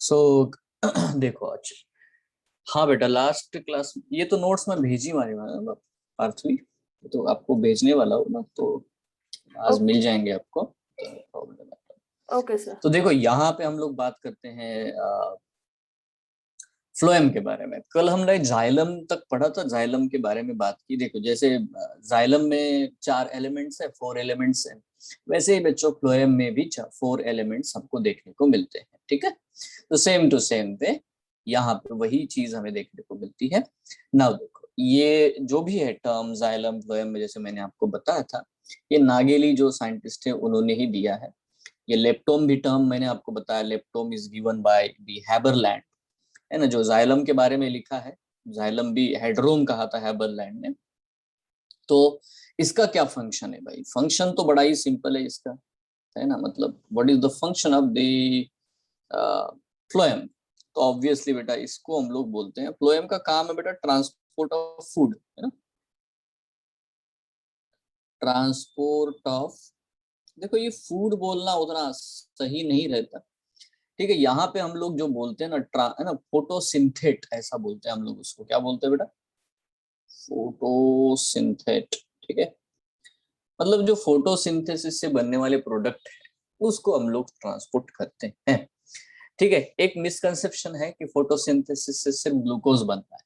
सो देखो आज, हाँ बेटा लास्ट क्लास ये तो नोट्स में भेजी मारी मैंने पार्थवी, तो आपको भेजने वाला हूँ ना, तो आज मिल जाएंगे आपको, तो प्रॉब्लम है। Okay sir. तो देखो यहाँ पे हम लोग बात करते हैं फ्लोएम के बारे में। कल हमने जाइलम तक पढ़ा था, जाइलम के बारे में बात की। देखो जैसे जाइलम में 4 एलिमेंट्स है, 4 एलिमेंट्स है, वैसे ही बच्चों फ्लोएम में भी 4 एलिमेंट्स हमको देखने को मिलते हैं। ठीक है, तो सेम टू सेम पे यहाँ पे वही चीज हमें देखने को मिलती है। नाउ देखो ये जो भी है टर्म जाइलम फ्लोएम में, जैसे मैंने आपको बताया था, ये नागेली जो साइंटिस्ट है उन्होंने ही दिया है। ये लेप्टोम भी टर्म मैंने आपको बताया, leptome is given by the Haberlandt, है ना, जो जाइलम के बारे में लिखा है। जाइलम भी हेडरोम कहा था हैबरलैंड ने। तो इसका क्या फंक्शन है भाई? फंक्शन तो बड़ा ही सिंपल है इसका, है ना, मतलब what is the function of the phloem? तो ऑब्वियसली बेटा इसको हम लोग बोलते हैं, फ्लोएम का काम है बेटा ट्रांसपोर्ट ऑफ फूड, है ना, ट्रांसपोर्ट ऑफ। देखो ये फूड बोलना उतना सही नहीं रहता, ठीक है। यहाँ पे हम लोग जो बोलते हैं ना, है ना, फोटोसिंथेट ऐसा बोलते हैं हम लोग उसको। क्या बोलते हैं बेटा? फोटोसिंथेट, ठीक है। मतलब जो फोटोसिंथेसिस से बनने वाले प्रोडक्ट है उसको हम लोग ट्रांसपोर्ट करते हैं, ठीक है। एक मिसकंसेप्शन है कि फोटोसिंथेसिस से सिर्फ ग्लूकोज बनता है,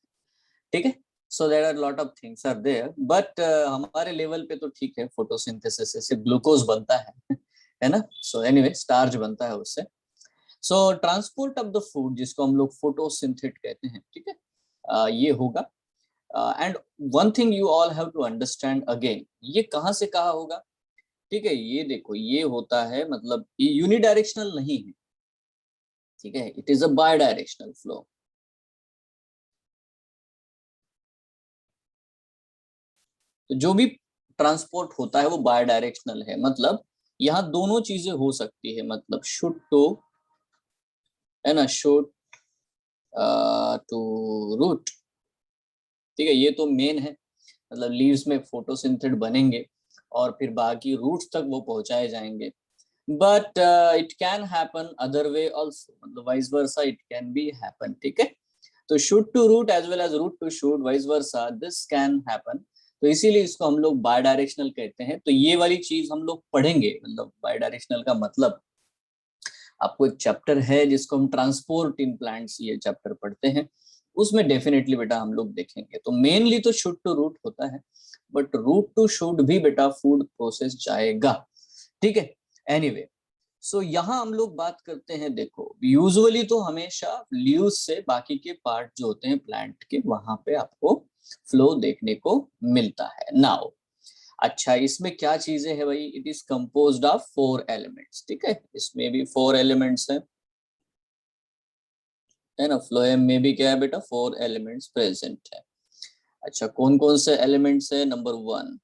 ठीक है। So there are lot of things are there, but हमारे लेवल पे तो ठीक है, फोटोसिंथेसिस से सिर्फ ग्लूकोज बनता है ना। सो एनीवे स्टार्च बनता है उससे। सो ट्रांसपोर्ट ऑफ द फूड जिसको हम लोग फोटोसिंथेट कहते हैं, ठीक है, ये होगा। And one thing you all have to understand again, ये कहाँ से कहाँ होगा? ठीक है, ये देखो ये होता है, मतलब ये यूनिडायरेक्शनल नहीं है, ठीक है, it is a bidirectional flow. तो जो भी ट्रांसपोर्ट होता है वो बाय डायरेक्शनल है, मतलब यहाँ दोनों चीजें हो सकती है, मतलब शुड टू, है ना, शुड टू रूट, ठीक है, ये तो मेन है। मतलब लीव्स में फोटोसिंथेट बनेंगे और फिर बाकी रूट्स तक वो पहुंचाए जाएंगे। But it can happen other way also, मतलब vice versa it can be happen, ठीक है। तो shoot to root as well as root to shoot, vice versa this can happen. तो इसीलिए इसको हम लोग बाय डायरेक्शनल कहते हैं। तो ये वाली चीज हम लोग पढ़ेंगे, मतलब बाय डायरेक्शनल का मतलब, आपको एक चैप्टर है जिसको हम ट्रांसपोर्ट इन प्लांट्स ये चैप्टर पढ़ते हैं, उसमें डेफिनेटली बेटा हम लोग देखेंगे। तो मेनली तो शुड टू रूट होता है, बट रूट टू शुड भी बेटा फूड प्रोसेस जाएगा, ठीक है। एनीवे सो यहाँ हम लोग बात करते हैं, देखो यूजुअली तो हमेशा लीव्स से बाकी के पार्ट जो होते हैं प्लांट के, वहां पे आपको फ्लो देखने को मिलता है। नाउ अच्छा, इसमें क्या चीजें हैं भाई? It is composed of 4 elements, ठीक है, इसमें भी 4 एलिमेंट्स है ना। फ्लोएम में भी क्या है बेटा? 4 एलिमेंट्स प्रेजेंट है। अच्छा कौन कौन से एलिमेंट्स है? नंबर 1,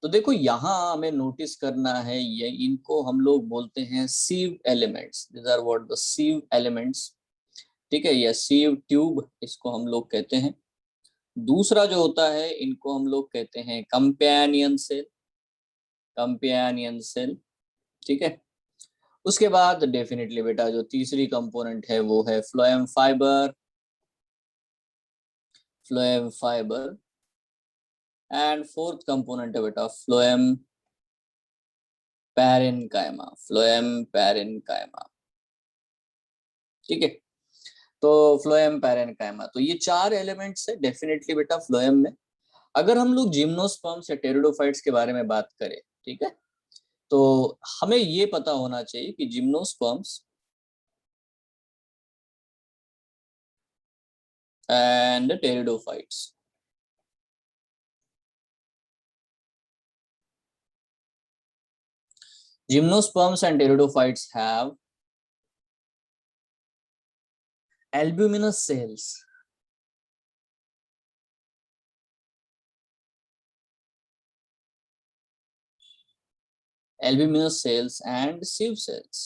तो देखो यहाँ हमें नोटिस करना है, ये इनको हम लोग बोलते हैं sieve elements. This are what the sieve elements, ठीक है, या सीव ट्यूब इसको हम लोग कहते हैं। दूसरा जो होता है इनको हम लोग कहते हैं कंपेनियन सेल, कंपेनियन सेल, ठीक है। उसके बाद डेफिनेटली बेटा जो तीसरी कंपोनेंट है वो है phloem fibre, phloem fibre. And fourth component है बेटा फ्लोएम पैरेन्काइमा, फ्लोएम पैरेन्काइमा, ठीक है। तो फ्लोएम पैरेन्काइमा, तो ये 4 एलिमेंट्स है डेफिनेटली बेटा फ्लोएम में। अगर हम लोग जिम्नोस्पर्म्स या टेरिडोफाइट्स के बारे में बात करें, ठीक है, तो हमें ये पता होना चाहिए कि gymnosperms and pteridophytes, gymnosperms and pteridophytes have albuminous cells, albuminous cells and sieve cells,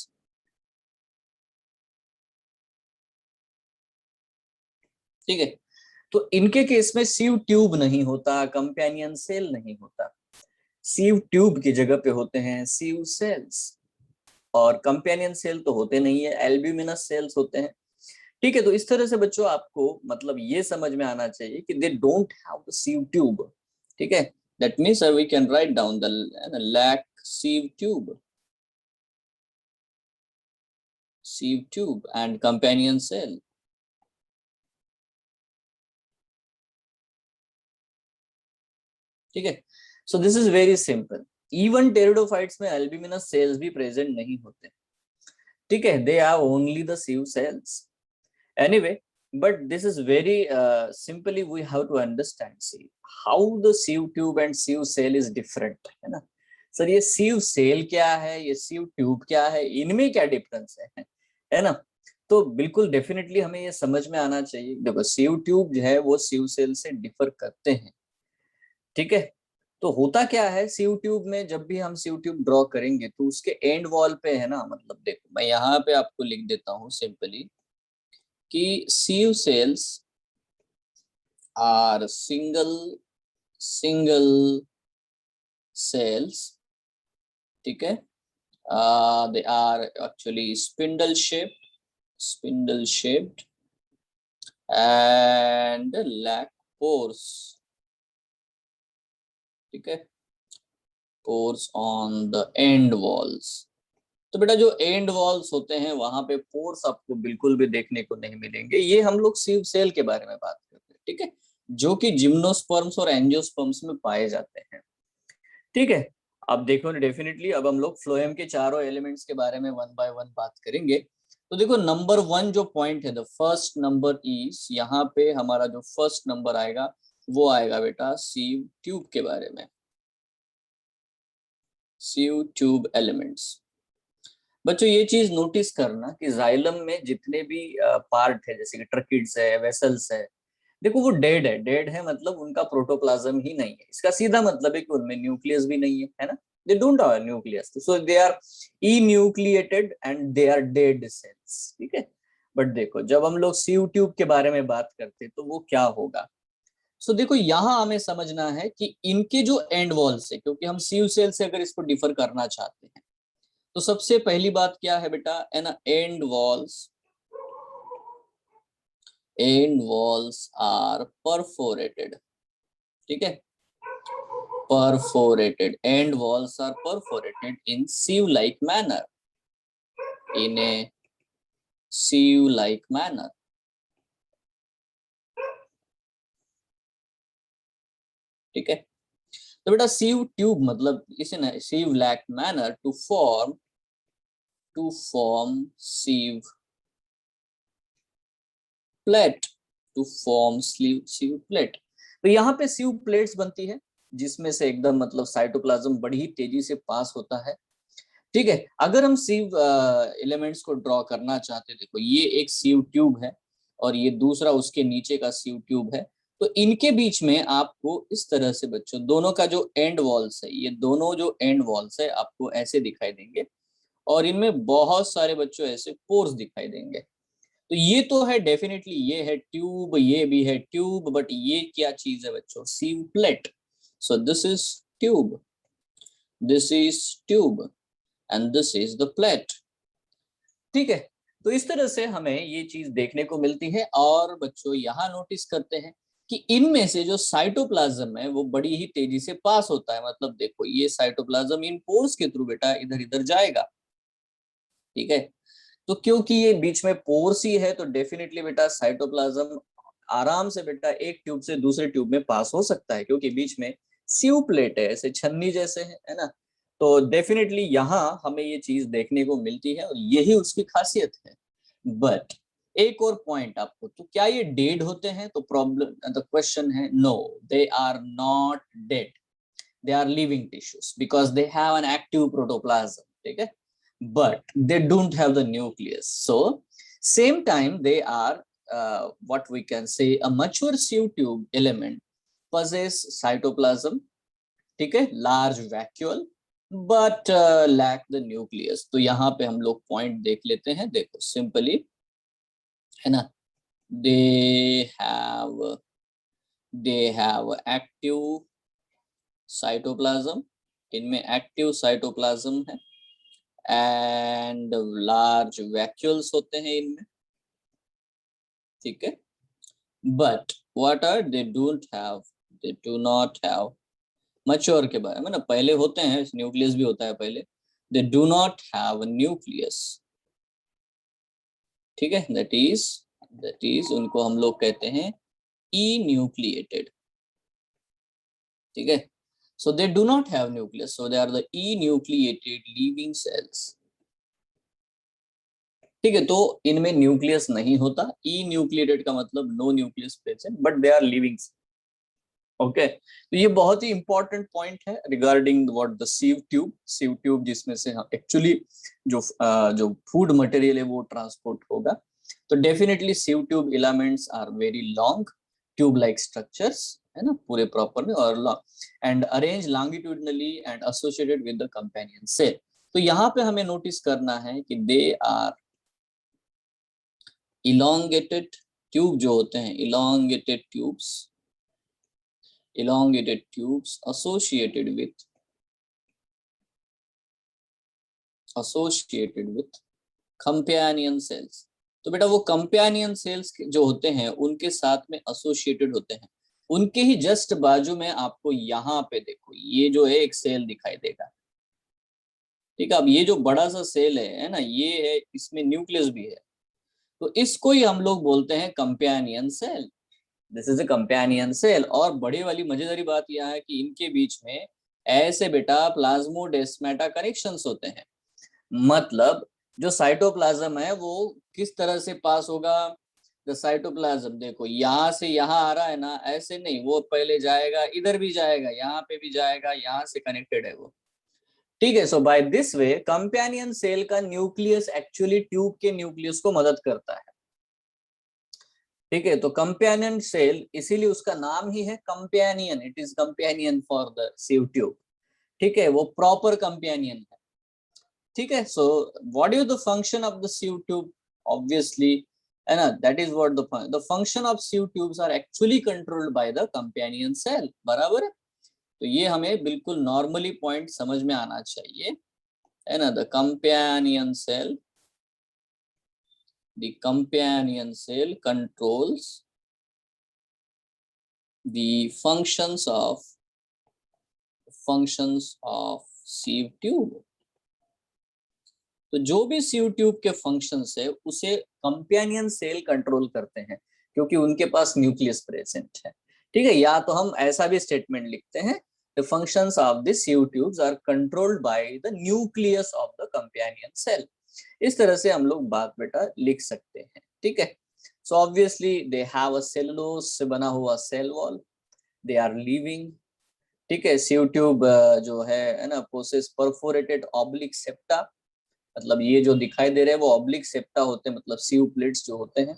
ठीक है। तो इनके केस में सीव ट्यूब नहीं होता, कंपेनियन सेल नहीं होता, सीव ट्यूब की जगह पे होते हैं सीव सेल्स। और कंपेनियन सेल तो होते नहीं है, एल्ब्यूमिनस सेल्स होते हैं। ठीक है, तो इस तरह से बच्चों आपको मतलब ये समझ में आना चाहिए कि they don't have the sieve tube. ठीक है, that means we can write down the lack sieve tube and companion cell. ठीक है, so this is very simple. Even pteridophytes में एल्ब्यूमिनस सेल्स भी प्रेजेंट नहीं होते। ठीक है, they are only the sieve cells. Anyway, but this is very simply we have to understand see how the sieve tube and sieve cell is different, है ना। Sir ये सीव cell क्या है, ये सीव ट्यूब क्या है, इनमें क्या डिफरेंस है ना। तो बिल्कुल डेफिनेटली हमें ये समझ में आना चाहिए। देखो सीव ट्यूब जो है वो सीव सेल से डिफर करते हैं। ठीक है, तो होता क्या है सीव ट्यूब में, जब भी हम सीव ट्यूब ड्रॉ करेंगे तो उसके एंड वॉल पे है ना, मतलब देखो मैं यहाँ पे आपको लिख देता हूँ सिंपली कि sieve cells are single cells. ठीक है, they are actually spindle shaped and lack pores. ठीक है, pores on the end walls. तो बेटा जो एंड वॉल्स होते हैं वहां पे पोर्स आपको बिल्कुल भी देखने को नहीं मिलेंगे। ये हम लोग सीव सेल के बारे में बात करते हैं। ठीक है, जो कि जिम्नोस्पर्म्स और एंजियोस्पर्म्स में पाए जाते हैं। ठीक है, अब देखो डेफिनेटली अब हम लोग फ्लोएम के चारों एलिमेंट्स के बारे में वन बाय वन बात करेंगे। तो देखो नंबर 1 जो पॉइंट है, द फर्स्ट नंबर इज, यहाँ पे हमारा जो फर्स्ट नंबर आएगा वो आएगा बेटा सीव ट्यूब के बारे में। सीव ट्यूब एलिमेंट्स। बच्चों ये चीज नोटिस करना कि जाइलम में जितने भी पार्ट है, जैसे कि ट्रकिड्स है, वेसल्स है, देखो वो डेड है मतलब उनका प्रोटोप्लाज्म ही नहीं है। इसका सीधा मतलब है कि उनमें न्यूक्लियस भी नहीं है ना। They don't have nucleus, so they are enucleated and they are dead cells. ठीक है, बट देखो जब हम लोग सीव ट्यूब के बारे में बात करते हैं तो वो क्या होगा। सो देखो यहाँ हमें समझना है कि इनके जो एंड वॉल्स है, क्योंकि हम सीव सेल से अगर इसको डिफर करना चाहते हैं तो सबसे पहली बात क्या है बेटा, है ना, एंड वॉल्स आर परफोरेटेड। ठीक है, perforated, end walls are perforated in sieve like manner, in a sieve like manner. ठीक है, तो बेटा सीव ट्यूब मतलब इसे ना sieve like manner to form sieve plate, to form sieve plate। तो यहाँ पे sieve plates बनती है जिसमें से एकदम मतलब साइटोप्लाज्म बड़ी ही तेजी से पास होता है। ठीक है, अगर हम सीव एलिमेंट्स को ड्रॉ करना चाहते हैं, देखो ये एक सीव ट्यूब है और ये दूसरा उसके नीचे का सीव ट्यूब है। तो इनके बीच में आपको इस तरह से बच्चों दोनों का जो एंड वॉल्स है, ये दोनों जो एंड वॉल्स है आपको ऐसे दिखाई देंगे और इनमें बहुत सारे बच्चों ऐसे पोर्स दिखाई देंगे। तो ये तो है डेफिनेटली, ये है ट्यूब, ये भी है ट्यूब, बट ये क्या चीज है बच्चों, sieve plate. So this is tube, this is tube and this is the plate. ठीक है, तो इस तरह से हमें ये चीज देखने को मिलती है। और बच्चों यहाँ नोटिस करते हैं कि इनमें से जो साइटोप्लाज्म है वो बड़ी ही तेजी से पास होता है। मतलब देखो ये साइटोप्लाज्म इन पोर्स के थ्रू बेटा इधर इधर जाएगा। ठीक है, तो क्योंकि ये बीच में पोर्स ही है तो डेफिनेटली बेटा साइटोप्लाज्म आराम से बेटा एक ट्यूब से दूसरे ट्यूब में पास हो सकता है, क्योंकि बीच में सीव प्लेट है, ऐसे छन्नी जैसे है ना। तो डेफिनेटली यहाँ हमें ये चीज देखने को मिलती है और यही उसकी खासियत है। बट एक और पॉइंट आपको, तो क्या ये डेड होते हैं, तो प्रॉब्लम द क्वेश्चन है no, they are not dead, they are living tissues because they have an active protoplasm. ठीक है, but they don't have the nucleus. So same time they are what we can say a mature sieve tube element possess cytoplasm, ठीक है, large vacuole, but lack the nucleus। तो यहाँ पे हम लोग point देख लेते हैं, देखो सिंपली है ना, they have active साइटोप्लाज्म, इनमें एक्टिव साइटोप्लाज्म है एंड लार्ज वैक्यूल्स होते हैं इनमें, ठीक है। But what are they don't have, they do not have mature के बारे में ना, पहले होते हैं, न्यूक्लियस भी होता है पहले, दे डू नॉट हैव न्यूक्लियस, ठीक है। दैट इज उनको हम लोग कहते हैं इन्यूक्लिएटेड, ठीक है। So they do not have nucleus, so they are the enucleated living cells, ठीक है। तो इनमें न्यूक्लियस नहीं होता, इन्यूक्लिएटेड का मतलब no nucleus present, but they are living, okay. तो ये बहुत ही इंपॉर्टेंट पॉइंट है regarding what the sieve tube जिसमें से हम एक्चुअली जो फूड मटेरियल है वो ट्रांसपोर्ट होगा। तो definitely sieve tube elements are very long tube like structures, है ना, पूरे प्रॉपर में, और and arrange longitudinally and associated with the companion cell. तो यहाँ पे हमें नोटिस करना है कि दे आर इलोंगेटेड ट्यूब जो होते हैं, elongated tubes associated with companion cells। तो बेटा वो कंपेनियन सेल्स जो होते हैं उनके साथ में एसोसिएटेड होते हैं। उनके ही जस्ट बाजू में आपको यहाँ पे देखो, ये जो है एक सेल दिखाई देगा, ठीक है। अब ये जो बड़ा सा सेल है ना, ये है, इसमें न्यूक्लियस भी है, तो इसको ही हम लोग बोलते हैं companion cell. This is a companion cell. और बड़ी वाली मजेदारी बात यह है कि इनके बीच में ऐसे बेटा प्लाज्मोडेस्माटा कनेक्शंस होते हैं। मतलब जो साइटोप्लाज्म है वो किस तरह से पास होगा, द साइटोप्लाज्म देखो यहाँ से यहाँ आ रहा है ना, ऐसे नहीं, वो पहले जाएगा, इधर भी जाएगा, यहाँ पे भी जाएगा, यहाँ से कनेक्टेड है वो, ठीक है। So by this way companion cell का न्यूक्लियस एक्चुअली ट्यूब के न्यूक्लियस को मदद करता है, ठीक है। तो कंपेनियन सेल, इसीलिए उसका नाम ही है companion, it is companion for the sieve tube, ठीक है, वो प्रॉपर कंपेनियन है, ठीक है। So what is the function of the sieve tube, obviously, है ना, that is what the function of sieve tubes are actually controlled by the companion cell, बराबर है। तो ये हमें बिल्कुल नॉर्मली पॉइंट समझ में आना चाहिए, है ना। The companion cell, the companion cell controls the functions of sieve tube। तो जो भी सीव ट्यूब के फंक्शंस है उसे कंपेनियन सेल कंट्रोल करते हैं, क्योंकि उनके पास न्यूक्लियस प्रेजेंट है, ठीक है। या तो हम ऐसा भी स्टेटमेंट लिखते हैं, the functions of the sieve tubes are controlled by the nucleus of the companion cell. इस तरह से हम लोग बात बेटा लिख सकते हैं, ठीक है। So obviously they have a cellulose से बना हुआ cell wall, they are living, ठीक है। सीव ट्यूब जो है ना, पोसेस परफोरेटेड ऑब्लिक सेप्टा, मतलब ये जो दिखाई दे रहे हैं वो ऑब्लिक सेप्टा होते हैं, मतलब सीव प्लेट्स जो होते हैं,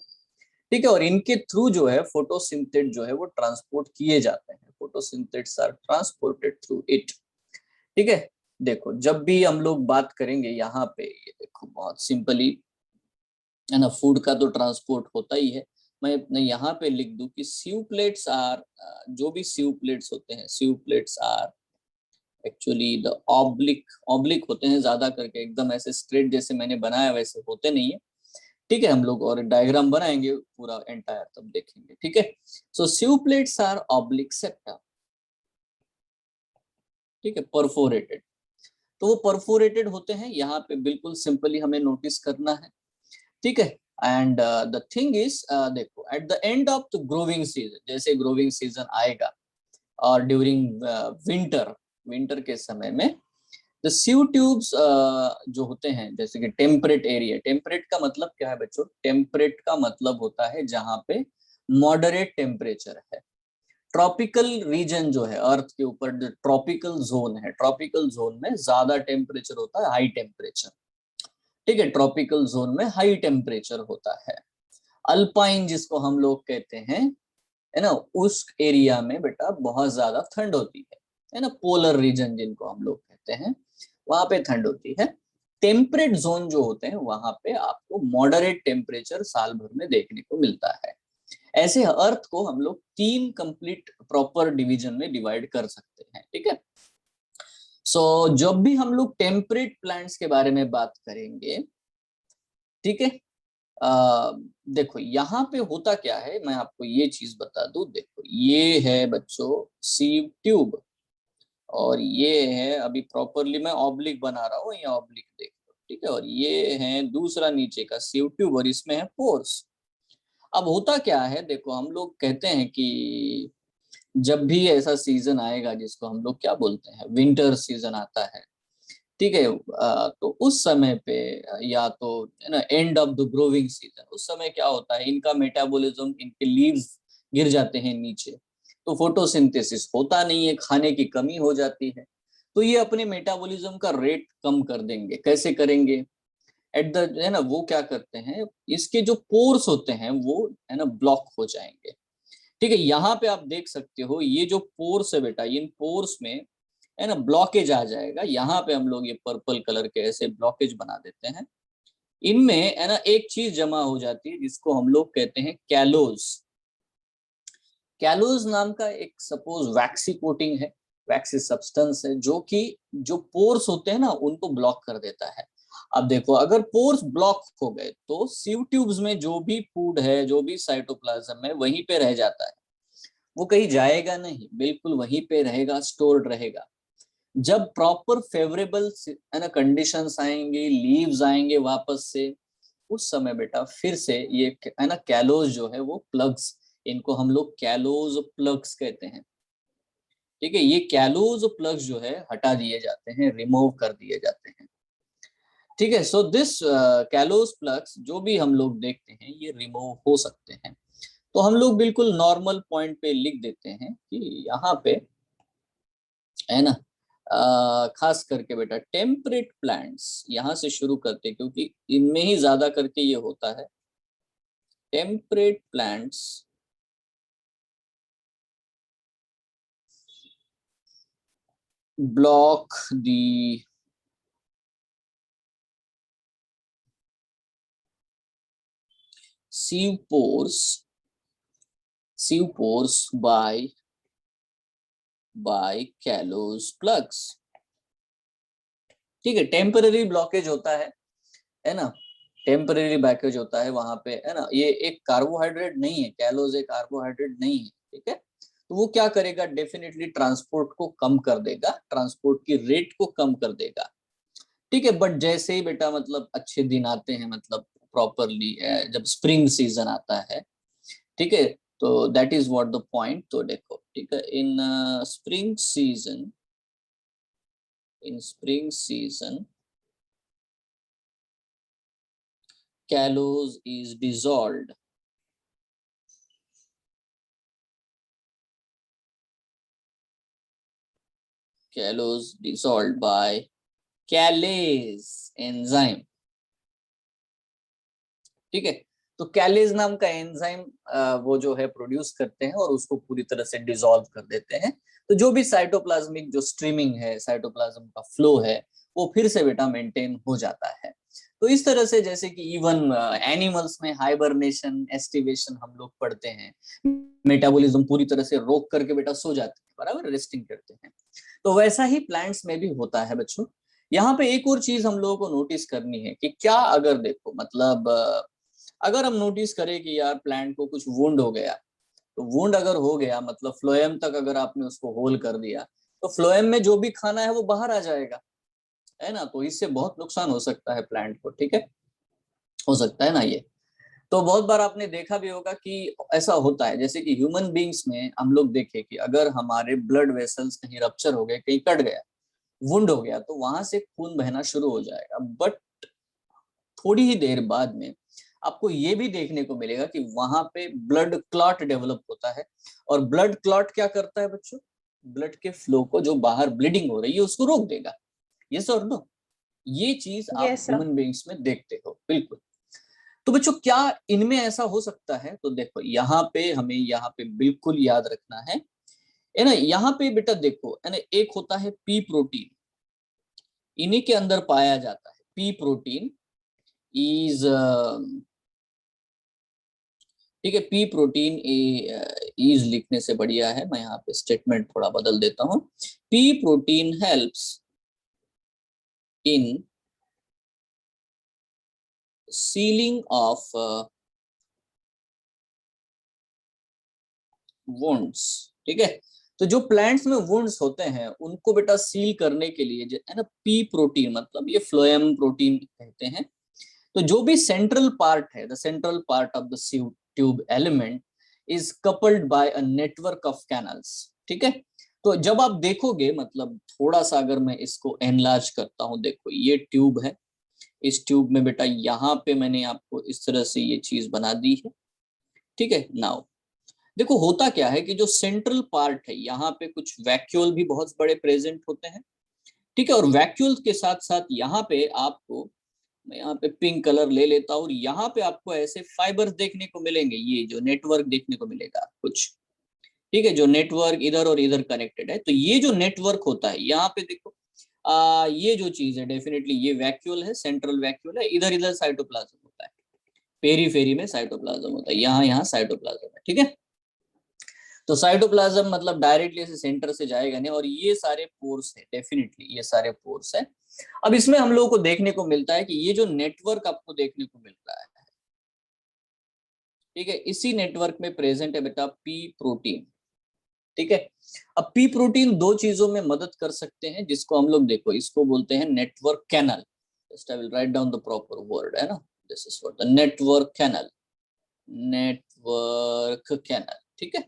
ठीक है। और इनके थ्रू जो है फोटोसिंथेट जो है वो ट्रांसपोर्ट किए जाते हैं, फोटोसिंथेट्स आर ट्रांसपोर्टेड थ्रू इट, ठीक है। देखो जब भी हम लोग बात करेंगे यहाँ पे, ये देखो बहुत सिंपली, है ना, फूड का तो ट्रांसपोर्ट होता ही है। मैं अपने यहाँ पे लिख दूं कि सीव प्लेट्स आर, जो भी सीव प्लेट्स होते हैं, sieve plates are actually the oblique होते हैं ज्यादा करके, एकदम ऐसे स्ट्रेट जैसे मैंने बनाया वैसे होते नहीं है, ठीक है। हम लोग और डायग्राम बनाएंगे पूरा एंटायर तब देखेंगे, ठीक है। सो सीव प्लेट्स आर ऑब्लिक सेप्टा, ठीक है, परफोरेटेड। तो वो परफोरेटेड होते हैं, यहाँ पे बिल्कुल सिंपली हमें नोटिस करना है, ठीक है। एंड द थिंग इज, देखो at the end of the growing season, जैसे ग्रोविंग सीजन आएगा और ड्यूरिंग विंटर के समय में द सीव ट्यूब्स जो होते हैं, जैसे कि टेम्परेट एरिया, टेम्परेट का मतलब क्या है बच्चों, टेम्परेट का मतलब होता है जहां पे मॉडरेट टेम्परेचर है। ट्रॉपिकल रीजन जो है अर्थ के ऊपर, जो ट्रॉपिकल जोन है, ट्रॉपिकल जोन में ज्यादा टेम्परेचर होता है, हाई टेम्परेचर, ठीक है। ट्रॉपिकल जोन में हाई टेम्परेचर होता है। अल्पाइन जिसको हम लोग कहते हैं, है ना, उस एरिया में बेटा बहुत ज्यादा ठंड होती है ना। पोलर रीजन जिनको हम लोग कहते हैं, वहां पे ठंड होती है। टेम्परेट जोन जो होते हैं वहां पे आपको मॉडरेट टेम्परेचर साल भर में देखने को मिलता है। ऐसे अर्थ को हम लोग 3 कंप्लीट प्रॉपर डिवीजन में डिवाइड कर सकते हैं, ठीक है। जब भी हम लोग टेम्परेट प्लांट्स के बारे में बात करेंगे, ठीक है, देखो यहाँ पे होता क्या है, मैं आपको ये चीज बता दूं। देखो ये है बच्चों सीव ट्यूब, और ये है, अभी प्रॉपरली मैं ऑब्लिक बना रहा हूँ, ये ऑब्लिक देख लो, ठीक है, और ये है दूसरा नीचे का सीव ट्यूब, और इसमें है पोर्स। अब होता क्या है, देखो हम लोग कहते हैं कि जब भी ऐसा सीजन आएगा जिसको हम लोग क्या बोलते हैं, विंटर सीजन आता है, ठीक है, तो उस समय पे, या तो है ना end of the growing season, उस समय क्या होता है, इनका मेटाबॉलिज्म, इनके लीव्स गिर जाते हैं नीचे, तो फोटोसिंथेसिस होता नहीं है, खाने की कमी हो जाती है, तो ये अपने मेटाबॉलिज्म का रेट कम कर देंगे। कैसे करेंगे, एट द, है ना, वो क्या करते हैं, इसके जो पोर्स होते हैं वो, है ना, ब्लॉक हो जाएंगे। ठीक है, यहाँ पे आप देख सकते हो, ये जो पोर्स है बेटा, इन पोर्स में, है ना, ब्लॉकेज आ जाएगा। यहाँ पे हम लोग ये पर्पल कलर के ऐसे ब्लॉकेज बना देते हैं, इनमें, है ना, एक चीज जमा हो जाती है जिसको हम लोग कहते हैं कैलोज। कैलोज नाम का एक सपोज वैक्सी कोटिंग है, वैक्सी सब्सटेंस है, जो कि जो पोर्स होते हैं ना उनको ब्लॉक कर देता है। अब देखो, अगर पोर्स ब्लॉक हो गए तो सीव ट्यूब्स में जो भी फूड है, जो भी साइटोप्लाज्म है, वहीं पे रह जाता है, वो कहीं जाएगा नहीं, बिल्कुल वहीं पे रहेगा, स्टोर्ड रहेगा। जब प्रॉपर फेवरेबल, है ना, कंडीशंस आएंगे, लीव्स आएंगे वापस से, उस समय बेटा फिर से ये, है ना, कैलोज जो है वो प्लग्स, इनको हम लोग कैलोज प्लग्स कहते हैं। ठीक है, ये कैलोज प्लग्स जो है हटा दिए जाते हैं, रिमूव कर दिए जाते हैं। ठीक है, सो दिस कैलोज प्लग्स जो भी हम लोग देखते हैं, ये रिमूव हो सकते हैं। तो हम लोग बिल्कुल नॉर्मल पॉइंट पे लिख देते हैं कि यहाँ पे, है ना, खास करके बेटा टेम्परेट प्लांट्स यहाँ से शुरू करते हैं, क्योंकि इनमें ही ज्यादा करके ये होता है। Temperate plants block the sieve pores by callous plugs। ठीक है, टेम्पररी ब्लॉकेज होता है ना, टेम्पररी ब्लॉकेज होता है वहां पे, है ना। ये एक कार्बोहाइड्रेट नहीं है, कैलोज एक कार्बोहाइड्रेट नहीं है, ठीक है। तो वो क्या करेगा, डेफिनेटली ट्रांसपोर्ट को कम कर देगा, ट्रांसपोर्ट की रेट को कम कर देगा। ठीक है, बट जैसे ही बेटा मतलब अच्छे दिन आते हैं, मतलब प्रॉपरली जब स्प्रिंग सीजन आता है, ठीक है, तो that is what the point. तो देखो, ठीक है, in spring season, in spring season callose is dissolved, callose dissolved by callase enzyme. ठीक है, तो कैलेज नाम का एंजाइम वो जो है प्रोड्यूस करते हैं, और उसको पूरी तरह से डिसॉल्व कर देते हैं। तो जो भी साइटोप्लाज्मिक जो स्ट्रीमिंग है, साइटोप्लाज्म का फ्लो है, वो फिर से बेटा मेंटेन हो जाता है। तो इस तरह से, जैसे कि इवन एनिमल्स में हाइबरनेशन, एस्टिवेशन हम लोग पढ़ते हैं, मेटाबॉलिज्म पूरी तरह से रोक करके बेटा सो जाते हैं, बराबर, रेस्टिंग करते हैं। तो वैसा ही प्लांट्स में भी होता है बच्चों। यहाँ पे एक और चीज हम लोगों को नोटिस करनी है कि क्या, अगर देखो मतलब अगर हम नोटिस करें कि यार प्लांट को कुछ वुंड हो गया, तो वुंड अगर हो गया मतलब फ्लोएम तक अगर आपने उसको होल कर दिया, तो फ्लोएम में जो भी खाना है वो बाहर आ जाएगा, है ना। तो इससे बहुत नुकसान हो सकता है प्लांट को, ठीक है, हो सकता है ना ये। तो बहुत बार आपने देखा भी होगा कि ऐसा होता है, जैसे कि ह्यूमन बींग्स में हम लोग देखें कि अगर हमारे ब्लड वेसल्स कहीं रप्चर हो गए, कहीं कट गया, वुंड हो गया, तो वहां से खून बहना शुरू हो जाएगा। बट थोड़ी ही देर बाद में आपको ये भी देखने को मिलेगा कि वहां पे ब्लड क्लॉट डेवलप होता है। और ब्लड क्लॉट क्या करता है बच्चों, ब्लड के फ्लो को, जो बाहर ब्लीडिंग हो रही है उसको रोक देगा। यस और नो, ये चीज आप यस सर। ह्यूमन बींग्स में देखते हो, बिल्कुल। तो बच्चों क्या इनमें ऐसा हो सकता है, तो देखो यहाँ पे हमें, यहाँ पे बिल्कुल याद रखना है ना। यहाँ पे बेटा देखो, है ना, एक होता है पी प्रोटीन, इन्हीं के अंदर पाया जाता है। पी प्रोटीन इज, ठीक है, पी प्रोटीन इज लिखने से बढ़िया है, मैं यहाँ पे स्टेटमेंट थोड़ा बदल देता हूँ। P protein helps in sealing of wounds। ठीक है, तो जो प्लांट्स में वुंड्स होते हैं उनको बेटा सील करने के लिए जो है ना, पी प्रोटीन, मतलब ये फ्लोएम प्रोटीन कहते हैं। तो जो भी सेंट्रल पार्ट है, the central part of the sieve tube element is coupled by a network of canals. ठीक है, तो जब आप देखोगे, मतलब थोड़ा सा अगर मैं इसको एनलार्ज करता हूं, देखो ये ट्यूब है, इस ट्यूब में बेटा यहाँ पे मैंने आपको इस तरह से ये चीज बना दी है। ठीक है, नाउ देखो होता क्या है कि जो सेंट्रल पार्ट है यहाँ पे कुछ वैक्यूल भी बहुत बड़े प्रेजेंट होते हैं। ठीक है, और वैक्यूल के साथ साथ यहाँ पे आपको, मैं यहाँ पे पिंक कलर ले लेता हूँ, और यहाँ पे आपको ऐसे फाइबर्स देखने को मिलेंगे, ये जो नेटवर्क देखने को मिलेगा कुछ। ठीक है, जो नेटवर्क इधर और इधर कनेक्टेड है, तो ये जो नेटवर्क होता है यहाँ पे देखो, ये जो चीज है डेफिनेटली ये वैक्यूल है, सेंट्रल वैक्यूल है, इधर इधर साइटोप्लाज्म होता है, पेरीफेरी में साइटोप्लाज्म होता है, यहाँ यहाँ साइटोप्लाज्म है। ठीक है, तो साइटोप्लाज्म मतलब डायरेक्टली ऐसे सेंटर से जाएगा नहीं, और ये सारे पोर्स है, डेफिनेटली ये सारे पोर्स है। अब इसमें हम लोगों को देखने को मिलता है कि ये जो नेटवर्क आपको देखने को मिल रहा है, ठीक है, इसी नेटवर्क में प्रेजेंट है बेटा पी प्रोटीन। ठीक है, अब पी प्रोटीन दो चीजों में मदद कर सकते हैं, जिसको हम लोग देखो इसको बोलते हैं network canal. Just I will write down the proper word, है ना, this is for the network canal, network canal. ठीक है,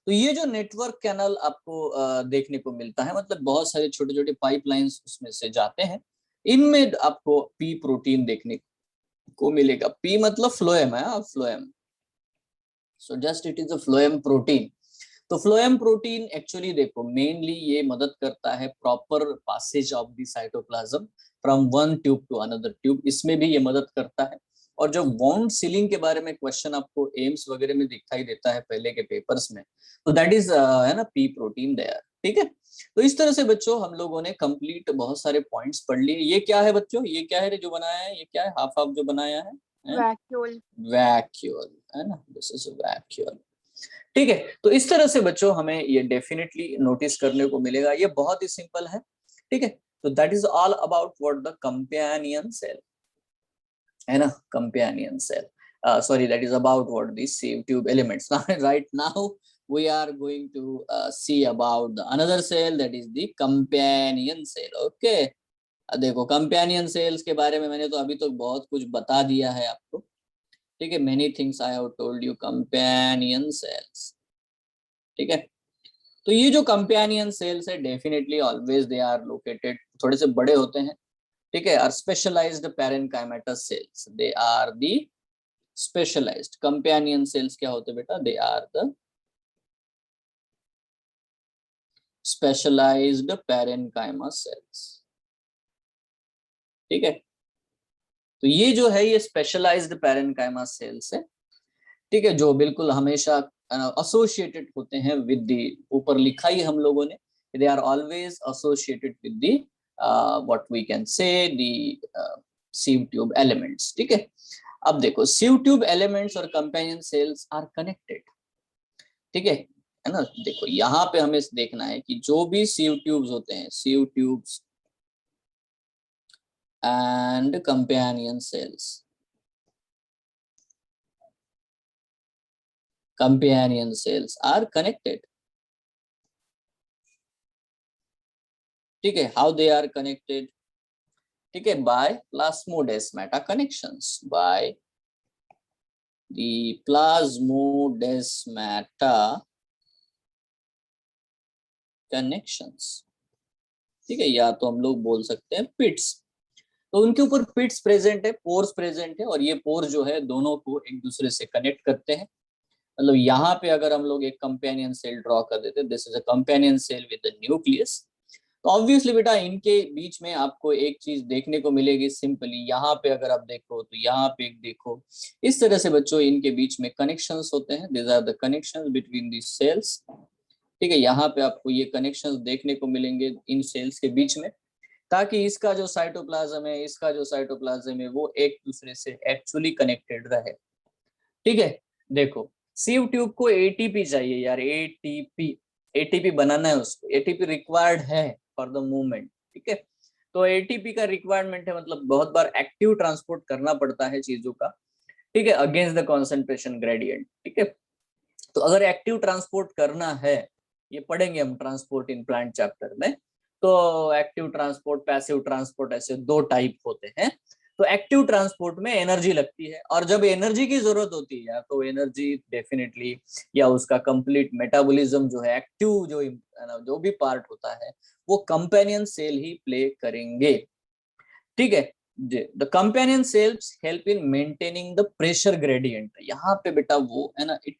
तो ये जो नेटवर्क कैनल आपको देखने को मिलता है, मतलब बहुत सारे छोटे छोटे पाइपलाइंस उसमें से जाते हैं, इनमें आपको पी प्रोटीन देखने को मिलेगा। पी मतलब फ्लोएम है, phloem, so just it is a phloem protein. तो फ्लोएम प्रोटीन एक्चुअली देखो मेनली ये मदद करता है proper passage of the cytoplasm from one tube to another tube, इसमें भी ये मदद करता है। और जो वॉन्ड सीलिंग के बारे में क्वेश्चन आपको एम्स वगैरह में दिखाई देता है पहले के पेपर्स में, तो दैट इज है ना पी प्रोटीन देयर। ठीक है, तो इस तरह से बच्चों हम लोगों ने कंप्लीट बहुत सारे पॉइंट्स पढ़ लिए। ये क्या है बच्चों, ये क्या है जो बनाया है, ये क्या है हाफ हाफ जो बनाया है? वैक्यूल। वैक्यूल, है ना, दिस इज वैक्यूल। ठीक है, तो इस तरह से बच्चों हमें ये डेफिनेटली नोटिस करने को मिलेगा, ये बहुत ही सिंपल है। ठीक है, तो that is all about what the companion cell, है ना, companion cell, sorry, that is about what the sieve tube elements। Right now we are going to see about the another cell, that is the companion cell। okay, देखो companion cells के बारे में मैंने तो अभी तो बहुत कुछ बता दिया है आपको। ठीक है, many things I have told you companion cells. ठीक है, तो ये जो कंपेनियन सेल्स है definitely always they are located, थोड़े से बड़े होते हैं। ठीक है, are specialised parenchymatous cells, they are the specialised companion cells. क्या होते बेटा, they are the specialised parenchyma cells. ठीक है, तो ये जो है ये स्पेशलाइज्ड पैरेनकाइमा सेल्स है। ठीक है, जो बिल्कुल हमेशा एसोसिएटेड होते हैं विद दी, ऊपर लिखा ही हम लोगों ने, they are always associated with the what we can say the sieve tube elements. ठीक है, अब देखो सीव ट्यूब एलिमेंट्स और कंपेनियन सेल्स आर कनेक्टेड। ठीक है ना, देखो यहाँ पे हमें देखना है कि जो भी सीव ट्यूब्स होते हैं, सीव tubes and companion cells, companion cells are connected। ठीक है, how they are connected? ठीक है, by plasmodesmata connections, by the plasmodesmata connections। ठीक है, या तो हम लोग बोल सकते हैं पिट्स, तो उनके ऊपर पिट्स प्रेजेंट है, पोर्स प्रेजेंट है, और ये पोर जो है दोनों को एक दूसरे से कनेक्ट करते हैं। मतलब यहाँ पे अगर हम लोग एक कंपेनियन सेल ड्रॉ कर देते हैं, this is a companion cell with the nucleus, तो ऑब्वियसली बेटा इनके बीच में आपको एक चीज देखने को मिलेगी सिंपली, यहाँ पे अगर आप देखो तो यहाँ पे एक देखो, इस तरह से बच्चों इनके बीच में कनेक्शंस होते हैं, this are the connections between the cells. ठीक है, यहाँ पे आपको ये कनेक्शंस देखने को मिलेंगे इन सेल्स के बीच में, ताकि इसका जो साइटोप्लाज्म है, इसका जो साइटोप्लाज्म है, वो एक दूसरे से एक्चुअली कनेक्टेड रहे। ठीक है, देखो सीव ट्यूब को एटीपी चाहिए यार, एटीपी, एटीपी बनाना है उसको, एटीपी रिक्वायर्ड है फॉर द मूवमेंट। ठीक है, तो एटीपी का रिक्वायरमेंट है, मतलब बहुत बार एक्टिव ट्रांसपोर्ट करना पड़ता है चीजों का, ठीक है, अगेंस्ट द कॉन्सेंट्रेशन ग्रेडियंट, ठीक है। तो अगर एक्टिव ट्रांसपोर्ट करना है, ये पढ़ेंगे हम ट्रांसपोर्ट इन प्लांट चैप्टर में, तो एक्टिव ट्रांसपोर्ट, पैसिव ट्रांसपोर्ट, ऐसे दो टाइप होते हैं। तो एक्टिव ट्रांसपोर्ट में एनर्जी लगती है, और जब एनर्जी की जरूरत होती है तो एनर्जी डेफिनेटली, या उसका कंप्लीट मेटाबॉलिज्म जो है, एक्टिव जो भी पार्ट होता है, वो कंपेनियन सेल ही प्ले करेंगे, ठीक है। The companion cells help in maintaining the pressure gradient, यहाँ पे बेटा वो है ना, it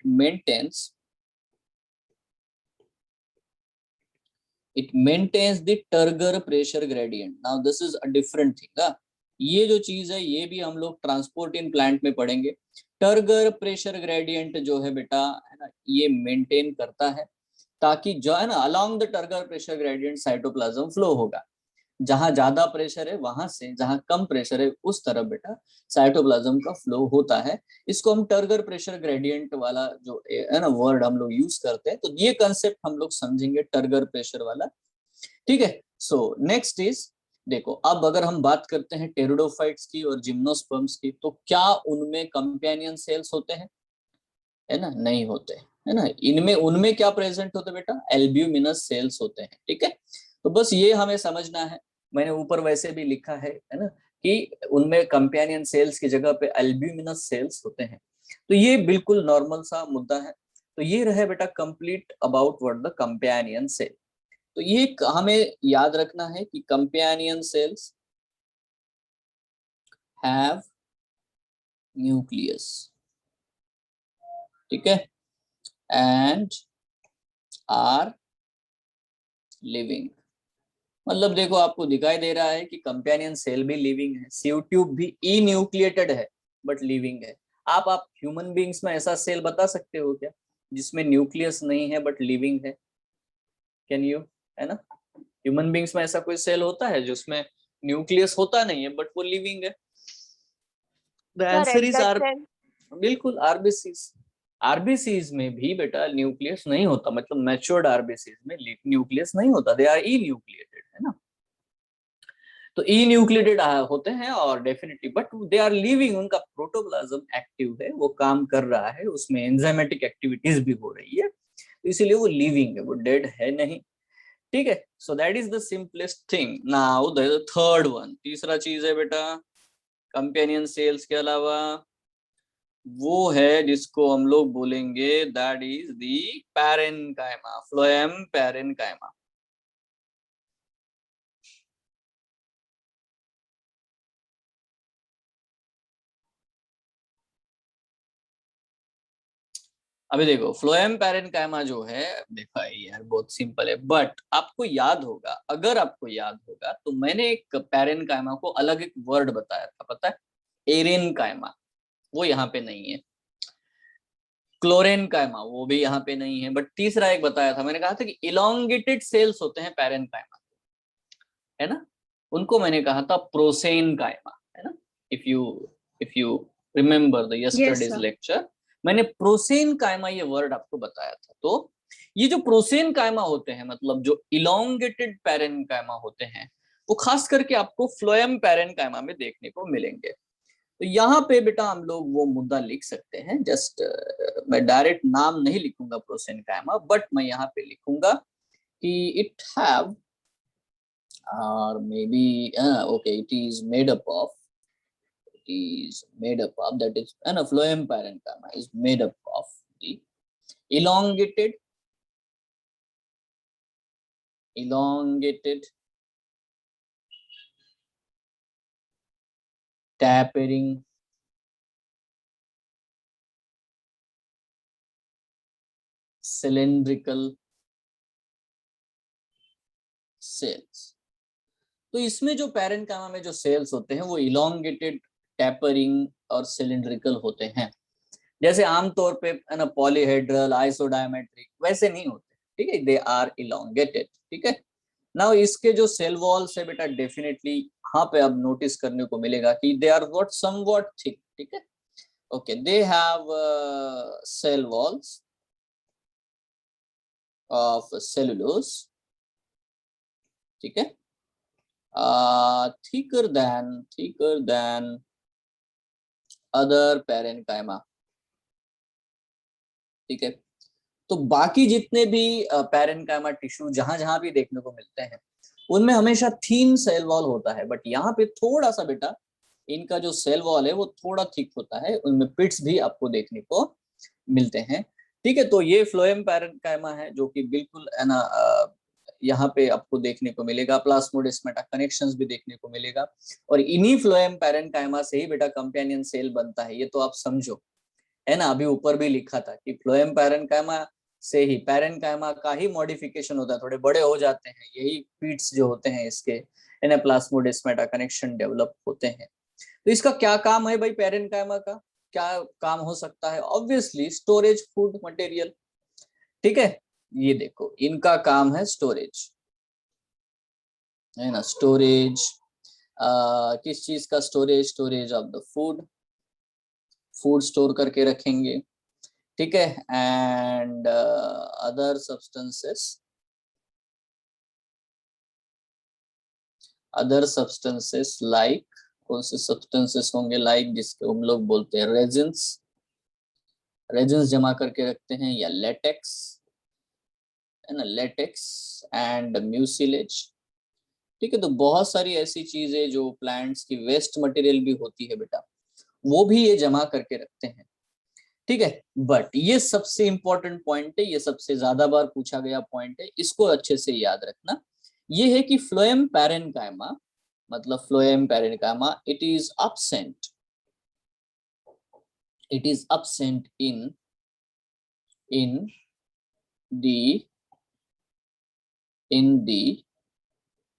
maintains the Turger pressure gradient. Now this is a different thing. ये जो चीज है ये भी हम लोग ट्रांसपोर्ट इन प्लांट में पढ़ेंगे। टर्गर प्रेशर ग्रेडियंट जो है बेटा, है ना, ये मेंटेन करता है, ताकि जो है ना, along the turgor pressure gradient cytoplasm flow होगा। जहां ज्यादा प्रेशर है वहां से जहां कम प्रेशर है उस तरफ बेटा साइटोप्लाज्म का फ्लो होता है। इसको हम टर्गर प्रेशर ग्रेडियंट वाला जो है ना वर्ड हम लोग यूज करते हैं, तो ये कंसेप्ट हम लोग समझेंगे टर्गर प्रेशर वाला, ठीक है। सो नेक्स्ट इज, देखो अब अगर हम बात करते हैं टेरिडोफाइट्स की और जिम्नोस्पर्म्स की, तो क्या उनमें कंपेनियन सेल्स होते हैं? है ना, नहीं होते, है ना। इनमें उनमें क्या प्रेजेंट होते बेटा? एल्ब्यूमिनस सेल्स होते हैं, ठीक है। तो बस ये हमें समझना है, मैंने ऊपर वैसे भी लिखा है ना, कि उनमें कंपेनियन सेल्स की जगह पे एल्ब्यूमिनस सेल्स होते हैं। तो ये बिल्कुल नॉर्मल सा मुद्दा है। तो ये रहे बेटा complete about what the companion cell. तो ये हमें याद रखना है कि कंपेनियन सेल्स हैव न्यूक्लियस, ठीक है, एंड आर लिविंग। मतलब देखो आपको दिखाई दे रहा है कि कंपेनियन सेल भी लिविंग है, सीव ट्यूब भी ई न्यूक्लिएटेड है बट लिविंग है। आप ह्यूमन बींग्स में ऐसा सेल बता सकते हो क्या जिसमें न्यूक्लियस नहीं है बट लिविंग है? Can you? है ना, ह्यूमन बींग्स में ऐसा कोई सेल होता है जिसमें न्यूक्लियस होता नहीं है बट वो लिविंग है? द आंसर इज आर, बिल्कुल आरबीसीज। आरबीसीज में भी बेटा न्यूक्लियस नहीं होता, मतलब मैच्योर्ड आरबीसीज में न्यूक्लियस नहीं होता, दे आर ई न्यूक्लिएटेड, है ना। तो ई न्यूक्लिएटेड होते हैं और definitely but they are living, उनका प्रोटोप्लाज्म एक्टिव है, वो काम कर रहा है, उसमें एंजाइमेटिक एक्टिविटीज भी हो रही है, तो इसीलिए वो लिविंग है, वो डेड है नहीं, ठीक है। So that is the simplest thing. Now the third one, तीसरा चीज है बेटा कंपेनियन सेल्स के अलावा, वो है जिसको हम लोग बोलेंगे that is the parenchyma, phloem parenchyma. अभी देखो फ्लोएम पैरेन्काइमा जो है, देखो यार बहुत सिंपल है, बट आपको याद होगा, अगर आपको याद होगा तो मैंने एक पैरेन्काइमा को अलग एक वर्ड बताया था, पता है? एरेनकाइमा, वो यहाँ पे नहीं है। क्लोरेनकाइमा, वो भी यहाँ पे नहीं है। बट तीसरा एक बताया था, मैंने कहा था कि इलोंगेटेड सेल्स होते हैं पैरेन्काइमा, है ना, उनको मैंने कहा था प्रोसेनकाइमा, है ना। If you remember the Yes, yesterday's sir. Lecture, मैंने प्रोसेनकाइमा ये वर्ड आपको बताया था। तो ये जो प्रोसेनकाइमा होते हैं, मतलब जो इलोंगेटेड पैरेन्काइमा होते हैं, वो खास करके आपको फ्लोएम पैरेन्काइमा में देखने को मिलेंगे। तो यहाँ पे बेटा हम लोग वो मुद्दा लिख सकते हैं, जस्ट मैं डायरेक्ट नाम नहीं लिखूंगा प्रोसेनकाइमा, बट मैं यहाँ पे लिखूंगा कि it have, or maybe okay, it is made up of that is an phloem parenchyma is made up of the elongated tapering cylindrical cells। तो इसमें जो पैरेन्काइमा में जो सेल्स होते हैं वो इलोंगेटेड, टैपरिंग और सिलिंड्रिकल होते हैं। जैसे आमतौर पे है ना पॉलीहेड्रल, आइसोडायमेट्रिक वैसे नहीं होते, ठीक है, दे आर इलोंगेटेड, ठीक है। नाउ इसके जो सेल वॉल्स है बेटा, डेफिनेटली यहाँ पे अब नोटिस करने को मिलेगा कि they are what somewhat thick, ठीक है। Okay, they have cell walls of cellulose, ठीक है, thicker than other parenchyma। ठीक है, तो बाकी जितने भी पैरेन्काइमा टिश्यू जहां जहां भी देखने को मिलते हैं उनमें हमेशा थीन सेल वॉल होता है, बट यहाँ पे थोड़ा सा बेटा इनका जो सेल वॉल है वो थोड़ा थिक होता है, उनमें पिट्स भी आपको देखने को मिलते हैं। ठीक है, तो ये फ्लोएम पैरेन्काइमा है जो कि बिल्कुल है ना यहाँ पे आपको देखने को मिलेगा। प्लास्मोडेस्माटा कनेक्शंस भी देखने को मिलेगा, और इन्हीं फ्लोएम पैरेन्काइमा से ही बेटा कंपेनियन सेल बनता है, ये तो आप समझो, है ना। अभी ऊपर भी लिखा था कि फ्लोएम पैरेन्काइमा से ही पैरेन्काइमा का ही मॉडिफिकेशन होता है, थोड़े बड़े हो जाते हैं, यही पीट्स जो होते हैं इसके प्लास्मोडेस्माटा कनेक्शन डेवलप होते हैं। तो इसका क्या काम है भाई, पैरेन्काइमा का क्या काम हो सकता है? Obviously storage food material. ठीक है, ये देखो इनका काम है स्टोरेज, है ना, स्टोरेज किस चीज का storage? Storage of the food, food store करके रखेंगे। ठीक है, and other substances, other substances like, कौन से सब्सटेंसेस होंगे लाइक जिसके हम लोग बोलते हैं रेजिन्स, रेजिन्स जमा करके रखते हैं, या लेटेक्स, है ना, लेटेक्स एंड म्यूसिलेज। ठीक है, तो बहुत सारी ऐसी चीजें जो प्लांट्स की वेस्ट मटेरियल भी होती है बेटा, वो भी ये जमा करके रखते हैं। ठीक है, बट ये सबसे इंपॉर्टेंट पॉइंट है, ये सबसे ज्यादा बार पूछा गया पॉइंट है, इसको अच्छे से याद रखना। ये है कि फ्लोएम पैरेन्काइमा, मतलब phloem parenchyma it is absent, it is absent in the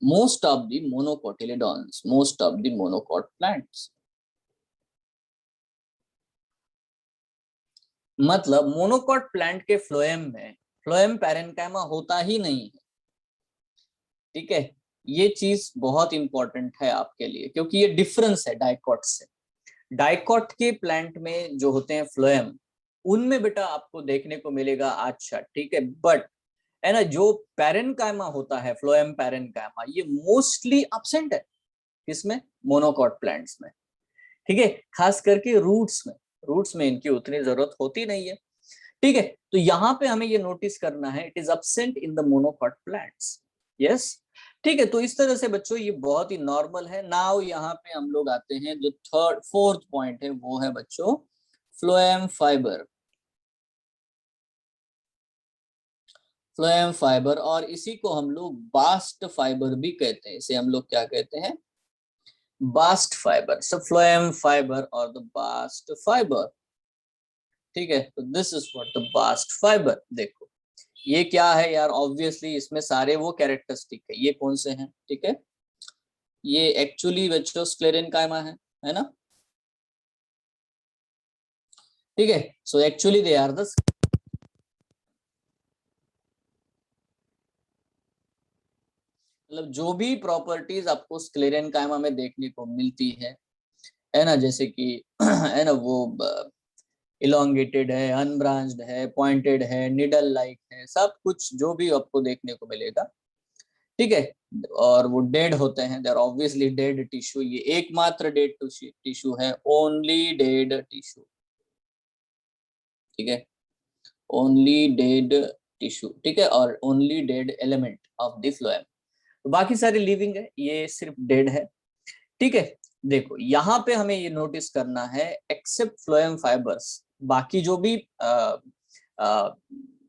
most of the monocotyledons, most of the monocot plants। मतलब मोनोकॉट प्लांट के फ्लोएम में फ्लोएम पैरेन्काइमा होता ही नहीं है। ठीक है, ये चीज बहुत इंपॉर्टेंट है आपके लिए, क्योंकि ये डिफरेंस है डाइकॉट से। डाइकॉट के प्लांट में जो होते हैं फ्लोएम, उनमें बेटा आपको देखने को मिलेगा अच्छा, ठीक है, बट है ना जो पैरेन्काइमा होता है, फ्लोएम पैरेन्काइमा, ये मोस्टली एब्सेंट है किसमें? मोनोकॉट प्लांट्स में। ठीक है, खास करके रूट्स में, रूट्स में इनकी उतनी जरूरत होती नहीं है। ठीक है, तो यहाँ पे हमें ये नोटिस करना है, it is absent in the monocot plants. Yes, ठीक है, तो इस तरह से बच्चों ये बहुत ही नॉर्मल है। नाउ यहाँ पे हम लोग आते हैं जो फोर्थ पॉइंट है, वो है बच्चों फ्लोएम फाइबर। फ्लोएम फाइबर, और इसी को हम लोग बास्ट फाइबर भी कहते हैं। इसे हम लोग क्या कहते हैं? Bast fibre. So phloem fibre और द बास्ट फाइबर। ठीक है, तो this is what the bast fibre. देखो ये क्या है यार, ऑब्वियसली इसमें सारे वो कैरेक्टरिस्टिक है, ये कौन से हैं? ठीक है, ये एक्चुअली बच्चों स्क्लेरेन्काइमा है ना। ठीक है, so actually they are the, मतलब जो भी प्रॉपर्टीज आपको स्क्लेरेन्काइमा में देखने को मिलती है ना, जैसे कि है ना वो इलोंगेटेड है, अनब्रांच्ड है, पॉइंटेड है, निडल लाइक है, सब कुछ जो भी आपको देखने को मिलेगा। ठीक है, और वो डेड होते हैं, they are obviously dead tissue. ये एकमात्र डेड टिश्यू है, ओनली डेड टिश्यू। ठीक है, ओनली डेड टिश्यू। ठीक है, और only dead element of the phloem. तो बाकी सारे लिविंग है, ये सिर्फ डेड है। ठीक है, देखो यहाँ पे हमें ये नोटिस करना है, एक्सेप्ट फ्लोएम फाइबर्स, बाकी जो भी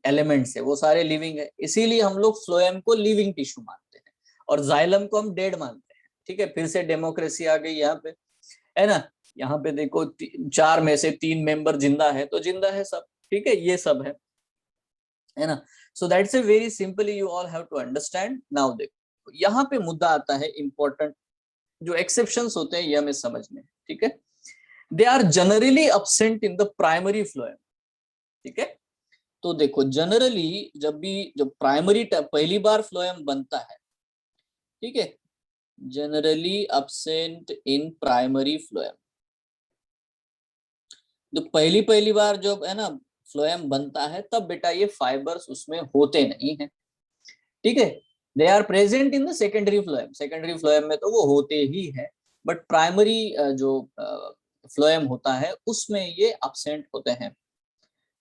एलिमेंट्स है वो सारे लिविंग है, इसीलिए हम लोग फ्लोएम को लिविंग टिश्यू मानते हैं और जाइलम को हम डेड मानते हैं। ठीक है, फिर से डेमोक्रेसी आ गई यहाँ पे, है ना। यहाँ पे देखो 4 में से 3 मेंबर जिंदा है, तो जिंदा है सब। ठीक है, ये सब है ना। So that's a very simply you all have to understand. Now देखो यहाँ पे मुद्दा आता है इंपॉर्टेंट, जो एक्सेप्शंस होते हैं ये हमें समझने हैं। ठीक है, they are generally absent in the primary phloem. ठीक है, तो देखो जनरली जब प्राइमरी पहली बार फ्लोएम बनता है, ठीक है, generally absent in primary phloem. तो पहली बार जब है ना फ्लोएम बनता है, तब बेटा ये फाइबर्स उसमें होते नहीं है। ठीक है, they are present in the secondary phloem, secondary phloem में तो वो होते ही है, बट प्राइमरी जो फ्लोएम होता है उसमें ये absent होते हैं।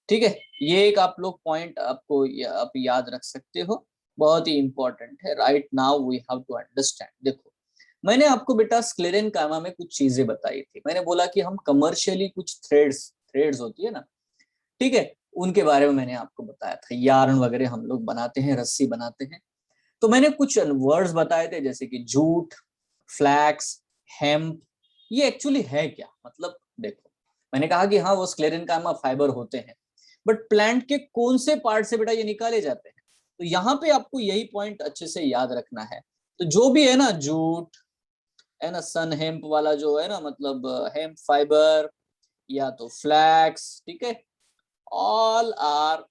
ठीक है, ये एक आप लोग पॉइंट आपको आप याद रख सकते हो, बहुत ही इंपॉर्टेंट है। Right now we have to understand. देखो, मैंने आपको बेटा स्क्लेरेनकाइमा में कुछ चीजें बताई थी। मैंने बोला कि हम कमर्शियली कुछ थ्रेड्स होती है ना, ठीक है, उनके बारे में मैंने आपको बताया था। यार्न वगैरह हम लोग बनाते हैं, रस्सी बनाते हैं। तो मैंने कुछ वर्ड्स बताए थे जैसे कि जूट, फ्लैक्स, हेम्प। ये एक्चुअली है क्या? मतलब देखो, मैंने कहा कि हाँ वो स्क्लेरेनकाइमा फाइबर होते हैं, बट प्लांट के कौन से पार्ट से बेटा ये निकाले जाते हैं? तो यहाँ पे आपको यही पॉइंट अच्छे से याद रखना है। तो जो भी है ना, जूट है ना, सन हेम्प वाला जो है ना, मतलब हेम्प फाइबर या तो फ्लैक्स, ठीक है, all are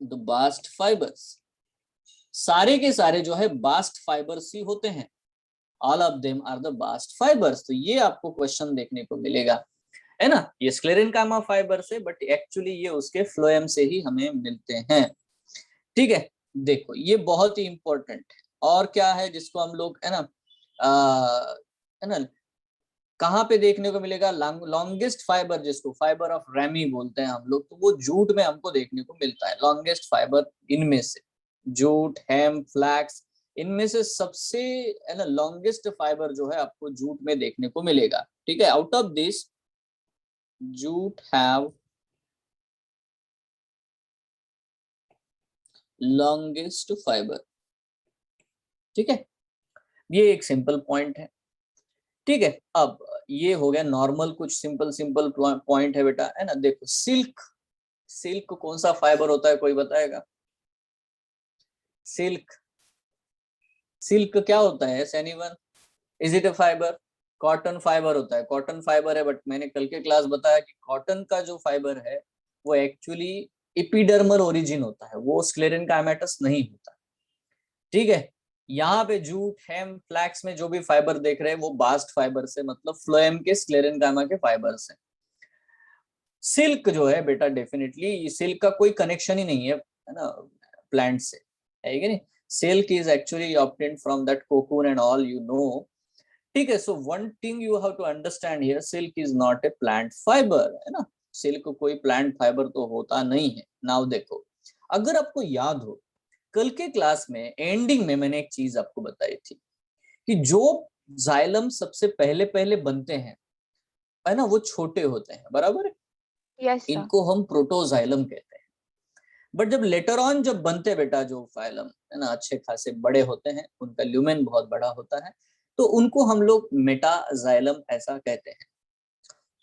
the bast fibres. सारे के सारे जो है बास्ट फाइबर्स ही होते हैं। All of them are the bast fibres. तो ये आपको क्वेश्चन देखने को मिलेगा, है ना। ये स्क्लेरेनकाइमा फाइबर से, बट एक्चुअली ये उसके फ्लोएम से ही हमें मिलते हैं। ठीक है, देखो ये बहुत ही इंपॉर्टेंट है। और क्या है जिसको हम लोग है ना, है ना, कहाँ पे देखने को मिलेगा? लॉन्गेस्ट फाइबर, जिसको फाइबर ऑफ रेमी बोलते हैं हम लोग, तो वो जूट में हमको देखने को मिलता है। लॉन्गेस्ट फाइबर इनमें से जूट, हेम्प, फ्लैक्स, इनमें से सबसे है ना लॉन्गेस्ट फाइबर जो है आपको जूट में देखने को मिलेगा। ठीक है, out of this jute have longest fibre. ठीक है, ये एक सिंपल पॉइंट है। ठीक है, अब ये हो गया नॉर्मल, कुछ सिंपल सिंपल पॉइंट है बेटा, है ना। देखो सिल्क, सिल्क कौन सा फाइबर होता है, कोई बताएगा? सिल्क, सिल्क क्या होता है anyone? Is it a fibre? Cotton fibre होता है, कॉटन फाइबर है। बट मैंने कल के क्लास बताया कि कॉटन का जो फाइबर है वो एक्चुअली एपिडर्मल ओरिजिन होता है, वो स्क्लेरेनकाइमेटस नहीं होता। ठीक है, यहाँ पे जूट, हेम, फ्लैक्स में जो भी फाइबर देख रहे हैं वो बास्ट फाइबर से, मतलब फ्लोएम के स्क्लेरेनकाइमा के फाइबर से। सिल्क जो है बेटा, डेफिनेटली सिल्क का कोई कनेक्शन ही नहीं है ना प्लांट से, है कि नहीं। Silk is actually obtained from that cocoon and all, you know. ठीक है, so one thing you have to understand here, silk is not a plant fibre, है ना। सिल्क कोई प्लांट फाइबर तो होता नहीं है। नाउ देखो, अगर आपको याद हो, कल के क्लास में एंडिंग में मैंने एक चीज आपको बताई थी कि जो जाइलम सबसे पहले पहले बनते हैं, है ना, वो छोटे होते हैं, बराबर है। Yes sir. इनको हम प्रोटोजाइलम कहते हैं। बट जब लेटर ऑन जब बनते बेटा जो फाइलम, है ना, अच्छे खासे बड़े होते हैं, उनका ल्यूमेन बहुत बड़ा होता है, तो उनको हम लोग मेटाजाइलम ऐसा कहते हैं।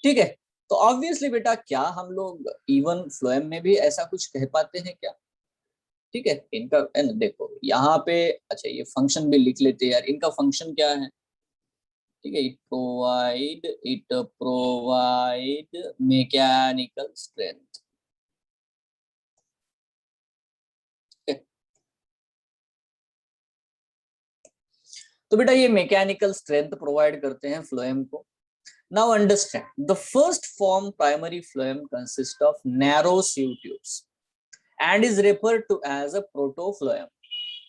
ठीक है, तो ऑब्वियसली बेटा क्या हम लोग इवन फ्लोएम में भी ऐसा कुछ कह पाते हैं क्या? ठीक है, इनका है ना, देखो यहाँ पे, अच्छा ये फंक्शन भी लिख लेते हैं यार। इनका फंक्शन क्या है? ठीक है, इट प्रोवाइड मैकेनिकल स्ट्रेंथ। तो बेटा ये मैकेनिकल स्ट्रेंथ प्रोवाइड करते हैं फ्लोएम को। Now understand, the first form primary phloem consist of narrow sieve tubes and is referred to as a protophloem.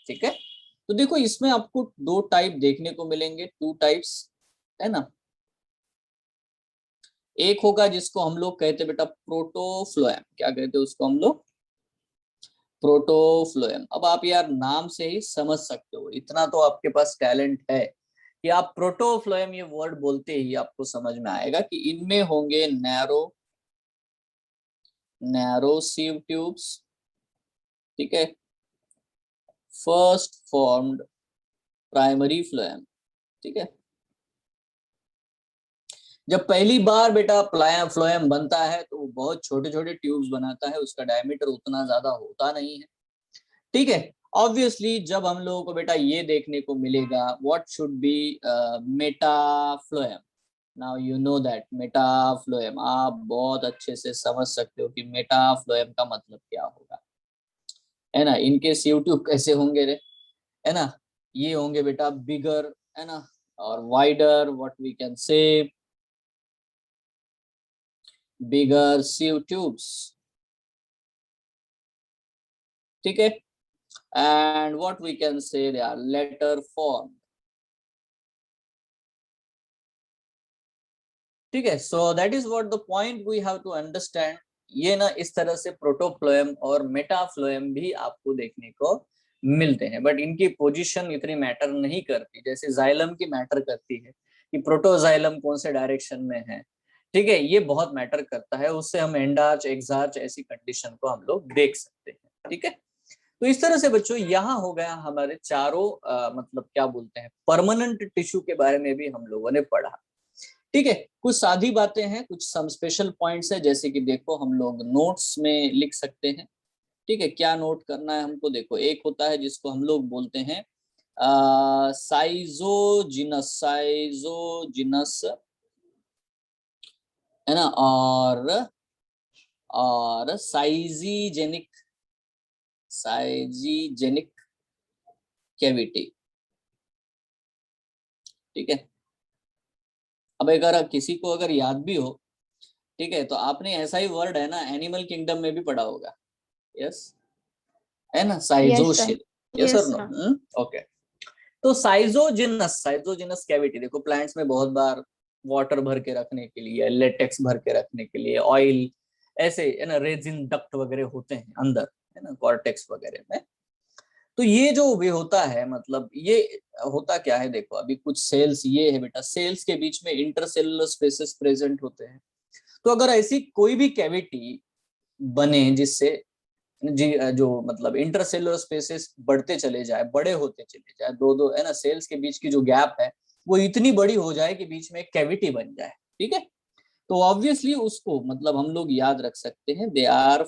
ठीक है, तो देखो इसमें आपको दो टाइप देखने को मिलेंगे, टू टाइप्स, है ना। एक होगा जिसको हम लोग कहते हैं बेटा प्रोटोफ्लोएम। क्या कहते हैं उसको हम लोग? प्रोटोफ्लोएम। अब आप यार नाम से ही समझ सकते हो, इतना तो आपके पास टैलेंट है कि आप प्रोटोफ्लोएम ये वर्ड बोलते ही आपको समझ में आएगा कि इनमें होंगे नैरो सीव ट्यूब्स। ठीक है, फर्स्ट फॉर्म्ड प्राइमरी फ्लोएम। ठीक है, जब पहली बार बेटा फ्लोएम बनता है तो वो बहुत छोटे छोटे ट्यूब्स बनाता है, उसका डायमीटर उतना ज्यादा होता नहीं है। ठीक है, ऑब्वियसली जब हम लोगों को बेटा ये देखने को मिलेगा what should be metaphloem. Now you know that metaphloem, आप बहुत अच्छे से समझ सकते हो कि मेटाफ्लोएम का मतलब क्या होगा, है ना। इनके सीव ट्यूब कैसे होंगे रे, है ना। ये होंगे बेटा बिगर, है ना, और वाइडर, व्हाट वी कैन से बिगर सीव ट्यूब्स। ठीक है, and what we can say, they are letter formed. ठीक है, so that is what the point we have to understand. ये ना इस तरह से प्रोटोफ्लोएम और मेटाफ्लोएम भी आपको देखने को मिलते हैं, बट इनकी पोजीशन इतनी मैटर नहीं करती जैसे जाइलम की मैटर करती है कि प्रोटोजाइलम कौन से डायरेक्शन में है। ठीक है, ये बहुत मैटर करता है, उससे हम एंडार्च एक्सार्च ऐसी कंडीशन को हम लोग देख सकते हैं। ठीक है, तो इस तरह से बच्चों यहाँ हो गया हमारे चारों मतलब क्या बोलते हैं परमानेंट टिश्यू के बारे में भी हम लोगों ने पढ़ा। ठीक है, कुछ सादी बातें हैं, कुछ सम स्पेशल पॉइंट्स है, जैसे कि देखो हम लोग नोट्स में लिख सकते हैं। ठीक है, क्या नोट करना है हमको, देखो एक होता है जिसको हम लोग बोलते हैं साइजोजिनस, साइजोजिनस है ना, और साइजीजेनिक, साइजीजेनिक कैविटी। ठीक है, अब अगर किसी को अगर याद भी हो, ठीक है, तो आपने ऐसा ही वर्ड है ना एनिमल किंगडम में भी पढ़ा होगा, यस है ना, साइजोशिल, यस और नो, ओके। तो साइजोजिनस, साइजोजिनस कैविटी देखो प्लांट्स में बहुत बार वाटर भर के रखने के लिए, लेटेक्स भर के रखने के लिए, ऑयल ऐसे है ना, रेजिन डक्ट वगैरह होते हैं अंदर है ना, कॉर्टेक्स वगैरह में। तो ये जो भी होता है मतलब ये होता क्या है, देखो अभी कुछ सेल्स ये है बेटा, सेल्स के बीच में इंटरसेलुलर स्पेसेस प्रेजेंट होते हैं। तो अगर ऐसी कोई भी कैविटी बने जिससे जी जो मतलब इंटरसेलुलर स्पेसेस बढ़ते चले जाए, बड़े होते चले जाए, दो दो है ना सेल्स के बीच की जो गैप है वो इतनी बड़ी हो जाए कि बीच में एक कैविटी बन जाए। ठीक है, तो ऑब्वियसली उसको मतलब हम लोग याद रख सकते हैं, they are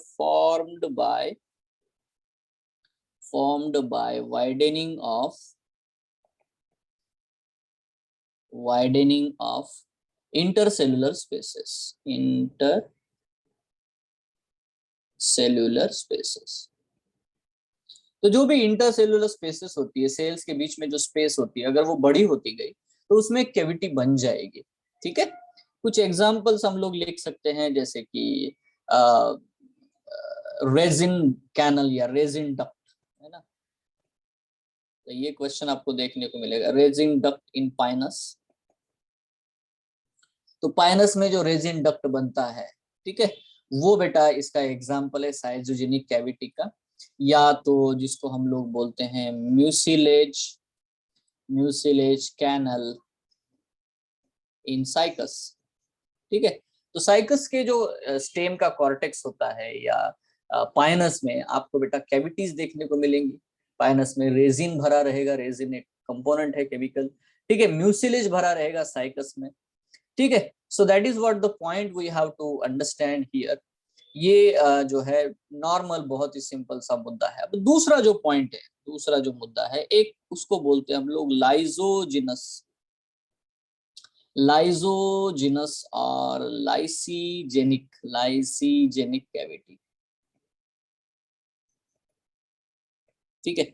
formed by widening of intercellular spaces, intercellular spaces। तो जो भी इंटरसेलुलर स्पेसेस होती है, सेल्स के बीच में जो स्पेस होती है, अगर वो बड़ी होती गई तो उसमें कैविटी बन जाएगी। ठीक है, कुछ एग्जांपल्स हम लोग लिख सकते हैं, जैसे कि रेजिन कैनल या रेजिन डक्ट है ना, तो ये क्वेश्चन आपको देखने को मिलेगा, रेजिन डक्ट इन पाइनस। तो पाइनस में जो रेजिन डक्ट बनता है, ठीक है, वो बेटा इसका एग्जांपल है साइजोजेनिक कैविटी का, या तो जिसको हम लोग बोलते हैं म्यूसिलेज कैनल इन साइकस। ठीक है, तो साइकस के जो स्टेम का कॉर्टेक्स होता है या पाइनस में आपको बेटा कैविटीज देखने को मिलेंगी। पाइनस में रेजिन भरा रहेगा, रेजिन एक कंपोनेंट है केमिकल। ठीक है, म्यूसिलेज भरा रहेगा साइकस में। ठीक है, so that is what the point we have to understand here. ये जो है नॉर्मल बहुत ही सिंपल सा मुद्दा है। अब दूसरा जो पॉइंट है, दूसरा जो मुद्दा है, एक उसको बोलते हैं हम लोग लाइजोजिनस, लाइजोजिनस और लाइसीजेनिक, लाइसीजेनिक कैविटी। ठीक है,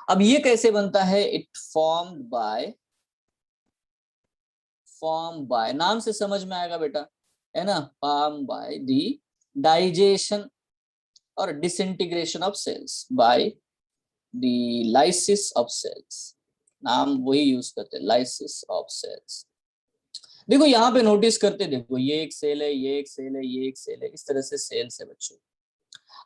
अब ये कैसे बनता है, इट फॉर्म्ड बाय नाम से समझ में आएगा बेटा है ना, फॉर्म बाय दी डाइजेशन और disintegration of cells, by the lysis of cells. नाम वही यूज करते हैं, लाइसिस ऑफ सेल्स। देखो यहाँ पे नोटिस करते, देखो ये एक सेल है, ये एक सेल है, ये एक सेल है, इस तरह से सेल्स है बच्चों।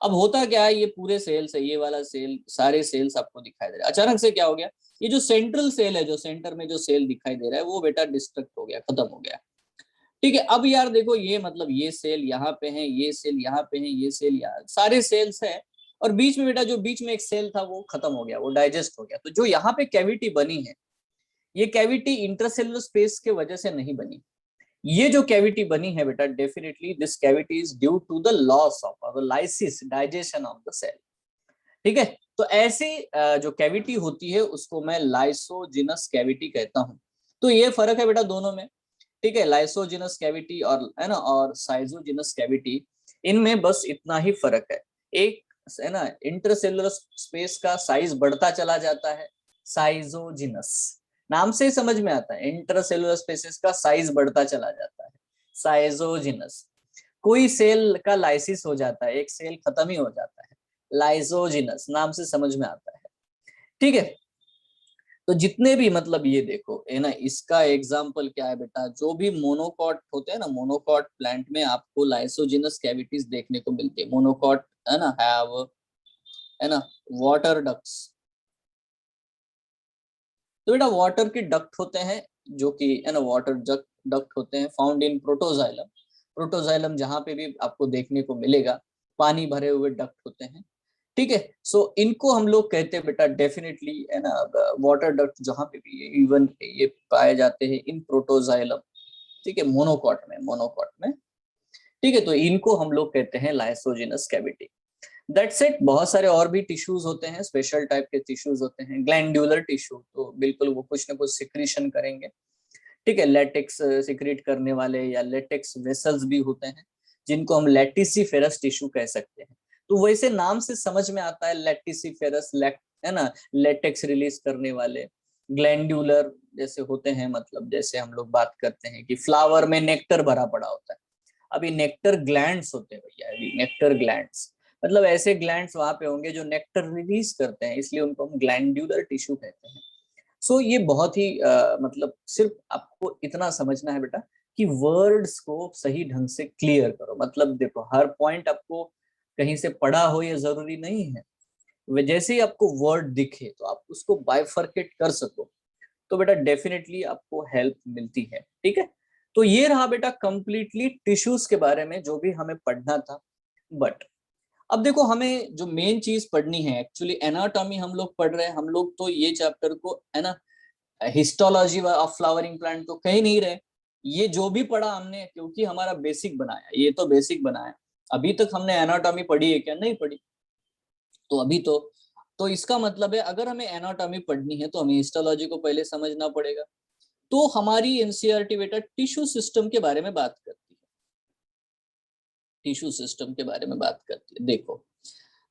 अब होता क्या है, ये पूरे सेल्स है, ये वाला सेल, सारे सेल्स आपको दिखाई दे रहे हैं। अचानक से क्या हो गया, ये जो सेंट्रल सेल है, जो सेंटर में जो सेल दिखाई दे रहा है, वो बेटा डिस्ट्रक्ट हो गया, खत्म हो गया। ठीक है, अब यार देखो ये मतलब ये सेल यहाँ पे है, ये सेल यहाँ पे है, ये सेल यहाँ, सारे सेल्स है, और बीच में बेटा जो बीच में एक सेल था वो खत्म हो गया, वो डाइजेस्ट हो गया। तो जो यहाँ पे कैविटी बनी है, ये कैविटी इंटरसेलुलर स्पेस के वजह से नहीं बनी। ये जो कैविटी बनी है बेटा, definitely this cavity is due to the loss of lysis, digestion of the cell. ठीक है, तो ऐसी जो कैविटी होती है उसको मैं लाइसोजिनस कैविटी कहता हूं। तो ये फर्क है बेटा दोनों में। ठीक है, लाइसोजिनस कैविटी और है ना और साइजोजिनस कैविटी, इनमें बस इतना ही फर्क है। एक है ना इंटरसेलुलर स्पेस का साइज बढ़ता चला जाता है, साइजोजिनस नाम से ही समझ में आता है, इंटरसेलुलर स्पेसेस का साइज बढ़ता चला जाता है, साइजोजिनस। कोई सेल का लाइसिस हो जाता है, एक सेल खत्म ही हो जाता है, लाइसोजिनस, नाम से समझ में आता है, ठीक है। तो जितने भी मतलब ये देखो है ना, इसका एग्जाम्पल क्या है बेटा, जो भी मोनोकॉट होते हैं ना, मोनोकॉट प्लांट में आपको लाइसोजिनस कैविटीज देखने को मिलती है। मोनोकॉट है ना हैव, है ना, वाटर डक्ट्स। तो बेटा वाटर के डक्ट होते हैं, जो कि है ना वाटर डक्ट होते हैं, फाउंड इन प्रोटोजाइलम। प्रोटोजाइलम जहां पे भी आपको देखने को मिलेगा, पानी भरे हुए डक्ट होते हैं, ठीक है। सो इनको हम लोग कहते हैं बेटा डेफिनेटली, है ना, वाटर डक्ट जहां पे भी इवन ये पाए जाते हैं इन प्रोटोजाइलम, ठीक है, मोनोकॉट में, ठीक है। तो इनको हम लोग कहते हैं लाइसोजिनस कैविटी। That's it. बहुत सारे और भी टिश्यूज होते हैं, स्पेशल टाइप के टिश्यूज होते हैं, ग्लैंडुलर टिश्यू, तो बिल्कुल वो कुछ ना कुछ सिक्रीशन करेंगे, ठीक है। लेटेक्स सिक्रीट करने वाले या लेटेक्स वेसल्स भी होते हैं, जिनको हम लैटिसिफेरस टिश्यू कह सकते हैं। तो वैसे नाम से समझ में आता है लैटिसिफेरस, है ना, लेटेक्स रिलीज करने वाले। ग्लैंडुलर जैसे होते हैं, मतलब जैसे हम लोग बात करते हैं कि फ्लावर में नेक्टर भरा पड़ा होता है, अभी नेक्टर ग्लैंड्स होते हैं भैया, अभी नेक्टर ग्लैंड्स, मतलब ऐसे ग्लैंड्स वहां पे होंगे जो नेक्टर रिलीज करते हैं, इसलिए उनको हम ग्लैंडुलर टिश्यू कहते हैं। सो ये बहुत ही मतलब सिर्फ आपको इतना समझना है बेटा कि वर्ड्स को सही ढंग से क्लियर करो। मतलब देखो हर पॉइंट आपको कहीं से पढ़ा हो ये जरूरी नहीं है, जैसे ही आपको वर्ड दिखे तो आप उसको बाइफर्केट कर सको, तो बेटा डेफिनेटली आपको हेल्प मिलती है, ठीक है। तो ये रहा बेटा कंप्लीटली टिश्यूज के बारे में जो भी हमें पढ़ना था। बट अब देखो हमें जो मेन चीज पढ़नी है, एक्चुअली एनाटॉमी हम लोग पढ़ रहे हैं, हम लोग तो ये चैप्टर को, है ना, हिस्टोलॉजी ऑफ फ्लावरिंग प्लांट तो कह नहीं रहे। ये जो भी पढ़ा हमने, क्योंकि हमारा बेसिक बनाया, ये तो बेसिक बनाया, अभी तक हमने एनाटॉमी पढ़ी है क्या? नहीं पढ़ी। तो अभी तो इसका मतलब है अगर हमें एनाटॉमी पढ़नी है तो हमें हिस्टोलॉजी को पहले समझना पड़ेगा। तो हमारी एनसीईआरटी बेटा टिश्यू सिस्टम के बारे में बात करती है, टिश्यू सिस्टम के बारे में बात करती है। देखो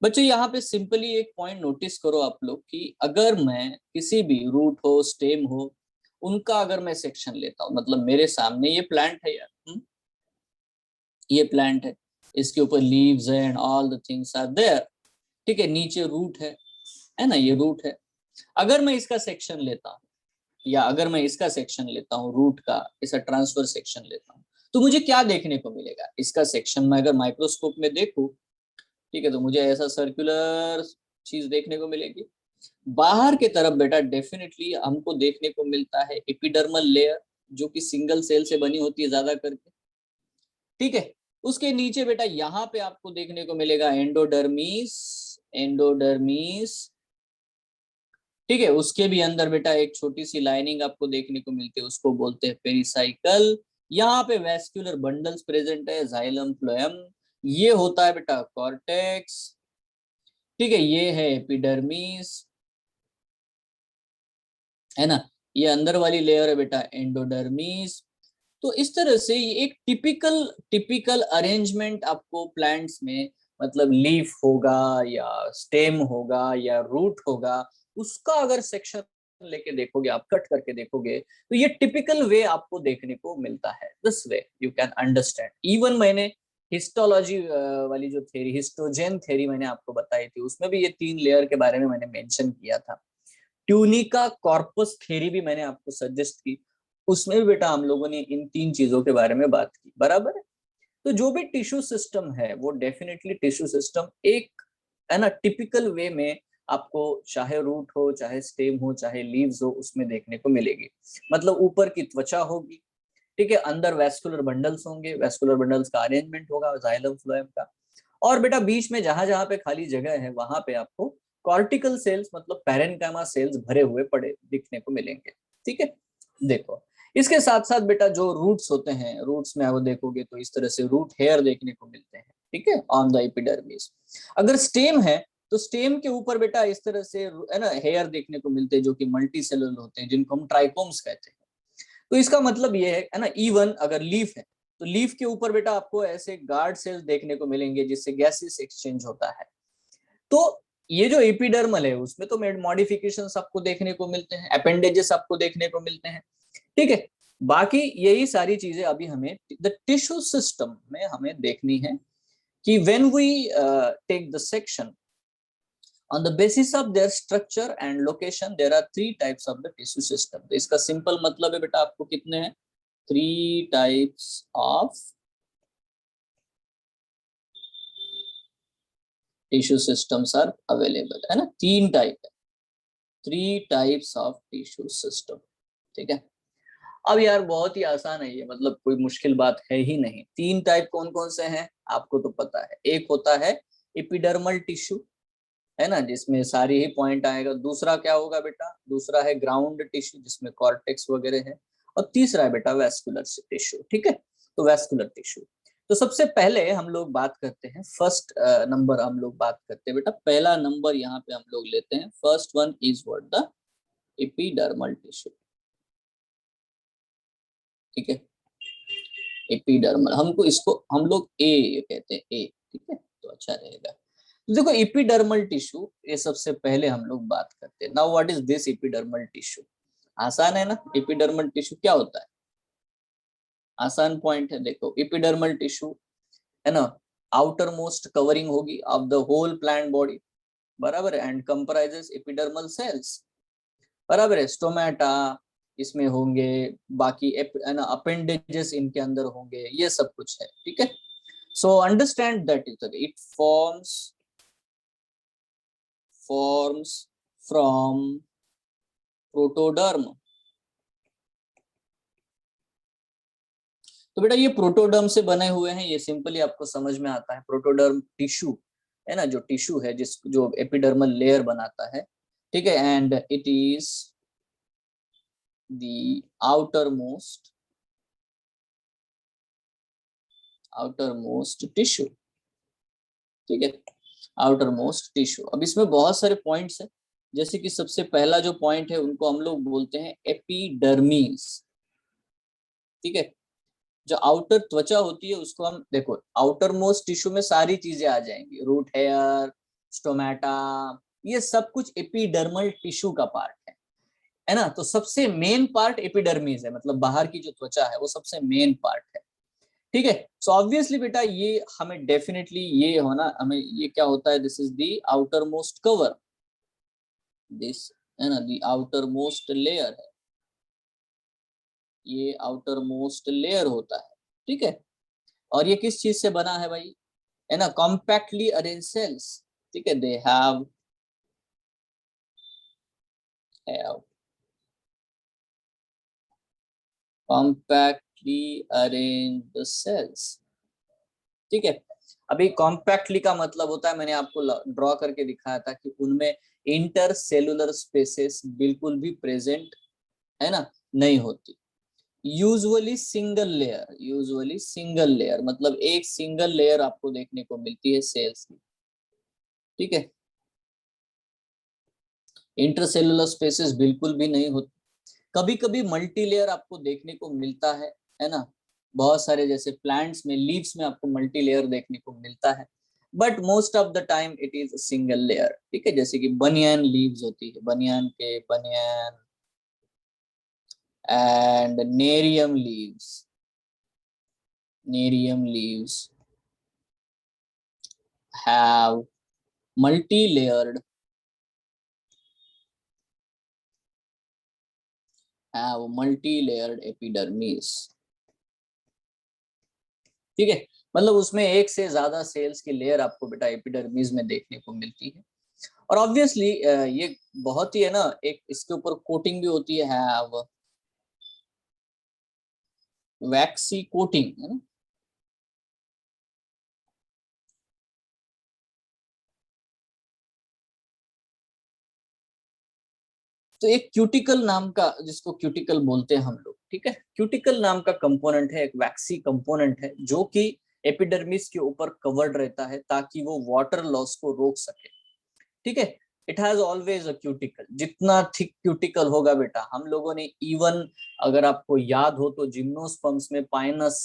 बच्चों यहाँ पे सिंपली एक पॉइंट नोटिस करो आप लोग कि अगर मैं किसी भी रूट हो, स्टेम हो, उनका अगर मैं सेक्शन लेता हूँ, मतलब मेरे सामने ये प्लांट है यार, ये प्लांट है, इसके ऊपर लीव्स है and all the things are there, ठीक है, नीचे रूट है ना, ये रूट है। अगर मैं इसका सेक्शन लेता हूँ, या अगर मैं इसका सेक्शन लेता हूँ रूट का, इसका ट्रांसफर सेक्शन लेता हूँ, तो मुझे क्या देखने को मिलेगा? इसका सेक्शन में अगर माइक्रोस्कोप में देखूं, ठीक है, तो मुझे ऐसा सर्कुलर चीज देखने को मिलेगी। बाहर के तरफ बेटा डेफिनेटली हमको देखने को मिलता है एपिडर्मल लेयर, जो कि सिंगल सेल से बनी होती है ज्यादा करके, ठीक है। उसके नीचे बेटा यहाँ पे आपको देखने को मिलेगा एंडोडर्मिस, एंडोडर्मिस, ठीक है। उसके भी अंदर बेटा एक छोटी सी लाइनिंग आपको देखने को मिलती है, उसको बोलते हैं पेरिसाइकल। यहाँ पे वेस्क्यूलर बंडल्स प्रेजेंट है, जाइलम फ्लोएम, ये होता है बेटा कॉर्टेक्स, ठीक है, ये है एपिडर्मिस, है ना, ये अंदर वाली लेयर है बेटा एंडोडर्मिस। तो इस तरह से ये एक टिपिकल टिपिकल अरेंजमेंट आपको प्लांट्स में, मतलब लीफ होगा या स्टेम होगा या रूट होगा, उसका अगर सेक्शन लेके देखोगे, आप कट करके देखोगे, तो ये टिपिकल वे आपको देखने को मिलता है। This way you can understand. Even मैंने हिस्टोलॉजी वाली जो थ्योरी, हिस्टोजेन थ्योरी मैंने आपको बताई थी, उसमें भी ये 3 लेयर के बारे में मैंने मेंशन किया था। ट्यूनिका कॉर्पस थ्योरी भी मैंने आपको सजेस्ट की, उसमें भी बेटा हम लोगों ने इन 3 चीजों के बारे में बात की, बराबर है। तो जो भी टिश्यू सिस्टम है वो डेफिनेटली टिश्यू सिस्टम एक, है ना, टिपिकल वे में आपको चाहे रूट हो, चाहे स्टेम हो, चाहे लीव्स हो, उसमें देखने को मिलेगी। मतलब ऊपर की त्वचा होगी, ठीक है, अंदर वेस्कुलर बंडल्स होंगे, वेस्कुलर बंडल्स का अरेंजमेंट होगा जाइलम फ्लोएम का, और बेटा बीच में जहां जहां पे खाली जगह है वहां पे आपको कॉर्टिकल सेल्स, मतलब पैरेन्काइमा सेल्स भरे हुए पड़े दिखने को मिलेंगे, ठीक है। देखो इसके साथ साथ बेटा जो रूट्स होते हैं, रूट्स में आप देखोगे तो इस तरह से रूट हेयर देखने को मिलते हैं, ठीक है, ऑन द एपिडर्मिस। अगर स्टेम है तो स्टेम के ऊपर बेटा इस तरह से, है ना, हेयर देखने को मिलते हैं, जो कि मल्टी सेलुलर होते हैं, जिनको हम ट्राइकोम्स कहते हैं। तो इसका मतलब ये है ना, इवन अगर लीफ है तो लीफ के ऊपर बेटा आपको ऐसे गार्ड सेल्स देखने को मिलेंगे, जिससे गैसेस एक्सचेंज होता है। तो ये जो एपिडर्मल है उसमें तो मॉडिफिकेशंस आपको देखने को मिलते हैं, अपेंडेजेस आपको देखने को मिलते हैं, ठीक है। बाकी यही सारी चीजें अभी हमें द टिश्यू सिस्टम में हमें देखनी है कि when we take the section, On the basis of their structure and location, there are 3 types of the tissue system. तो इसका सिंपल मतलब है बेटा आपको कितने हैं, 3 types of tissue systems are available, है ना, 3 टाइप है, 3 types of tissue system, ठीक है। अब यार बहुत ही आसान है ये, मतलब कोई मुश्किल बात है ही नहीं। 3 टाइप कौन कौन से हैं आपको तो पता है। एक होता है एपिडर्मल टिश्यू, है ना, जिसमें सारी ही पॉइंट आएगा। दूसरा क्या होगा बेटा, दूसरा है ग्राउंड टिश्यू जिसमें कॉर्टेक्स वगैरह है। और तीसरा है बेटा वैस्कुलर टिश्यू, ठीक है। तो वैस्कुलर टिश्यू, तो सबसे पहले हम लोग बात करते हैं फर्स्ट नंबर, हम लोग बात करते हैं बेटा, पहला नंबर यहाँ पे हम लोग लेते हैं। First one is what, the epidermal tissue, ठीक है। एपिडर्मल, हमको इसको हम लोग ए कहते हैं, ए, ठीक है, तो अच्छा रहेगा। तो देखो एपिडर्मल टिश्यू, ये सबसे पहले हम लोग बात करते हैं। Now what is this epidermal tissue, आसान है ना। एपिडर्मल टिश्यू क्या होता है, आसान पॉइंट है। देखो एपिडर्मल टिश्यू, है ना, आउटर मोस्ट कवरिंग होगी of the whole plant body, बराबर है, एंड कंप्राइजेस एपिडर्मल सेल्स, बराबर है। स्टोमेटा इसमें होंगे, बाकी है ना अपेंडेजेस इनके अंदर होंगे, ये सब कुछ है, ठीक है। So understand that it forms from protoderm. तो बेटा ये प्रोटोडर्म से बने हुए हैं, ये सिंपली आपको समझ में आता है। प्रोटोडर्म टिश्यू है ना, जो टिश्यू है जो एपिडर्मल लेयर बनाता है, ठीक है। And it is the outermost tissue, ठीक है, आउटर मोस्ट टिश्यू। अब इसमें बहुत सारे पॉइंट्स है, जैसे कि सबसे पहला जो पॉइंट है उनको हम लोग बोलते हैं एपिडर्मिस, ठीक है। जो आउटर त्वचा होती है उसको हम, देखो आउटर मोस्ट टिश्यू में सारी चीजें आ जाएंगी, रूट हेयर, स्टोमेटा, ये सब कुछ एपिडर्मल टिश्यू का पार्ट है ना। तो सबसे मेन पार्ट एपिडर्मिस है, मतलब बाहर की जो त्वचा है वो सबसे मेन पार्ट है, ठीक है। सो ऑब्वियसली बेटा ये हमें डेफिनेटली ये होना, हमें ये क्या होता है, this is the outer most cover, this, है ना, द आउटर मोस्ट लेयर है, ये आउटर मोस्ट लेयर होता है, ठीक है। और ये किस चीज से बना है भाई, है ना, कॉम्पैक्टली अरेंज सेल्स, ठीक है। They have compactly arranged cells, ठीक है। अभी कॉम्पैक्टली का मतलब होता है, मैंने आपको ड्रॉ करके दिखाया था कि उनमें इंटरसेलुलर स्पेसेस बिल्कुल भी प्रेजेंट, है ना, नहीं होती। यूजुअली सिंगल लेयर मतलब एक सिंगल लेयर आपको देखने को मिलती है सेल्स की, ठीक है। इंटरसेलुलर स्पेसेस बिल्कुल भी नहीं होती। कभी कभी मल्टी लेयर आपको देखने को मिलता है ना, बहुत सारे जैसे प्लांट्स में, लीव्स में आपको मल्टी लेयर देखने को मिलता है, but most of the time it is single layer, ठीक है। जैसे कि बनियान लीव्स होती है, बनियान and nerium leaves have multi-layered epidermis, ठीक है। मतलब उसमें एक से ज्यादा सेल्स की लेयर आपको बेटा एपिडर्मिस में देखने को मिलती है। और ऑब्वियसली ये बहुत ही, है ना, एक इसके ऊपर कोटिंग भी होती है, हैव वैक्सी कोटिंग, है ना। तो एक क्यूटिकल नाम का, जिसको क्यूटिकल बोलते हैं हम लोग, ठीक है, क्यूटिकल नाम का कंपोनेंट है, एक वैक्सी कंपोनेंट है, जो कि एपिडर्मिस के ऊपर कवर्ड रहता है ताकि वो वाटर लॉस को रोक सके, ठीक है। It has always a cuticle, जितना थिक क्यूटिकल होगा बेटा, हम लोगों ने इवन, अगर आपको याद हो तो जिम्नोस्पर्म्स में पाइनस,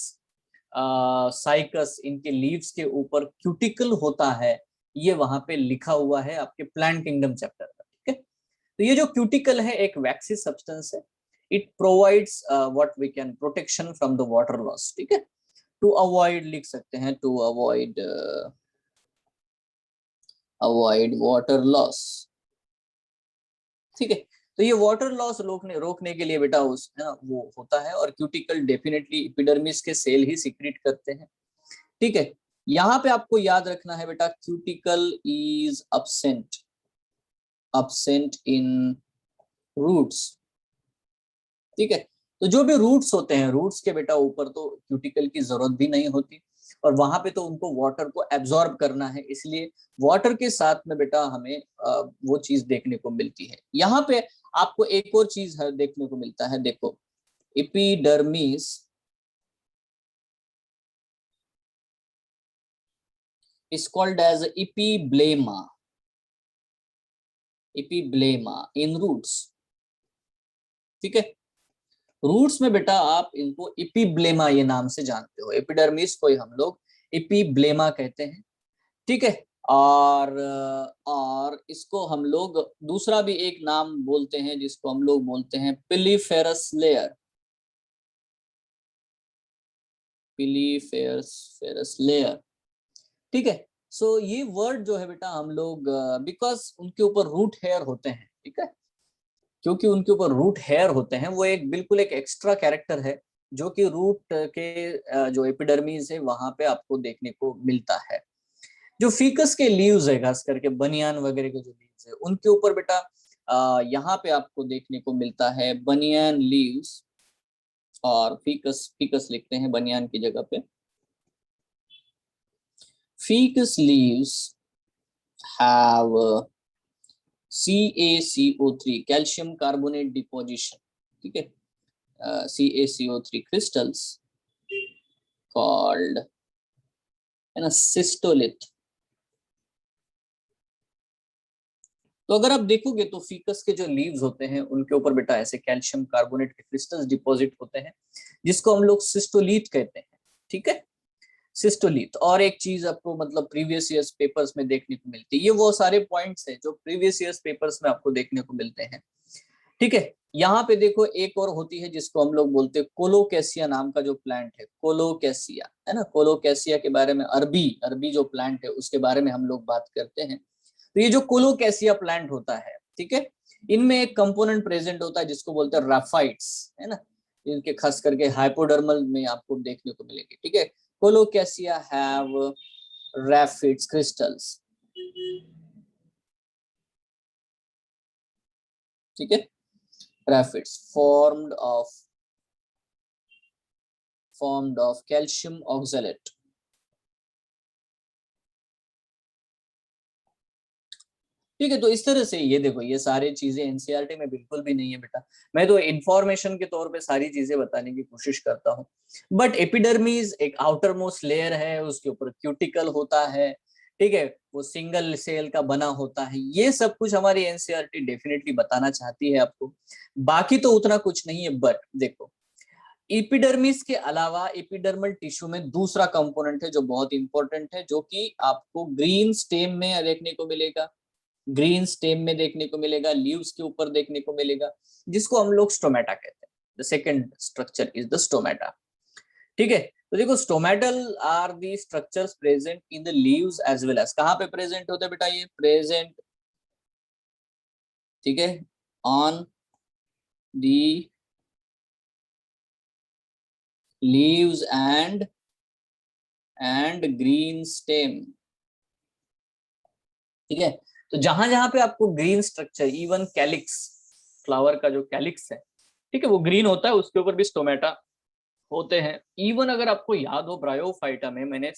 साइकस, इनके लीव्स के ऊपर क्यूटिकल होता है, ये वहां पे लिखा हुआ है आपके प्लांट किंगडम चैप्टर में, ठीक है। तो ये जो क्यूटिकल है एक वैक्सी सब्सटेंस है, it provides what we can protection from the water loss, ठीक है। टू अवॉइड लिख सकते हैं, to avoid avoid water loss. ठीक है, तो ये वाटर लॉस रोकने के लिए बेटा उस है ना वो होता है, और क्यूटिकल डेफिनेटली एपिडर्मिस के सेल ही सीक्रेट करते हैं। ठीक है, यहाँ पे आपको याद रखना है बेटा, cuticle is absent in roots. ठीक है, तो जो भी रूट्स होते हैं, रूट्स के बेटा ऊपर तो क्यूटिकल की जरूरत भी नहीं होती, और वहां पे तो उनको वाटर को एब्जॉर्ब करना है, इसलिए वाटर के साथ में बेटा हमें वो चीज देखने को मिलती है। यहाँ पे आपको एक और चीज है देखने को मिलता है, देखो epidermis is called as epiblema in roots। ठीक है, रूट्स में बेटा आप इनको इपीब्लेमा ये नाम से जानते हो, एपिडर्मिस को ही हम लोग इपीब्लेमा कहते हैं। ठीक है, और इसको हम लोग दूसरा भी एक नाम बोलते हैं, जिसको हम लोग बोलते हैं पिलीफेरस लेयर। पिलीफेरस लेयर। ठीक है, सो ये वर्ड जो है बेटा हम लोग बिकॉज उनके ऊपर रूट हेयर होते हैं, ठीक है, क्योंकि उनके ऊपर रूट हेयर होते हैं, वो एक बिल्कुल एक एक्स्ट्रा कैरेक्टर है जो कि रूट के जो एपिडर्मीज है वहां पे आपको देखने को मिलता है। जो फीकस के लीव्स है, खास करके बनियान वगैरह के जो लीव्स है, उनके ऊपर बेटा यहाँ पे आपको देखने को मिलता है बनियान लीव्स, और फीकस फीकस लिखते हैं बनियान की जगह पे। Faeces leaves have CaCO3 calcium carbonate deposition. ठीक है, CaCO3 crystals called है ना सिस्टोलिथ। तो अगर आप देखोगे तो फीकस के जो लीव्स होते हैं उनके ऊपर बेटा ऐसे कैल्शियम कार्बोनेट के क्रिस्टल्स डिपॉजिट होते हैं, जिसको हम लोग सिस्टोलीथ कहते हैं। ठीक है, सिस्टोलीथ। और एक चीज आपको मतलब प्रीवियस ईयर्स पेपर्स में देखने को मिलती है, ये वो सारे पॉइंट्स हैं जो प्रीवियस ईयर्स पेपर्स में आपको देखने को मिलते हैं। ठीक है, यहाँ पे देखो एक और होती है जिसको हम लोग बोलते हैं कोलोकेसिया नाम का जो प्लांट है, कोलोकेसिया है ना, कोलोकेसिया के बारे में अरबी अरबी जो प्लांट है उसके बारे में हम लोग बात करते हैं। तो ये जो कोलोकेसिया प्लांट होता है, ठीक है, इनमें एक कंपोनेंट प्रेजेंट होता है जिसको बोलते हैं राफाइट्स, है ना, इनके खास करके हाइपोडर्मल में आपको देखने को मिलेंगे। ठीक है, कोलोकेसिया हैव राफाइट्स क्रिस्टल्स। ठीक है, राफाइट्स formed of calcium oxalate। ठीक है, तो इस तरह से ये देखो ये सारी चीजें एनसीईआरटी में बिल्कुल भी नहीं है बेटा, मैं तो इंफॉर्मेशन के तौर पे सारी चीजें बताने की कोशिश करता हूँ। बट एपिडर्मिस एक आउटर मोस्ट लेयर है, उसके ऊपर क्यूटिकल होता है। ठीक है, वो सिंगल सेल का बना होता है, ये सब कुछ हमारी एनसीईआरटी डेफिनेटली बताना चाहती है आपको, बाकी तो उतना कुछ नहीं है। बट देखो एपिडर्मिस के अलावा एपिडर्मल टिश्यू में दूसरा कंपोनेंट है जो बहुत इंपॉर्टेंट है, जो कि आपको ग्रीन स्टेम में देखने को मिलेगा, ग्रीन स्टेम में देखने को मिलेगा, लीव्स के ऊपर देखने को मिलेगा, जिसको हम लोग स्टोमेटा कहते हैं। The second structure is the stomata. ठीक है, तो देखो stomatal are the structures present in the leaves as well as, कहां पे प्रेजेंट होते हैं बेटा ये प्रेजेंट, ठीक है, on the leaves and green stem. ठीक है, तो जहां जहां पे आपको green structure, even calyx, flower का जो कैलिक्स है, ठीक है, वो ग्रीन होता है, उसके ऊपर भी स्टोमेटा होते हैं। इवन अगर आपको याद हो ब्रायोफाइटा में मैंने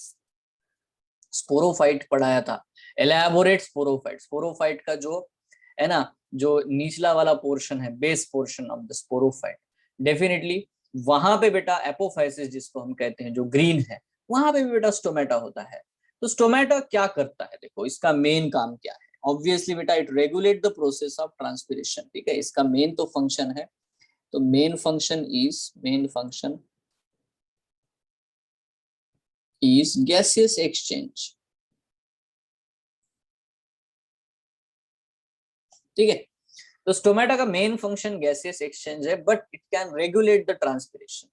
स्पोरोफाइट पढ़ाया था, एलैबोरेट स्पोरोफाइट, स्पोरोफाइट का जो है ना जो निचला वाला पोर्शन है, base portion of the sporophyte, definitely वहां पे बेटा एपोफाइसिस जिसको हम कहते हैं जो ग्रीन है, वहां पे भी बेटा स्टोमेटा होता है। तो स्टोमेटा क्या करता है, देखो इसका मेन काम क्या है, ऑब्वियसली बेटा it regulate the process of transpiration. ठीक है, इसका मेन तो फंक्शन है, तो main function is gaseous exchange। ठीक है, तो स्टोमेटा का मेन फंक्शन गैसियस एक्सचेंज है, but it can regulate the transpiration.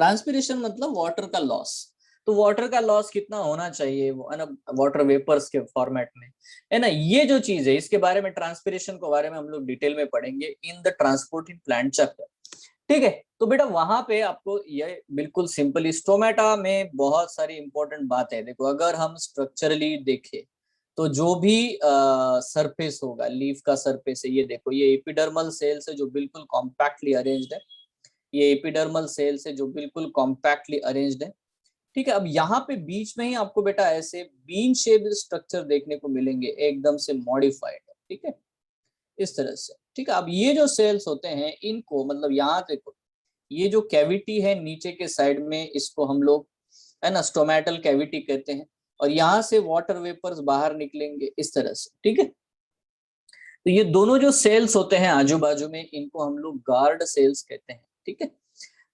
Transpiration मतलब वाटर का लॉस। तो वाटर का लॉस कितना होना चाहिए, वो है ना, वाटर वेपर्स के फॉर्मेट में, है ना। ये जो चीज है इसके बारे में, ट्रांसपिरेशन के बारे में हम लोग डिटेल में पढ़ेंगे in the transporting plant chapter. ठीक है, तो बेटा वहां पे आपको ये बिल्कुल सिंपली, स्टोमेटा में बहुत सारी इंपॉर्टेंट बात है। देखो अगर हम स्ट्रक्चरली देखें तो जो भी सरफेस होगा, लीफ का सरफेस है, ये देखो ये एपिडर्मल सेल्स है जो बिल्कुल कॉम्पैक्टली अरेंज्ड है। ये एपिडर्मल सेल्स है जो बिल्कुल कॉम्पैक्टली अरेंज्ड है। ठीक है, अब यहाँ पे बीच में ही आपको बेटा ऐसे बीन शेप्ड स्ट्रक्चर देखने को मिलेंगे, एकदम से मॉडिफाइड। ठीक है, इस तरह से। ठीक है, अब ये जो सेल्स होते हैं इनको, मतलब यहाँ देखो ये जो कैविटी है नीचे के साइड में, इसको हम लोग है ना स्टोमेटल कैविटी कहते हैं। और यहाँ से वाटर वेपर्स बाहर निकलेंगे इस तरह से। ठीक है, तो ये दोनों जो सेल्स होते हैं आजू बाजू में, इनको हम लोग गार्ड सेल्स कहते हैं। ठीक है,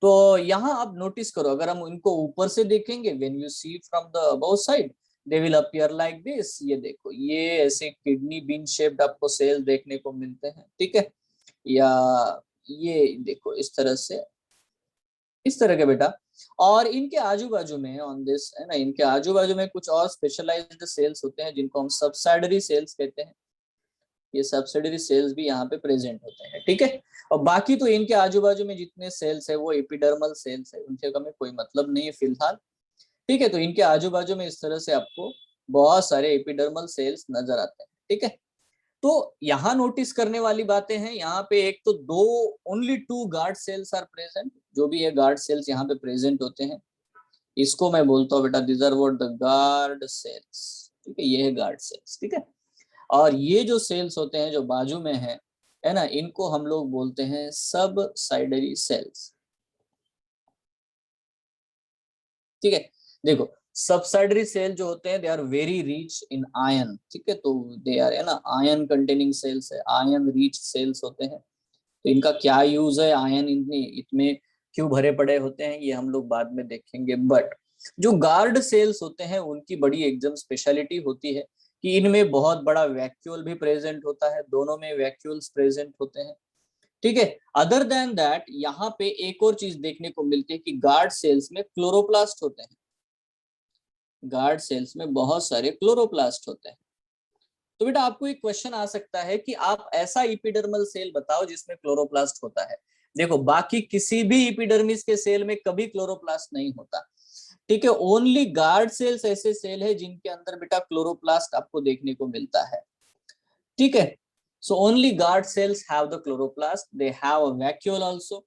तो यहाँ आप नोटिस करो, अगर हम इनको ऊपर से देखेंगे, when you see from the above side they will appear like this. ये देखो ये ऐसे किडनी बीन शेप्ड आपको सेल देखने को मिलते हैं। ठीक है, या ये देखो इस तरह से, इस तरह के बेटा। और इनके आजू बाजू में ऑन दिस, है ना, इनके आजू बाजू में कुछ और स्पेशलाइज्ड सेल्स होते हैं जिनको हम सबसाइडरी सेल्स कहते हैं। ये सबसिडरी सेल्स भी यहाँ पे प्रेजेंट होते हैं। ठीक है, और बाकी तो इनके आजू बाजू में जितने सेल्स है वो एपिडर्मल सेल्स है, उनसे हमें कोई मतलब नहीं है फिलहाल। ठीक है, तो इनके आजू बाजू में इस तरह से आपको बहुत सारे एपिडर्मल सेल्स नजर आते हैं। ठीक है, तो यहाँ नोटिस करने वाली बातें हैं, यहाँ पे एक तो दो, only two guard cells are present. जो भी है गार्ड सेल्स यहाँ पे प्रेजेंट होते हैं, इसको मैं बोलता हूँ बेटा this are what the guard cells. ठीक है, ये है गार्ड सेल्स। ठीक है, और ये जो सेल्स होते हैं जो बाजू में है ना, इनको हम लोग बोलते हैं सब साइडरी सेल्स। ठीक है, देखो सबसाइडरी सेल जो होते हैं they are very rich in ion. ठीक है, तो दे आर, है ना, आयन कंटेनिंग सेल्स है, आयन रिच सेल्स होते हैं। तो इनका क्या यूज है, आयन इतने इतने क्यों भरे पड़े होते हैं, ये हम लोग बाद में देखेंगे। बट जो गार्ड सेल्स होते हैं उनकी बड़ी एकदम स्पेशलिटी होती है कि इनमें बहुत बड़ा वैक्यूल भी प्रेजेंट होता है, दोनों में वैक्यूल्स प्रेजेंट होते हैं। ठीक है, अदर देन दैट यहाँ पे एक और चीज देखने को मिलती है कि गार्ड सेल्स में क्लोरोप्लास्ट होते हैं। गार्ड सेल्स में बहुत सारे क्लोरोप्लास्ट होते हैं। तो बेटा आपको एक क्वेश्चन आ सकता है कि आप ऐसा इपिडर्मल सेल बताओ जिसमें क्लोरोप्लास्ट होता है। देखो बाकी किसी भी इपिडर्मिस के सेल में कभी क्लोरोप्लास्ट नहीं होता। ठीक है, ओनली गार्ड सेल्स ऐसे सेल है जिनके अंदर बेटा क्लोरोप्लास्ट आपको देखने को मिलता है। ठीक है, so only guard cells have the chloroplast, they have a vacuole also.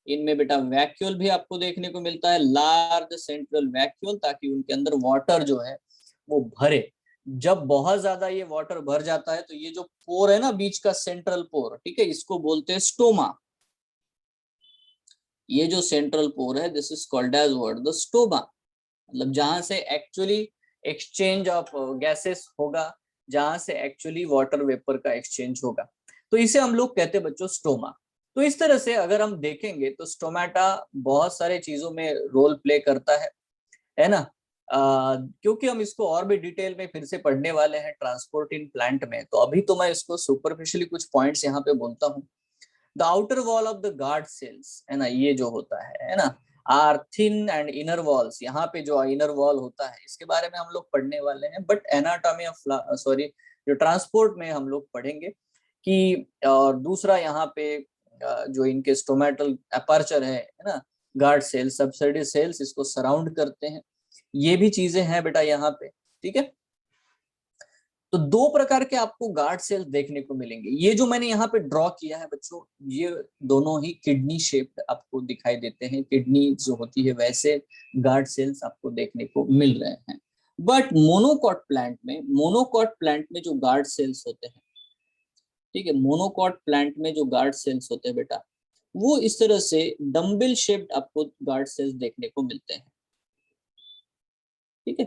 इनमें बेटा वैक्यूल भी आपको देखने को मिलता है, लार्ज सेंट्रल वैक्यूल, ताकि उनके अंदर वाटर जो है वो भरे। जब बहुत ज्यादा ये वाटर भर जाता है तो ये जो पोर है ना बीच का, सेंट्रल पोर, ठीक है, इसको बोलते हैं स्टोमा। ये जो सेंट्रल पोर है this is called as what, the stoma. मतलब जहां से एक्चुअली एक्सचेंज ऑफ गैसेस होगा, जहां से एक्चुअली वाटर वेपर का एक्सचेंज होगा, तो इसे हम लोग कहते हैं बच्चों स्टोमा। तो इस तरह से अगर हम देखेंगे तो स्टोमेटा बहुत सारे चीजों में रोल प्ले करता है ना। क्योंकि हम इसको और भी डिटेल में फिर से पढ़ने वाले हैं ट्रांसपोर्टिंग प्लांट में, तो अभी तो मैं इसको सुपरफिशियली कुछ पॉइंट्स यहाँ पे बोलता हूँ। The outer wall of the guard cells, है ना, ये जो होता है ना, are thin and inner walls. यहाँ पे जो इनर वॉल होता है इसके बारे में हम लोग पढ़ने वाले हैं, बट एनाटॉमी ऑफ, सॉरी, जो ट्रांसपोर्ट में हम लोग पढ़ेंगे कि, और दूसरा यहाँ पे जो इनके स्टोमेटल अपर्चर है ना, गार्ड सेल्स, सबसिडी सेल्स इसको सराउंड करते हैं। ये भी चीजें हैं बेटा यहाँ पे। ठीक है, तो दो प्रकार के आपको गार्ड सेल्स देखने को मिलेंगे। ये जो मैंने यहाँ पे ड्रॉ किया है बच्चों, ये दोनों ही किडनी शेप्ड आपको दिखाई देते हैं। किडनी जो होती है वैसे गार्ड सेल्स आपको देखने को मिल रहे हैं। बट मोनोकॉट प्लांट में, मोनोकॉट प्लांट में जो गार्ड सेल्स होते हैं, ठीक है, मोनोकॉट प्लांट में जो गार्ड सेल्स होते हैं बेटा, वो इस तरह से डम्बल शेप्ड आपको गार्ड सेल्स देखने को मिलते हैं। ठीक है,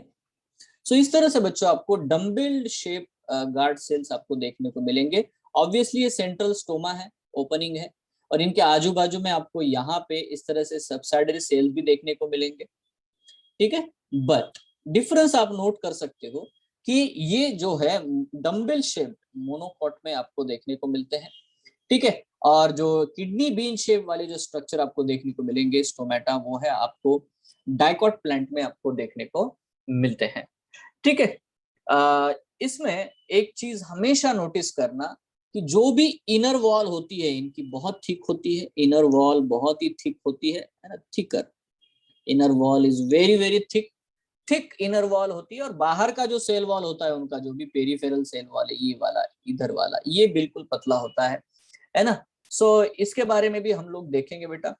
सो इस तरह से बच्चों आपको डम्बल शेप गार्ड सेल्स आपको देखने को मिलेंगे। ऑब्वियसली ये सेंट्रल स्टोमा है, ओपनिंग है, और इनके आजू बाजू में आपको यहाँ पे इस तरह से सबसाइडरी सेल्स भी देखने को मिलेंगे। ठीक है, बट डिफरेंस आप नोट कर सकते हो कि ये जो है डम्बल शेप मोनोकॉट में आपको देखने को मिलते हैं। ठीक है, और जो किडनी बीन शेप वाले जो स्ट्रक्चर आपको देखने को मिलेंगे स्टोमेटा, वो है आपको डाइकॉट प्लांट में आपको देखने को मिलते हैं। ठीक है, इसमें एक चीज हमेशा नोटिस करना कि जो भी इनर वॉल होती है इनकी बहुत थिक होती है, इनर वॉल बहुत ही थिक होती है ना, thicker. Inner wall is very very thick, thick inner wall होती है। और बाहर का जो सेल वॉल होता है उनका, जो भी पेरिफेरल सेल वॉल है, ये वाला इधर वाला, ये बिल्कुल पतला होता है ना। सो इसके बारे में भी हम लोग देखेंगे बेटा।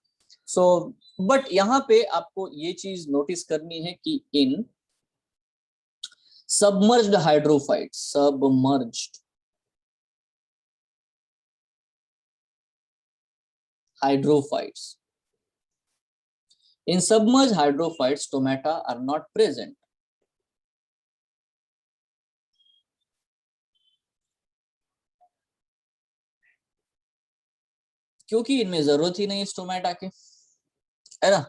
सो बट यहाँ पे आपको ये चीज नोटिस करनी है कि in submerged hydrophytes, submerged hydrophytes, in submerged hydrophytes stomata are not present. क्योंकि इनमें जरूरत ही नहीं स्टोमेटा के, है ना।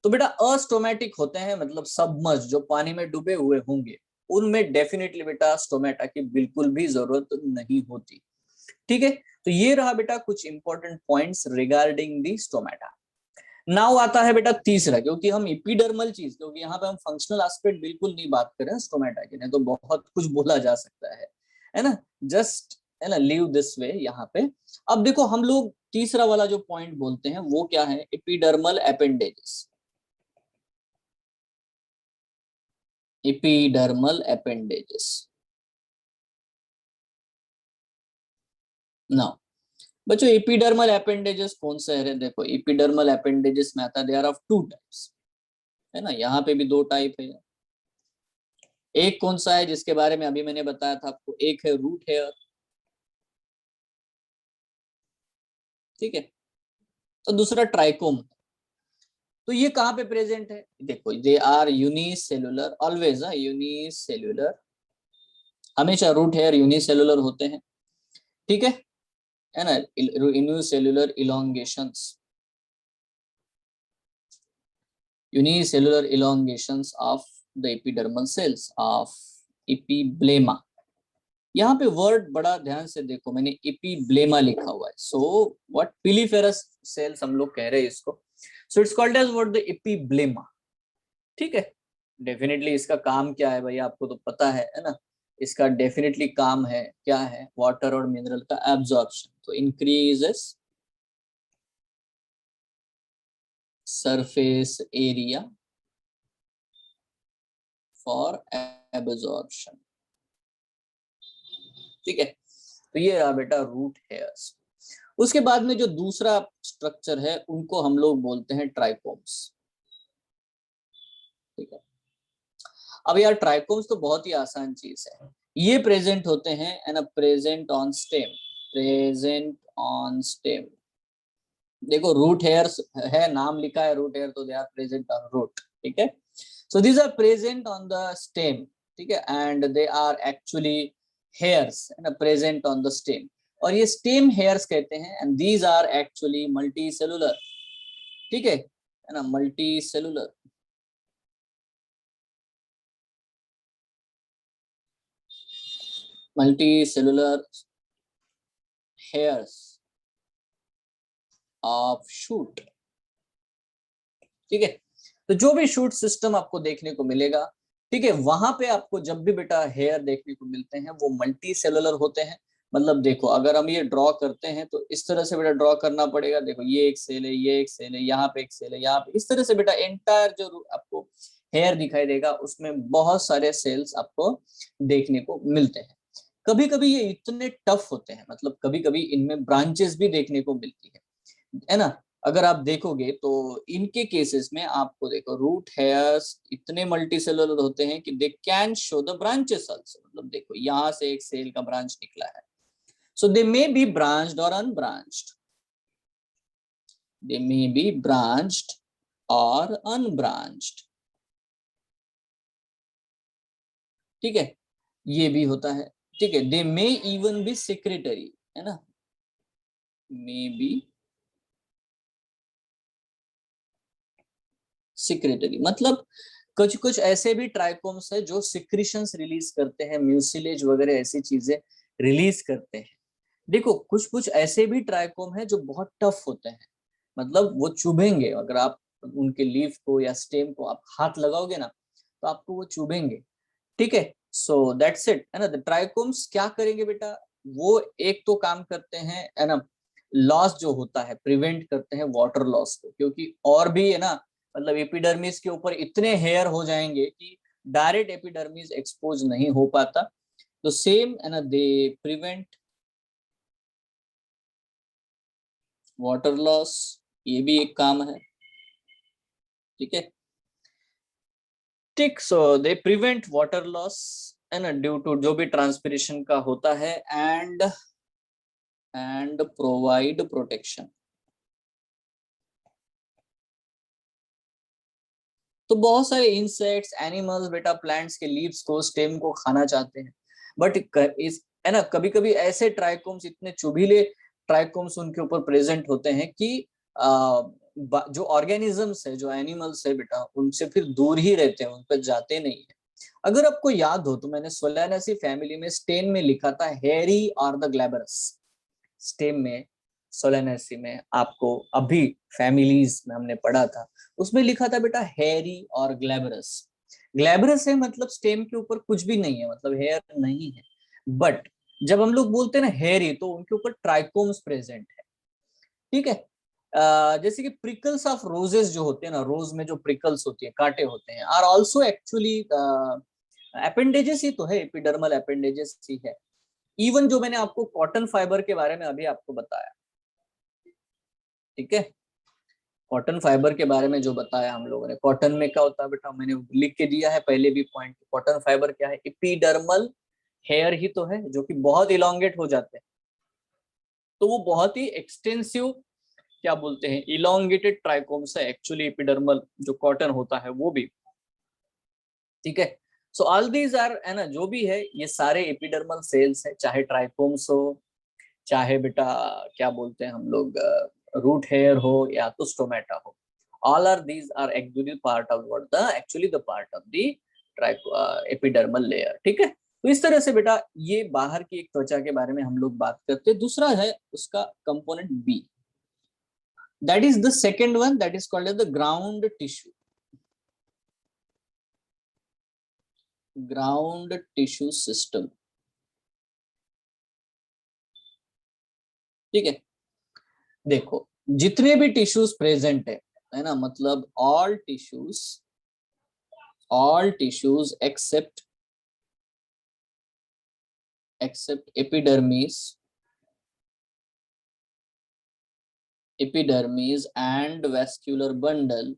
तो बेटा अस्टोमेटिक होते हैं, मतलब सबमर्ज, जो पानी में डूबे हुए होंगे, उनमें डेफिनेटली बेटा स्टोमेटा की बिल्कुल भी जरूरत नहीं होती। ठीक है, तो ये रहा बेटा कुछ important points regarding the stomata. Now आता है बेटा तीसरा, क्योंकि हम एपिडर्मल चीज, क्योंकि यहाँ पे हम फंक्शनल एस्पेक्ट बिल्कुल नहीं बात कर रहे हैं स्टोमेटा की, नहीं तो बहुत कुछ बोला जा सकता है ना। जस्ट है ना, लीव दिस वे यहाँ पे। अब देखो हम लोग तीसरा वाला जो पॉइंट बोलते हैं वो क्या है, epidermal appendages. Epidermal appendages now बच्चों, एपिडर्मल अपेंडेजेस कौन सा है, देखो एपिडर्मल अपेंडेजेस में आता है, they are of two types, है ना। यहाँ पे भी दो टाइप है। एक कौन सा है जिसके बारे में अभी मैंने बताया था आपको, एक है रूट हेयर। ठीक है, तो दूसरा ट्राइकोम। तो ये कहाँ पे प्रेजेंट है, देखो they are unicellular always, unicellular, हमेशा रूट हेयर यूनिसेलुलर होते हैं। ठीक है ना, unicellular elongations, unicellular elongations of the epidermal cells of epiblema। यहाँ पे वर्ड बड़ा ध्यान से देखो, मैंने epiblema लिखा हुआ है। सो व्हाट, पिलीफेरस सेल्स हम लोग कह रहे हैं इसको। So it's called as what, the epiblema। ठीक है, डेफिनेटली इसका काम क्या है भाई, आपको तो पता है ना। इसका डेफिनेटली काम है क्या है, वाटर और मिनरल का एब्जॉर्प्शन, तो increases surface area for absorption. ठीक है, तो ये रहा बेटा रूट हेयर्स। उसके बाद में जो दूसरा स्ट्रक्चर है उनको हम लोग बोलते हैं ट्राइकोम्स। ठीक है, अब यार ट्राइकोम्स तो बहुत ही आसान चीज है। ये प्रेजेंट होते हैं and present on stem, present on stem. देखो रूट हेयर्स है, नाम लिखा है रूट हेयर, तो they are present on root. ठीक है, so these are present on the stem. ठीक है, and they are actually hairs and present on the stem, और ये स्टेम हेयर्स कहते हैं, and these are actually multicellular. ठीक है ना, multicellular, multicellular hairs of shoot. ठीक है, तो जो भी शूट सिस्टम आपको देखने को मिलेगा, ठीक है, वहां पे आपको जब भी बेटा हेयर देखने को मिलते हैं वो मल्टी सेलुलर होते हैं। मतलब देखो अगर हम ये ड्रॉ करते हैं तो इस तरह से बेटा ड्रॉ करना पड़ेगा। देखो ये एक सेल है, ये एक सेल है, यहाँ पे एक सेल है, यहाँ पे, इस तरह से बेटा एंटायर जो आपको हेयर दिखाई देगा उसमें बहुत सारे सेल्स आपको देखने को मिलते हैं। कभी कभी ये इतने टफ होते हैं, मतलब कभी कभी इनमें ब्रांचेस भी देखने को मिलती है ना। अगर आप देखोगे तो इनके केसेस में आपको देखो रूट हेयर्स इतने मल्टी सेलुलर होते हैं कि they can show the branches also. मतलब देखो यहाँ से एक सेल का ब्रांच निकला है, so they may be branched और unbranched, they may be branched और अनब्रांच्ड। ठीक है, ये भी होता है। ठीक है, दे मे इवन बी सेक्रेटरी, है ना, मे बी सिक्रेटरी। मतलब कुछ कुछ ऐसे भी ट्राइकोम्स है जो सिक्रीशंस रिलीज करते हैं, म्यूसिलेज वगैरह ऐसी चीजें रिलीज करते हैं। देखो कुछ कुछ ऐसे भी ट्राइकोम है जो बहुत टफ होते हैं, मतलब वो चुभेंगे, अगर आप उनके लीफ को या स्टेम को आप हाथ लगाओगे ना तो आपको वो चुभेंगे। ठीक है, सो दैट्स इट, है ना। द ट्राइकोम्स क्या करेंगे बेटा, वो एक तो काम करते हैं, है ना, लॉस जो होता है प्रिवेंट करते हैं वाटर लॉस को, क्योंकि और भी है ना, मतलब एपिडर्मिस के ऊपर इतने हेयर हो जाएंगे कि डायरेक्ट एपिडर्मिस एक्सपोज नहीं हो पाता। तो सेम है ना, दे प्रिवेंट वाटर लॉस, ये भी एक काम है। ठीक है, ठीक, सो दे प्रिवेंट वाटर लॉस, है ना, ड्यू टू जो भी ट्रांसपिरेशन का होता है, एंड प्रोवाइड प्रोटेक्शन। तो बहुत सारे इंसेक्ट्स, एनिमल्स बेटा प्लांट्स के लीव्स को, स्टेम को खाना चाहते हैं, बट इस, है ना, कभी कभी ऐसे ट्राइकोम्स, इतने चुभीले ट्राइकोम्स उनके ऊपर प्रेजेंट होते हैं कि जो ऑर्गेनिजम्स है, जो एनिमल्स है बेटा, उनसे फिर दूर ही रहते हैं, उन पर जाते नहीं है। अगर आपको याद हो तो मैंने सोलेनासी फैमिली में स्टेम में लिखा था हैरी और द ग्लैबरस। स्टेम में, सोलेनेसी में आपको अभी फैमिलीज में हमने पढ़ा था, उसमें लिखा था बेटा हैरी और ग्लैबरस। ग्लैबरस है मतलब स्टेम के ऊपर कुछ भी नहीं है, मतलब हेयर नहीं है, बट जब हम लोग बोलते हैं ना हैरी, तो उनके ऊपर ट्राइकोम्स प्रेजेंट है। ठीक है, जैसे कि प्रिकल्स ऑफ रोजेस जो होते हैं ना, रोज में जो प्रिकल्स होती है, कांटे होते हैं, आर ऑल्सो एक्चुअली अपेंडेजेस ही तो है, एपिडर्मल अपेंडेजेस ही है। इवन जो मैंने आपको कॉटन फाइबर के बारे में अभी आपको बताया, ठीक है, कॉटन फाइबर के बारे में जो बताया हम लोगों ने, कॉटन में क्या होता है बेटा, मैंने लिख के दिया है पहले भी पॉइंट। कॉटन फाइबर क्या है, एपिडर्मल हेयर ही तो है, जो कि बहुत इलोंगेट हो जाते हैं। तो वो बहुत ही एक्सटेंसिव, क्या बोलते हैं, इलोंगेटेड ट्राइकोम्स है एक्चुअली, एपिडर्मल जो कॉटन होता है वो भी। ठीक है, सो ऑल दीज आर, है ना, जो भी है ये सारे एपिडर्मल सेल्स है, चाहे ट्राइकोम्स हो, चाहे बेटा क्या बोलते हैं हम लोग, रूट हेयर हो या तो स्टोमेटा हो, all are these are actually part of what the, actually the part of the epidermal layer. ठीक है, तो इस तरह से बेटा ये बाहर की एक त्वचा के बारे में हम लोग बात करते हैं। दूसरा है उसका component B, that is the second one, that is called as the ground tissue. Ground tissue system. ठीक है, देखो जितने भी टिश्यूज प्रेजेंट है ना, मतलब all tissues except epidermis and vascular bundle,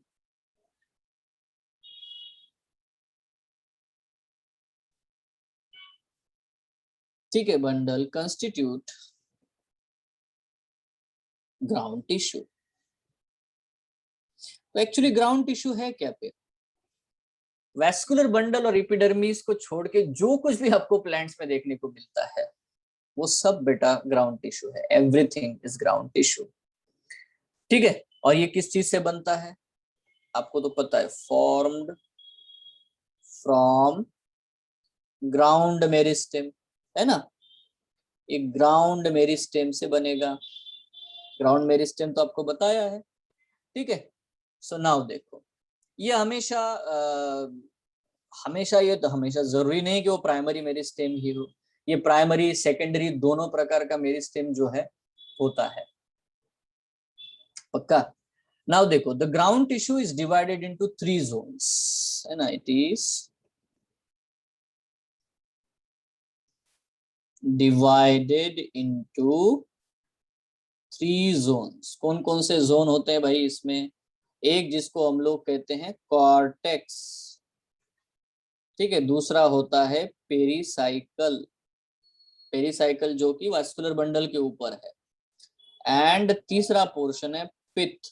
ठीक है, बंडल कंस्टिट्यूट ग्राउंड टिश्यू। तो एक्चुअली ग्राउंड टिश्यू है क्या पे, वेस्कुलर बंडल और एपिडर्मिस को छोड़ के जो कुछ भी आपको प्लांट्स में देखने को मिलता है वो सब बेटा ग्राउंड टिश्यू है, एवरीथिंग इज ग्राउंड टिश्यू। ठीक है, और ये किस चीज से बनता है, आपको तो पता है, फॉर्म्ड फ्रॉम ग्राउंड मेरिस्टेम, है ना, एक ग्राउंड मेरिस्टेम से बनेगा। ग्राउंड मेरिस्टेम तो आपको बताया है। ठीक है, सो नाउ देखो, ये हमेशा ये तो हमेशा जरूरी नहीं कि वो प्राइमरी मेरिस्टेम ही हो, ये प्राइमरी सेकेंडरी दोनों प्रकार का मेरिस्टेम जो है होता है, पक्का। नाउ देखो, the ground tissue is divided into 3 zones, है ना, it is divided into 3 zones. कौन कौन से जोन होते हैं भाई इसमें, एक जिसको हम लोग कहते हैं कॉर्टेक्स, ठीक है, दूसरा होता है पेरीसाइकल, पेरीसाइकल जो कि वास्कुलर बंडल के ऊपर है, एंड तीसरा पोर्शन है पिथ,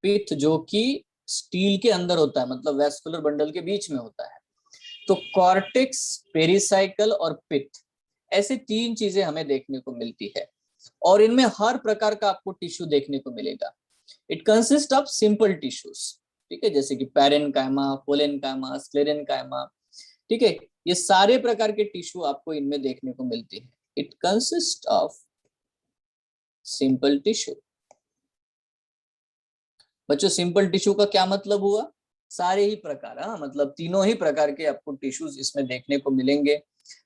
पिथ जो कि स्टील के अंदर होता है, मतलब वेस्कुलर बंडल के बीच में होता है। तो कॉर्टेक्स, पेरिसाइकल और पिथ, ऐसे 3 चीजें हमें देखने को मिलती है, और इनमें हर प्रकार का आपको टिश्यू देखने को मिलेगा। It consist of simple tissues, ठीक है, जैसे कि पैरेनकाइमा, कोलेनकाइमा, स्क्लेरेनकाइमा। ठीक है, ये सारे प्रकार के टिश्यू आपको इनमें देखने को मिलते हैं। It consist of simple tissue. बच्चों सिंपल टिश्यू का क्या मतलब हुआ? सारे ही प्रकार, हाँ मतलब तीनों ही प्रकार के आपको टिश्यूज इसमें देखने को मिलेंगे।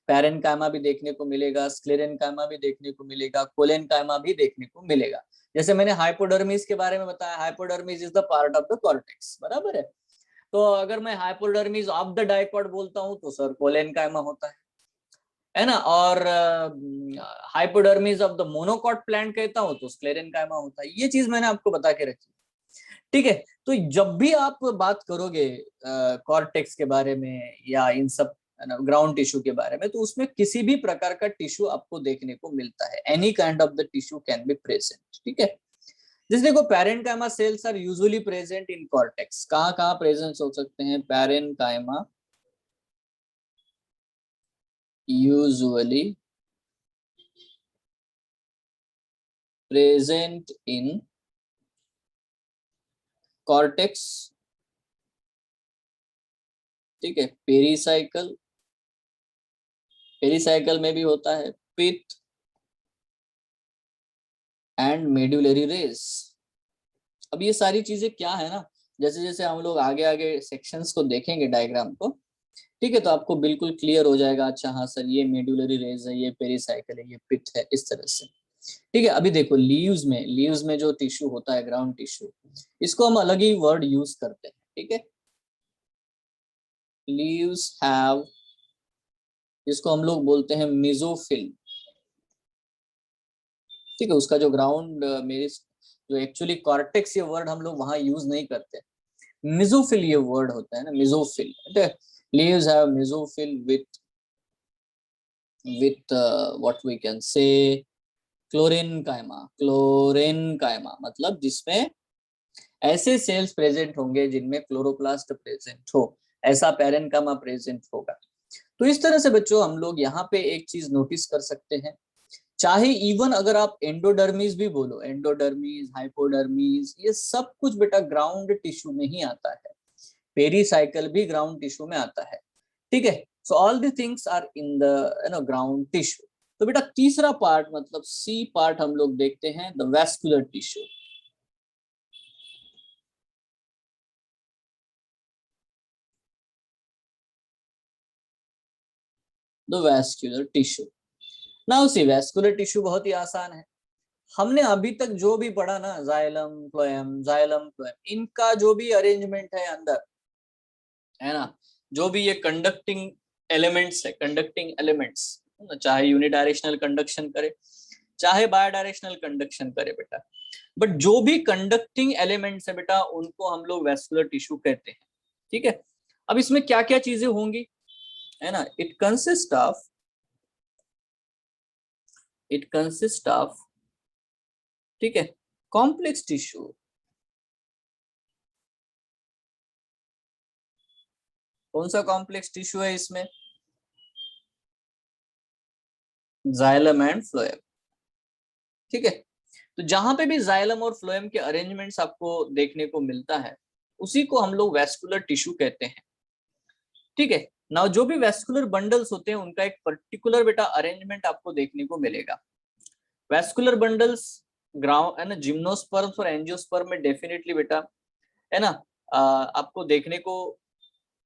पैरेन्काइमा भी देखने को मिलेगा, स्क्लेरेन्काइमा भी देखने को मिलेगा, कोलेन्काइमा भी देखने को मिलेगा। जैसे मैंने हाइपोडर्मिस के बारे में बताया, hypodermis is the part of the cortex, बराबर है। तो अगर मैं हाइपोडर्मिस ऑफ द डाइकॉट बोलता हूँ तो सर कोलेन्काइमा होता है ना। और hypodermis of the monocot plant कहता हूँ तो स्क्लेरेन्काइमा होता है। ये चीज मैंने आपको बता के रखी, ठीक है। तो जब भी आप बात करोगे कॉर्टेक्स के बारे में या इन सब ग्राउंड टिश्यू के बारे में, तो उसमें किसी भी प्रकार का टिश्यू आपको देखने को मिलता है। Any kind of the tissue can be present, ठीक है। जैसे देखो parenchyma cells are usually present in cortex. कहाँ कहाँ प्रेजेंट हो सकते हैं? Parenchyma usually present in cortex, ठीक है। पेरिसाइकल, पेरिसाइकल में भी होता है, पिथ एंड मेडुलरी रेस। अब ये सारी चीजें क्या है ना, जैसे जैसे हम लोग आगे आगे सेक्शंस को देखेंगे डायग्राम को, ठीक है, तो आपको बिल्कुल क्लियर हो जाएगा। अच्छा हाँ सर, ये मेडुलरी रेस है, ये पेरिसाइकल है, ये पिथ है, इस तरह से, ठीक है। अभी देखो लीव्स में जो टिश्यू होता है ग्राउंड टिश्यू, इसको हम अलग ही वर्ड यूज करते हैं, ठीक है। लीव्स हैव, इसको हम लोग बोलते हैं मेसोफिल, ठीक है। उसका जो ग्राउंड मेरे जो एक्चुअली कॉर्टेक्स ये वर्ड हम लोग वहां यूज नहीं करते, मेसोफिल ये वर्ड होता है ना, मेसोफिल, ठीक है। Leaves have mesophyll with what we can say chlorenchyma. Chlorenchyma मतलब जिसमें ऐसे सेल्स प्रेजेंट होंगे जिनमें क्लोरोप्लास्ट प्रेजेंट हो, ऐसा पैरेन्काइमा प्रेजेंट होगा। तो इस तरह से बच्चों हम लोग यहाँ पे एक चीज नोटिस कर सकते हैं, चाहे इवन अगर आप एंडोडर्मिस भी बोलो, एंडोडर्मिस, हाइपोडर्मिस, ये सब कुछ बेटा ग्राउंड टिश्यू में ही आता है। पेरीसाइकल भी ग्राउंड टिश्यू में आता है, ठीक है। So all the things are in the ground tissue. तो बेटा तीसरा पार्ट मतलब सी पार्ट हम लोग देखते हैं, the vascular tissue. The vascular tissue. Now see vascular tissue बहुत ही आसान है। हमने अभी तक जो भी पढ़ा ना, जाइलम फ्लोएम, इनका जो भी अरेंजमेंट है अंदर, है ना, जो भी ये कंडक्टिंग एलिमेंट्स है, कंडक्टिंग एलिमेंट्स, चाहे यूनिडायरेक्शनल कंडक्शन करे चाहे बाय डायरेक्शनल कंडक्शन करे बेटा, बट जो भी कंडक्टिंग एलिमेंट्स है बेटा उनको हम लोग वैस्कुलर टिश्यू कहते हैं, ठीक है। अब इसमें क्या क्या चीजें होंगी, है ना, इट कंसिस्ट ऑफ, ठीक है, कॉम्प्लेक्स टिश्यू। कौन सा कॉम्प्लेक्स टिश्यू है इसमें? जाइलम एंड फ्लोएम, ठीक है। तो जहां पे भी जाइलम और फ्लोएम के अरेंजमेंट्स आपको देखने को मिलता है, उसी को हम लोग वैस्कुलर टिश्यू कहते हैं, ठीक है। नाउ जो भी वैस्कुलर बंडल्स होते हैं उनका एक पर्टिकुलर बेटा अरेंजमेंट आपको देखने को मिलेगा। वैस्कुलर बंडल्स ग्राउंड, है ना, जिम्नोस्पर्म्स और एंजियोस्पर्म में डेफिनेटली बेटा, है ना, आपको देखने को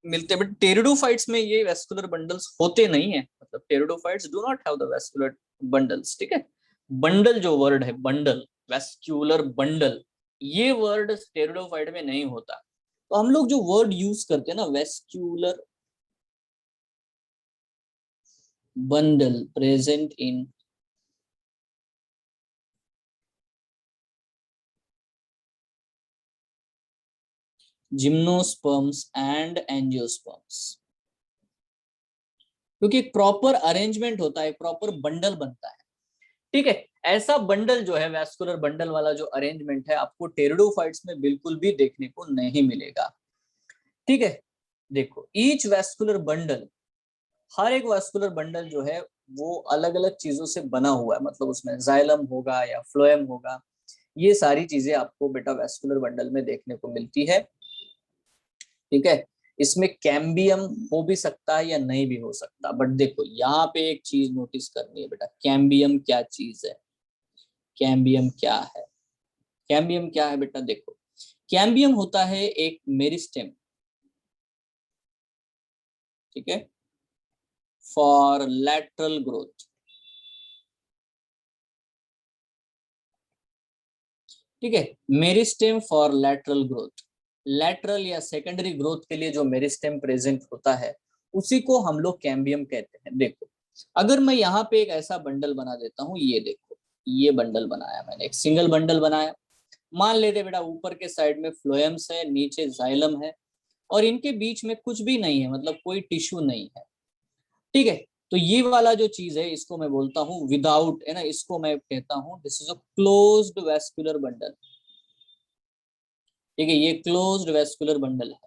मिलते हैं, बट टेरिडोफाइट्स में ये वैस्कुलर बंडल्स होते नहीं है, मतलब pteridophytes do not have the vascular bundles, ठीक है। बंडल जो वर्ड है, बंडल, वैस्कुलर बंडल, ये वर्ड टेरिडोफाइट में नहीं होता। तो हम लोग जो वर्ड यूज करते हैं ना, vascular bundle present in gymnosperms and angiosperms, क्योंकि एक प्रॉपर अरेंजमेंट होता है, प्रॉपर बंडल बनता है, ठीक है। ऐसा बंडल जो है, वैस्कुलर बंडल वाला जो अरेंजमेंट है, आपको टेरिडोफाइट्स में बिल्कुल भी देखने को नहीं मिलेगा, ठीक है। देखो ईच वैस्कुलर बंडल, हर एक वैस्कुलर बंडल जो है वो अलग अलग चीजों से बना हुआ है, मतलब उसमें जाइलम होगा या फ्लोएम होगा, ये सारी चीजें आपको बेटा वैस्कुलर बंडल में देखने को मिलती है, ठीक है। इसमें कैम्बियम हो भी सकता है या नहीं भी हो सकता, बट देखो यहाँ पे एक चीज नोटिस करनी है बेटा, कैम्बियम क्या चीज है। कैम्बियम क्या है? कैम्बियम क्या है बेटा? देखो, कैम्बियम होता है एक मेरिस्टेम, ठीक है, फॉर लैटरल ग्रोथ। ठीक है, meristem for lateral growth. Lateral या सेकेंडरी ग्रोथ के लिए जो मेरिस्टेम प्रेजेंट होता है उसी को हम लोग कैम्बियम कहते हैं। देखो, अगर मैं यहाँ पे एक ऐसा बंडल बना देता हूँ, ये देखो, ये बंडल बनाया मैंने, एक सिंगल बंडल बनाया। मान लेते बेटा ऊपर के साइड में फ्लोएम्स है, नीचे जाइलम है, और इनके बीच में कुछ भी नहीं है, मतलब कोई टिश्यू नहीं है। ठीक है, तो ये वाला जो चीज है इसको मैं बोलता हूँ विदाउट, है ना, इसको मैं कहता हूँ this is a closed vascular bundle. ठीक है, ये क्लोज्ड वेस्कुलर बंडल है।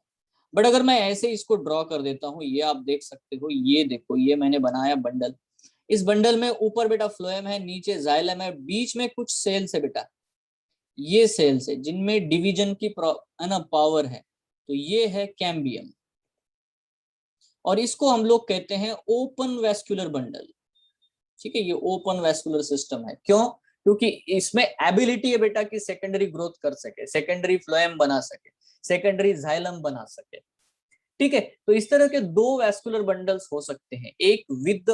बट अगर मैं ऐसे इसको ड्रॉ कर देता हूँ, ये आप देख सकते हो, ये देखो, ये मैंने बनाया बंडल। इस बंडल में ऊपर बेटा फ्लोएम है, नीचे जाइलम है, बीच में कुछ सेल्स है बेटा, ये सेल्स है जिनमें डिवीजन की है ना पावर है, तो ये है कैम्बियम। और इसको हम लोग कहते हैं ओपन वेस्कुलर बंडल। ठीक है, ये ओपन वेस्कुलर सिस्टम है। क्यों? क्योंकि इसमें एबिलिटी है बेटा कि सेकेंडरी ग्रोथ कर सके, सेकेंडरी फ्लोएम बना सके, सेकेंडरी जाइलम बना सके। ठीक है, तो इस तरह के दो वेस्कुलर बंडल्स हो सकते हैं, एक विद,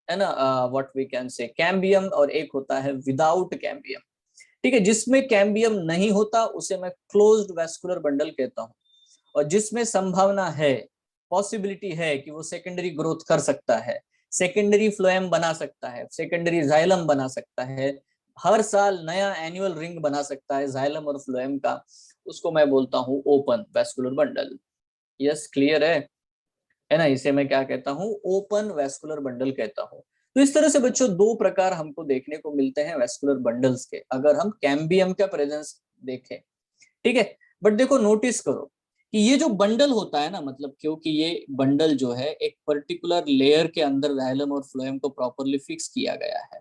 है ना, what we can say cambium, और एक होता है विदाउट कैम्बियम। ठीक है, जिसमें कैम्बियम नहीं होता उसे मैं क्लोज्ड वेस्कुलर बंडल कहता हूं, और जिसमें संभावना है, पॉसिबिलिटी है कि वो सेकेंडरी ग्रोथ कर सकता है, सेकेंडरी फ्लोएम बना सकता है, सेकेंडरी जाइलम बना सकता है, हर साल नया एनुअल रिंग बना सकता है जाइलम और फ्लोएम का, उसको मैं बोलता हूँ open vascular bundle. Yes, clear है ना? इसे मैं क्या कहता हूँ? ओपन वेस्कुलर बंडल कहता हूँ। तो इस तरह से बच्चों दो प्रकार हमको देखने को मिलते हैं वेस्कुलर बंडल्स के, अगर हम कैम्बियम का प्रेजेंस देखें। ठीक है, बट देखो, नोटिस करो कि ये जो बंडल होता है ना, मतलब क्योंकि ये बंडल जो है एक पर्टिकुलर लेयर के अंदर जाइलम और फ्लोएम को प्रॉपरली फिक्स किया गया है,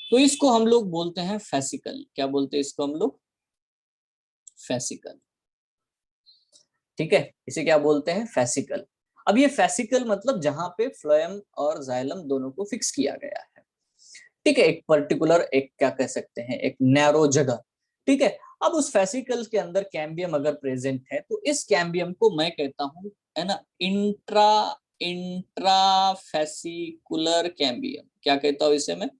तो इसको हम लोग बोलते हैं फेसिकल। क्या बोलते हैं इसको हम लोग? फेसिकल। ठीक है, इसे क्या बोलते हैं? फेसिकल। अब ये फेसिकल मतलब जहां पे फ्लोएम और जाइलम दोनों को फिक्स किया गया है। ठीक है, एक पर्टिकुलर, एक क्या कह सकते हैं, एक नैरो जगह। ठीक है, अब उस फेसिकल के अंदर कैम्बियम अगर प्रेजेंट है तो इस कैम्बियम को मैं कहता हूं, है ना, इंट्रा इंट्रा फेसिकुलर कैम्बियम। क्या कहता हूं इसे मैं?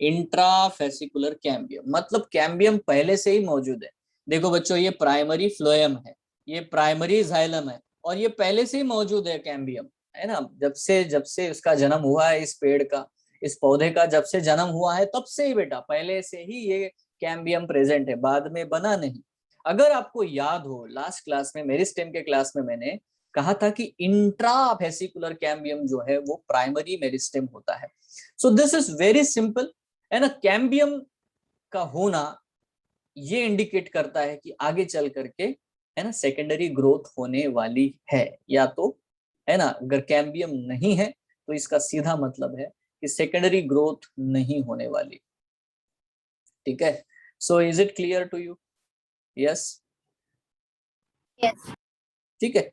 Intra fascicular cambium. मतलब कैम्बियम पहले से ही मौजूद है। देखो बच्चों, ये प्राइमरी फ्लोएम है, ये प्राइमरी जाइलम है, और ये पहले से ही मौजूद है कैम्बियम, है ना। जब से उसका जन्म हुआ है, इस पेड़ का, इस पौधे का जब से जन्म हुआ है, तब से ही बेटा, पहले से ही ये कैम्बियम प्रेजेंट है, बाद में बना नहीं। अगर आपको याद हो, लास्ट क्लास में, मेरिस्टेम के क्लास में मैंने कहा था कि इंट्रा वेसिकुलर कैम्बियम जो है वो प्राइमरी मेरिस्टेम होता है। So this is very simple, है ना। कैम्बियम का होना ये इंडिकेट करता है कि आगे चल करके, है ना, सेकेंडरी ग्रोथ होने वाली है, या तो, है ना, अगर कैम्बियम नहीं है तो इसका सीधा मतलब है कि सेकेंडरी ग्रोथ नहीं होने वाली। ठीक है, so is it clear to you? Yes, yes. ठीक है।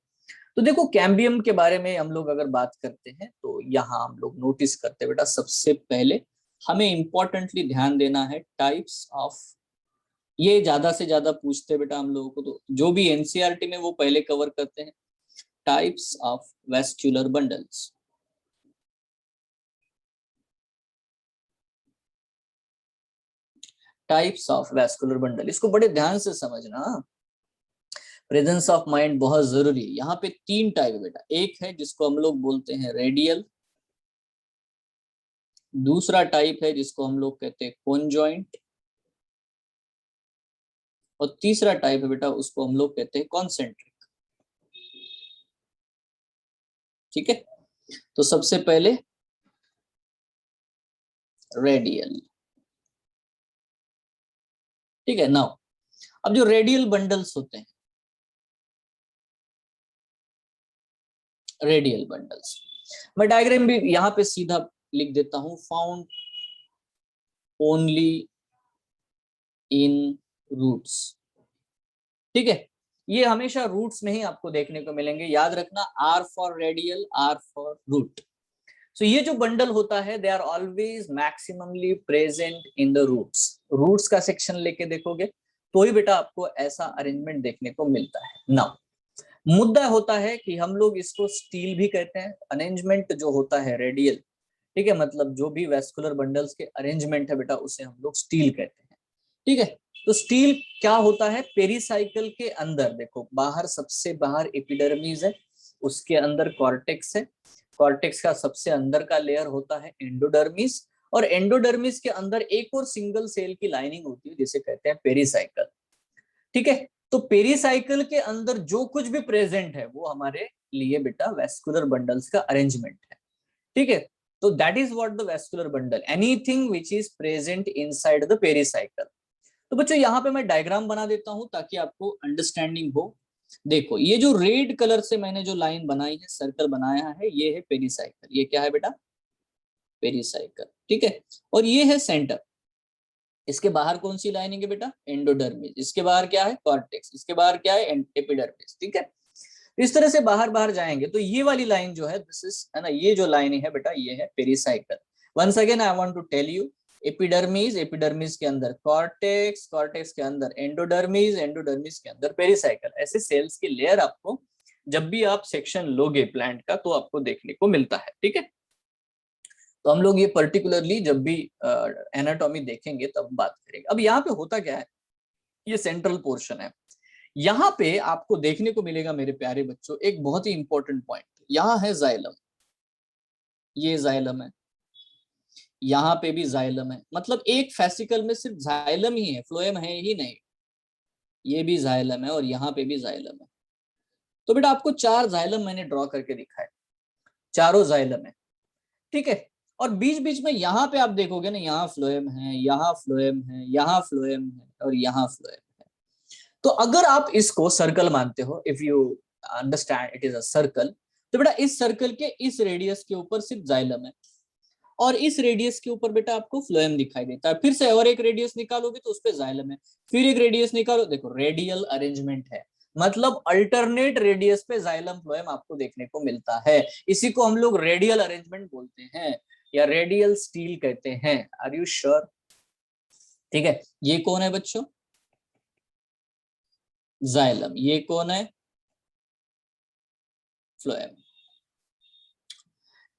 तो देखो, कैम्बियम के बारे में हम लोग अगर बात करते हैं तो यहाँ हम लोग नोटिस करते हैं बेटा, सबसे पहले हमें इंपॉर्टेंटली ध्यान देना है टाइप्स ऑफ, ये ज्यादा से ज्यादा पूछते हैं बेटा हम लोगों को, तो जो भी एनसीईआरटी में वो पहले कवर करते हैं, types of vascular bundles. Types of vascular bundle, इसको बड़े ध्यान से समझना, प्रेजेंस ऑफ माइंड बहुत जरूरी है। यहाँ पे तीन टाइप है बेटा, एक है जिसको हम लोग बोलते हैं रेडियल, दूसरा टाइप है जिसको हम लोग कहते हैं कॉन्जॉइंट, और तीसरा टाइप है बेटा उसको हम लोग कहते हैं कॉन्सेंट्रिक। ठीक है, तो सबसे पहले रेडियल। ठीक है, नाउ अब जो रेडियल बंडल्स होते हैं, रेडियल बंडल्स, मैं डायग्राम भी यहाँ पे सीधा लिख देता हूं, फाउंड ओनली इन रूट्स। ठीक है, ये हमेशा रूट्स में ही आपको देखने को मिलेंगे, याद रखना, R for radial, R for root. So ये जो बंडल होता है, they are always maximally present in the roots. Roots का सेक्शन लेके देखोगे तो ही बेटा आपको ऐसा अरेंजमेंट देखने को मिलता है। नाउ मुद्दा होता है कि हम लोग इसको स्टील भी कहते हैं, अरेंजमेंट जो होता है रेडियल, ठीक है, मतलब जो भी वेस्कुलर बंडल्स के अरेंजमेंट है बेटा उसे हम लोग स्टील कहते हैं। ठीक है, तो स्टील क्या होता है, पेरिसाइकिल के अंदर देखो बाहर, सबसे बाहर एपिडर्मिस है, उसके अंदर कॉर्टेक्स है, कॉर्टेक्स का सबसे अंदर का लेयर होता है एंडोडर्मिस, और एंडोडर्मिस के अंदर एक और सिंगल सेल की लाइनिंग होती है जिसे कहते हैं पेरिसाइकिल। ठीक है, तो पेरिसाइकिल के अंदर जो कुछ भी प्रेजेंट है वो हमारे लिए बेटा वेस्कुलर बंडल्स का अरेंजमेंट है। ठीक है, तो that is what the vascular bundle, anything which is present inside the pericycle. तो बच्चों यहाँ पे मैं डायग्राम बना देता हूं ताकि आपको अंडरस्टैंडिंग हो। देखो ये जो रेड कलर से मैंने जो लाइन बनाई है, सर्कल बनाया है, ये है पेरिसाइकिल। ये क्या है बेटा, पेरिसाइकिल। ठीक है, और ये है सेंटर। इसके बाहर कौन सी लाइनिंग है बेटा, एंडोडर्मिस। इसके बाहर क्या है, कॉर्टेक्स। इसके बाहर क्या है, एपिडर्मिस। ठीक है, इस तरह से बाहर बाहर जाएंगे तो ये वाली लाइन जो है, दिस इज, है ना, ये जो लाइन है बेटा ये है pericycle. Once again I want to tell you, epidermis, epidermis के अंदर कॉर्टेक्स, कॉर्टेक्स के अंदर एंडोडर्मिस, एंडोडर्मिस के अंदर पेरिसाइकिल। ऐसे सेल्स की लेयर आपको जब भी आप सेक्शन लोगे प्लांट का तो आपको देखने को मिलता है। ठीक है, तो हम लोग ये पर्टिकुलरली जब भी एनाटॉमी देखेंगे तब बात करेंगे। अब यहाँ पे होता क्या है, ये सेंट्रल पोर्शन है, यहाँ पे आपको देखने को मिलेगा मेरे प्यारे बच्चों एक बहुत ही इंपॉर्टेंट पॉइंट। यहाँ है जाइलम, ये जाइलम है, यहाँ पे भी जाइलम है, मतलब एक फेसिकल में सिर्फ जाइलम ही है, फ्लोएम है ही नहीं। ये भी जाइलम है और यहाँ पे भी जाइलम है। तो बेटा आपको 4 जाइलम मैंने ड्रॉ करके दिखाए, चारों जाइलम है। ठीक है, और बीच बीच में यहाँ पे आप देखोगे ना, यहाँ फ्लोएम है, यहाँ फ्लोएम है, यहाँ फ्लोएम है और यहाँ फ्लोएम है। तो अगर आप इसको सर्कल मानते हो, if you understand it is a circle, तो बेटा इस सर्कल के इस रेडियस के ऊपर सिर्फ जाइलम है और इस रेडियस के ऊपर बेटा आपको फ्लोएम दिखाई देता है। फिर से और एक रेडियस निकालोगे तो उस पर जाइलम है, फिर एक रेडियस निकालो, देखो रेडियल अरेंजमेंट है, मतलब अल्टरनेट रेडियस पे जाइलम फ्लोएम आपको देखने को मिलता है। इसी को हम लोग रेडियल अरेंजमेंट बोलते हैं या रेडियल स्टील कहते हैं। Are you sure? ठीक है, ये कौन है बच्चों, जाइलम। ये कौन है, फ्लोएम।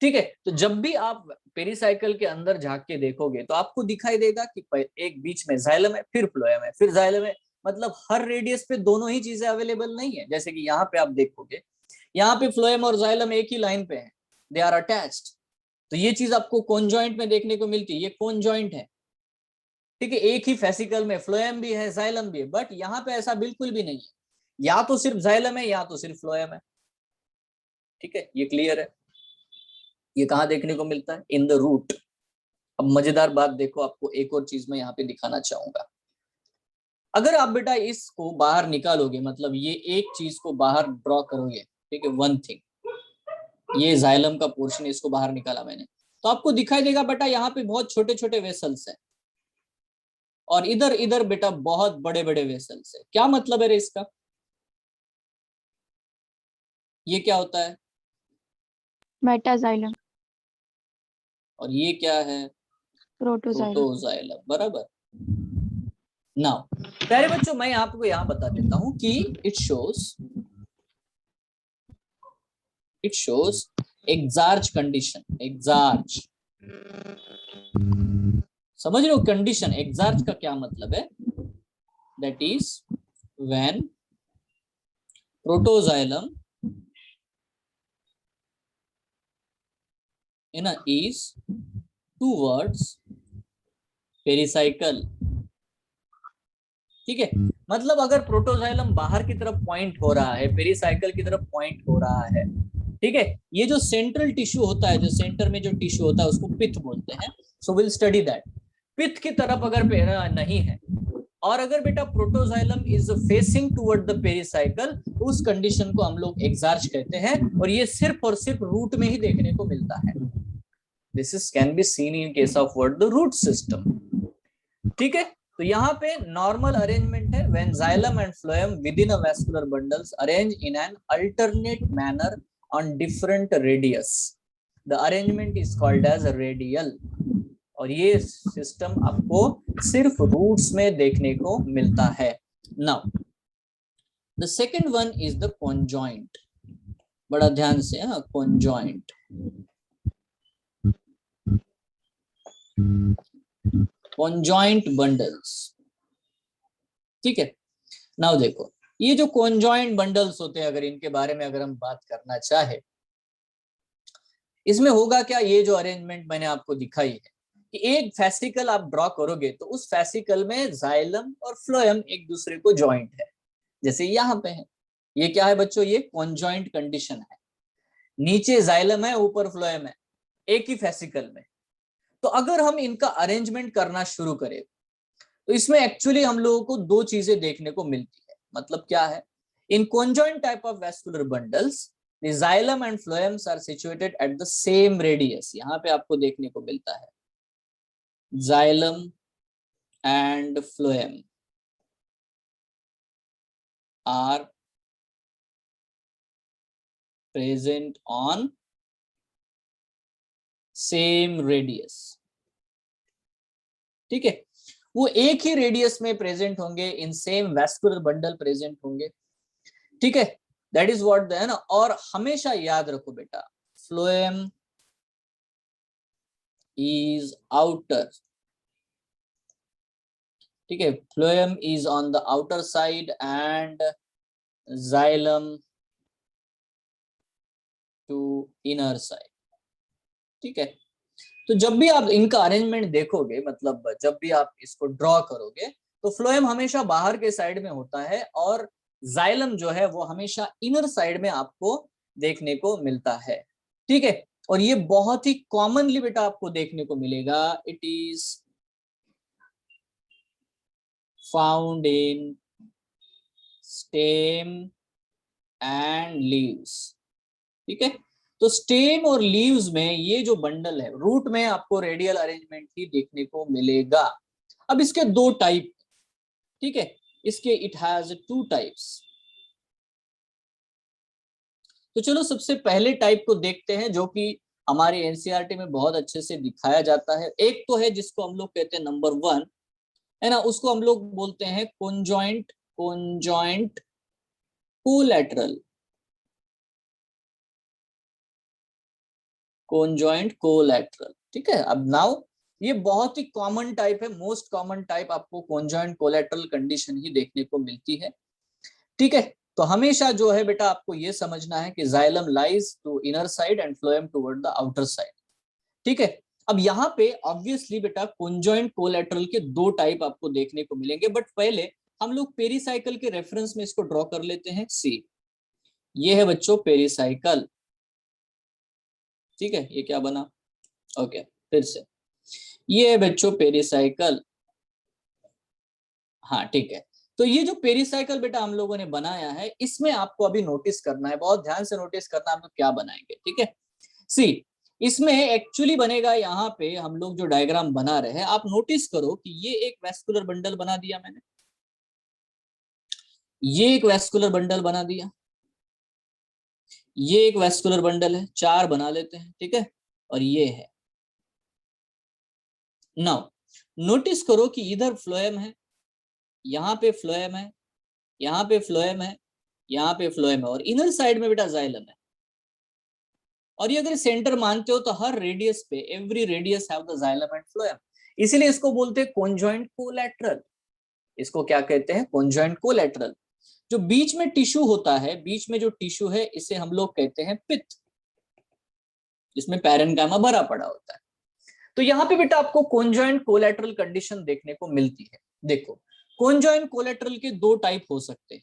ठीक है, तो जब भी आप पेरिसाइकिल के अंदर झांक के देखोगे तो आपको दिखाई देगा कि एक बीच में जाइलम है, फिर फ्लोएम है, फिर जाइलम है, मतलब हर रेडियस पे दोनों ही चीजें अवेलेबल नहीं है। जैसे कि यहाँ पे आप देखोगे, यहाँ पे फ्लोएम और जाइलम एक ही लाइन पे है, दे आर अटैच्ड। तो ये चीज आपको कॉन्जॉइंट में देखने को मिलती है, ये कॉन्जॉइंट है। ठीक है, एक ही फेसिकल में फ्लोएम भी है, जाइलम भी है, बट यहाँ पे ऐसा बिल्कुल भी नहीं है, या तो सिर्फ जाइलम है या तो सिर्फ फ्लोएम है। ठीक है, ये क्लियर है। ये कहाँ देखने को मिलता है, इन द रूट। अब मजेदार बात देखो, आपको एक और चीज मैं यहाँ पे दिखाना चाहूंगा। अगर आप बेटा इसको बाहर निकालोगे, मतलब ये एक चीज को बाहर ड्रॉ करोगे, ठीक है, वन थिंग, ये जाइलम का पोर्शन, इसको बाहर निकाला मैंने, तो आपको दिखाई देगा बेटा यहाँ पे बहुत छोटे छोटे वेसल्स है और इधर इधर बेटा बहुत बड़े बड़े वेसल्स है। क्या मतलब है इसका, ये क्या होता है, मेटाजाइलम, और ये क्या है, प्रोटोजाइलम। प्रोटोजाइलम, बराबर। नाउ प्यारे बच्चों, मैं आपको यहाँ बता देता हूँ कि इट शोज एक्सार्ज कंडीशन। एक्सार्ज, समझ रहे हो कंडीशन, एक्सार्ज का क्या मतलब है, that is when protoxylem is towards pericycle. ठीक है, मतलब अगर प्रोटोजाइलम बाहर की तरफ पॉइंट हो रहा है, पेरिसाइकल की तरफ पॉइंट हो रहा है, ठीक है, ये जो सेंट्रल टिश्यू होता है, जो सेंटर में जो टिश्यू होता है उसको पिथ बोलते हैं। So will study that. Pith की तरफ अगर नहीं है और अगर बेटा protoxylem is facing toward the pericycle, तो उस कंडीशन को हम लोग एक्सार्ज कहते हैं और ये सिर्फ और सिर्फ रूट में ही देखने को मिलता है। This is can be seen in case of what, the root system. ठीक है, तो यहाँ पे नॉर्मल अरेंजमेंट है, when xylem and phloem with in a vascular bundles arrange in an alternate manner on different radius, the arrangement is called as radial. और ये system आपको सिर्फ रूट्स में देखने को मिलता है। Now the second one is the conjoint. बड़ा ध्यान से, हाँ, कॉन्जॉइंट। कॉन्जॉइंट बंडल्स, ठीक है। नाउ देखो, ये जो कॉन्जॉइंट बंडल्स होते हैं, अगर इनके बारे में अगर हम बात करना चाहे, इसमें होगा क्या, ये जो अरेंजमेंट मैंने आपको दिखाई है कि एक फेसिकल आप ड्रॉ करोगे तो उस फेसिकल में जाइलम और फ्लोएम एक दूसरे को जॉइंट है, जैसे यहाँ पे है। ये क्या है बच्चों, ये कॉन्जॉइंट कंडीशन है। नीचे जाइलम है, ऊपर फ्लोएम है, एक ही फेसिकल में। तो अगर हम इनका अरेंजमेंट करना शुरू करें तो इसमें एक्चुअली हम लोगों को दो चीजें देखने को मिलती है। मतलब क्या है, in conjoint type of vascular bundles the xylem and phloems are situated at the same radius। यहाँ पे आपको देखने को मिलता है xylem and phloem are present on same radius, ठीक है। वो एक ही रेडियस में प्रेजेंट होंगे, in same vascular bundle present होंगे, ठीक है। दैट इज व्हाट है ना। और हमेशा याद रखो बेटा, फ्लोएम इज आउटर, ठीक है। Phloem is on the outer side and xylem to inner side, ठीक है। तो जब भी आप इनका अरेंजमेंट देखोगे, मतलब जब भी आप इसको ड्रॉ करोगे, तो फ्लोएम हमेशा बाहर के साइड में होता है और जाइलम जो है वो हमेशा इनर साइड में आपको देखने को मिलता है, ठीक है। और ये बहुत ही कॉमनली बेटा आपको देखने को मिलेगा। It is found in stem and leaves, ठीक है। तो स्टेम और लीव्स में ये जो बंडल है, रूट में आपको रेडियल अरेंजमेंट ही देखने को मिलेगा। अब इसके दो टाइप, ठीक है, इसके इट हैज टू टाइप्स। तो चलो सबसे पहले टाइप को देखते हैं, जो कि हमारे एनसीईआरटी में बहुत अच्छे से दिखाया जाता है। एक तो है जिसको हम लोग कहते हैं नंबर 1, है ना, उसको हम लोग बोलते हैं कॉन्जॉइंट कोलैटरल, कॉन्जॉइंट कोलैटरल, ठीक है। अब नाउ ये बहुत ही कॉमन टाइप है, मोस्ट कॉमन टाइप आपको कॉन्जॉइंट कोलैटरल कंडीशन ही देखने को मिलती है, ठीक है। तो हमेशा जो है बेटा आपको ये समझना है कि xylem lies to inner side and phloem toward the outer side, ठीक है। अब यहाँ पे ऑब्वियसली बेटा कॉन्जॉइंट कोलैटरल के दो टाइप आपको देखने को मिलेंगे, बट पहले हम लोग पेरिसाइकिल के रेफरेंस में इसको ड्रॉ कर लेते हैं। सी, ये है बच्चों पेरिसाइकिल, ठीक है। ये क्या बना, ओके, फिर से ये है बच्चों पेरिसाइकिल, हाँ, ठीक है। तो ये जो पेरिसाइकिल बेटा हम लोगों ने बनाया है, इसमें आपको अभी नोटिस करना है, बहुत ध्यान से नोटिस करना है हम लोग क्या बनाएंगे, ठीक है। सी, इसमें एक्चुअली बनेगा, यहाँ पे हम लोग जो डायग्राम बना रहे हैं, आप नोटिस करो कि ये एक वैस्कुलर बंडल बना दिया मैंने, ये एक वैस्कुलर बंडल बना दिया, ये एक वैस्कुलर बंडल है, 4 बना लेते हैं, ठीक है। और ये है। नाउ नोटिस करो कि इधर फ्लोएम है, यहाँ पे फ्लोएम है, यहाँ पे फ्लोएम है, यहाँ पे फ्लोएम है, और इनर साइड में बेटा जाइलम है। और ये अगर सेंटर मानते हो तो हर रेडियस पे, every radius have the xylem and phloem, इसीलिए इसको बोलते हैं कॉन्जॉइंट कोलैटरल। इसको क्या कहते हैं, कॉन्जॉइंट कोलैटरल। जो बीच में टिश्यू होता है, बीच में जो टिश्यू है, इसे हम लोग कहते हैं पित्त, जिसमें पैरेन्काइमा भरा पड़ा होता है। तो यहाँ पे बेटा आपको कॉन्जॉइंट कोलैटरल कंडीशन देखने को मिलती है। देखो, कॉन्जॉइंट कोलैटरल के दो टाइप हो सकते हैं,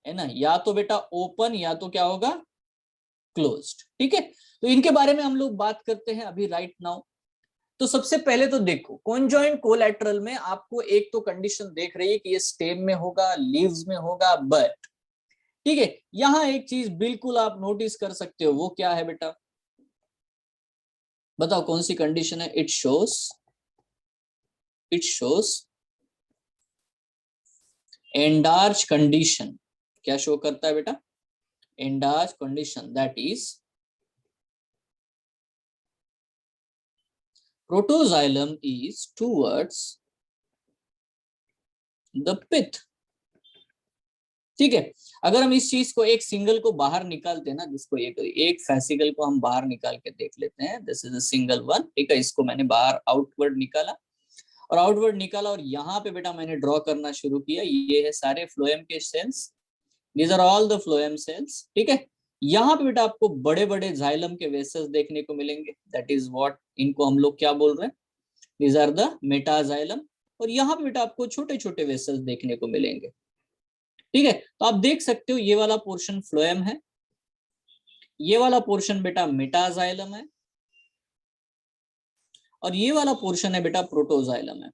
है ना, या तो बेटा ओपन, या तो क्या होगा, क्लोज्ड, ठीक है। तो इनके बारे में हम लोग बात करते हैं अभी राइट नाउ। तो सबसे पहले तो देखो, कॉन्जॉइंट कोलैटरल में आपको एक तो कंडीशन देख रही है कि ये स्टेम में होगा, लीव्स में होगा, बट ठीक है, यहां एक चीज बिल्कुल आप नोटिस कर सकते हो, वो क्या है बेटा, बताओ कौन सी कंडीशन है। It shows endarch condition. क्या शो करता है बेटा, endarch condition, that is protoxylem is towards the pith. ठीक है, अगर हम इस चीज को एक सिंगल को बाहर निकालते हैं ना, जिसको एक फैसिकल को हम बाहर निकाल के देख लेते हैं, this is a single one. ठीक है, इसको मैंने बाहर आउटवर्ड निकाला और यहाँ पे बेटा मैंने ड्रॉ करना शुरू किया। ये है सारे फ्लोएम के cells, these are all the phloem cells. ठीक है, यहाँ पे बेटा आपको बड़े बड़े जाइलम के वेसल्स देखने को मिलेंगे, दैट इज व्हाट, इनको हम लोग क्या बोल रहे हैं, दीज आर द मेटाजाइलम। और यहाँ पे बेटा आपको छोटे छोटे वेसल्स देखने को मिलेंगे। ठीक है, तो आप देख सकते हो ये वाला पोर्शन फ्लोएम है, ये वाला पोर्शन बेटा मेटाजाइलम है, और ये वाला पोर्शन है बेटा प्रोटोजाइलम है।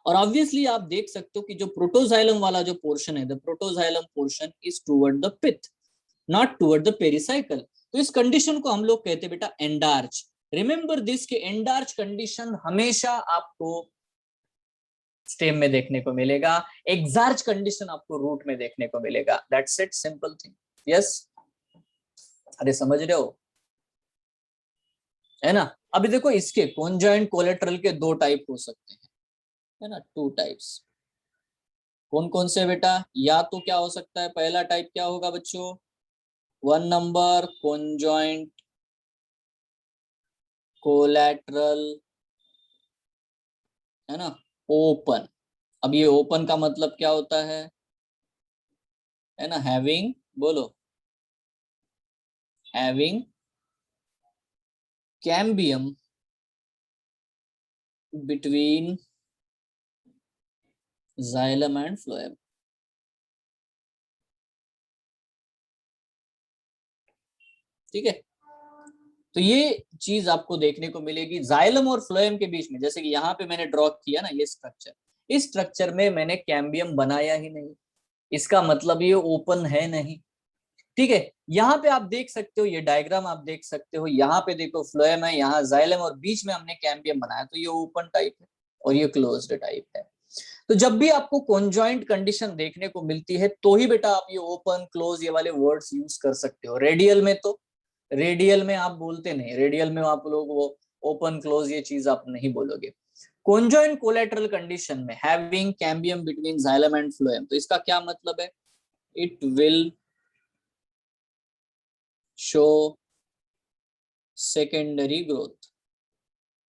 और ऑब्वियसली आप देख सकते हो कि जो प्रोटोजाइलम वाला जो पोर्शन है, the protoxylem portion is toward the pith, not toward the pericycle. तो इस कंडीशन को हम लोग कहते हैं बेटा एंडार्च। रिमेंबर दिस के एंडार्च कंडीशन हमेशा आपको स्टेम में देखने को मिलेगा, एक्सार्च कंडीशन आपको रूट में देखने को मिलेगा। That's it, simple thing. Yes, अरे समझ रहे हो, है ना। अभी देखो इसके कॉन्जॉइंट कोलेटरल के दो टाइप हो सकते हैं, है ना, टू टाइप्स। कौन कौन से बेटा, या तो क्या हो सकता है, पहला टाइप क्या होगा बच्चों, 1 नंबर कॉन्जॉइंट कोलेटरल, है ना, ओपन। अब ये ओपन का मतलब क्या होता है ना, हैविंग, बोलो, having cambium between xylem and phloem. ठीक है, तो ये चीज आपको देखने को मिलेगी जाइलम और फ्लोएम के बीच में। जैसे कि यहाँ पे मैंने ड्रॉ किया ना ये स्ट्रक्चर, इस स्ट्रक्चर में मैंने कैम्बियम बनाया ही नहीं, इसका मतलब ये ओपन है नहीं। ठीक है, यहाँ पे आप देख सकते हो, ये डायग्राम आप देख सकते हो, यहाँ पे देखो फ्लोएम है, यहाँ जाइलम, और बीच में हमने कैम्बियम बनाया, तो ये ओपन टाइप है और ये क्लोज्ड टाइप है। तो जब भी आपको कॉन्जॉइंट कंडीशन देखने को मिलती है तो ही बेटा आप ये ओपन क्लोज ये वाले वर्ड्स यूज कर सकते हो। रेडियल में तो, रेडियल में आप बोलते नहीं, रेडियल में आप लोग वो ओपन क्लोज ये चीज आप नहीं बोलोगे। कॉन्जॉइंट कोलेटरल कंडीशन में having cambium between xylem and phloem, तो इसका क्या मतलब है, it will show secondary growth.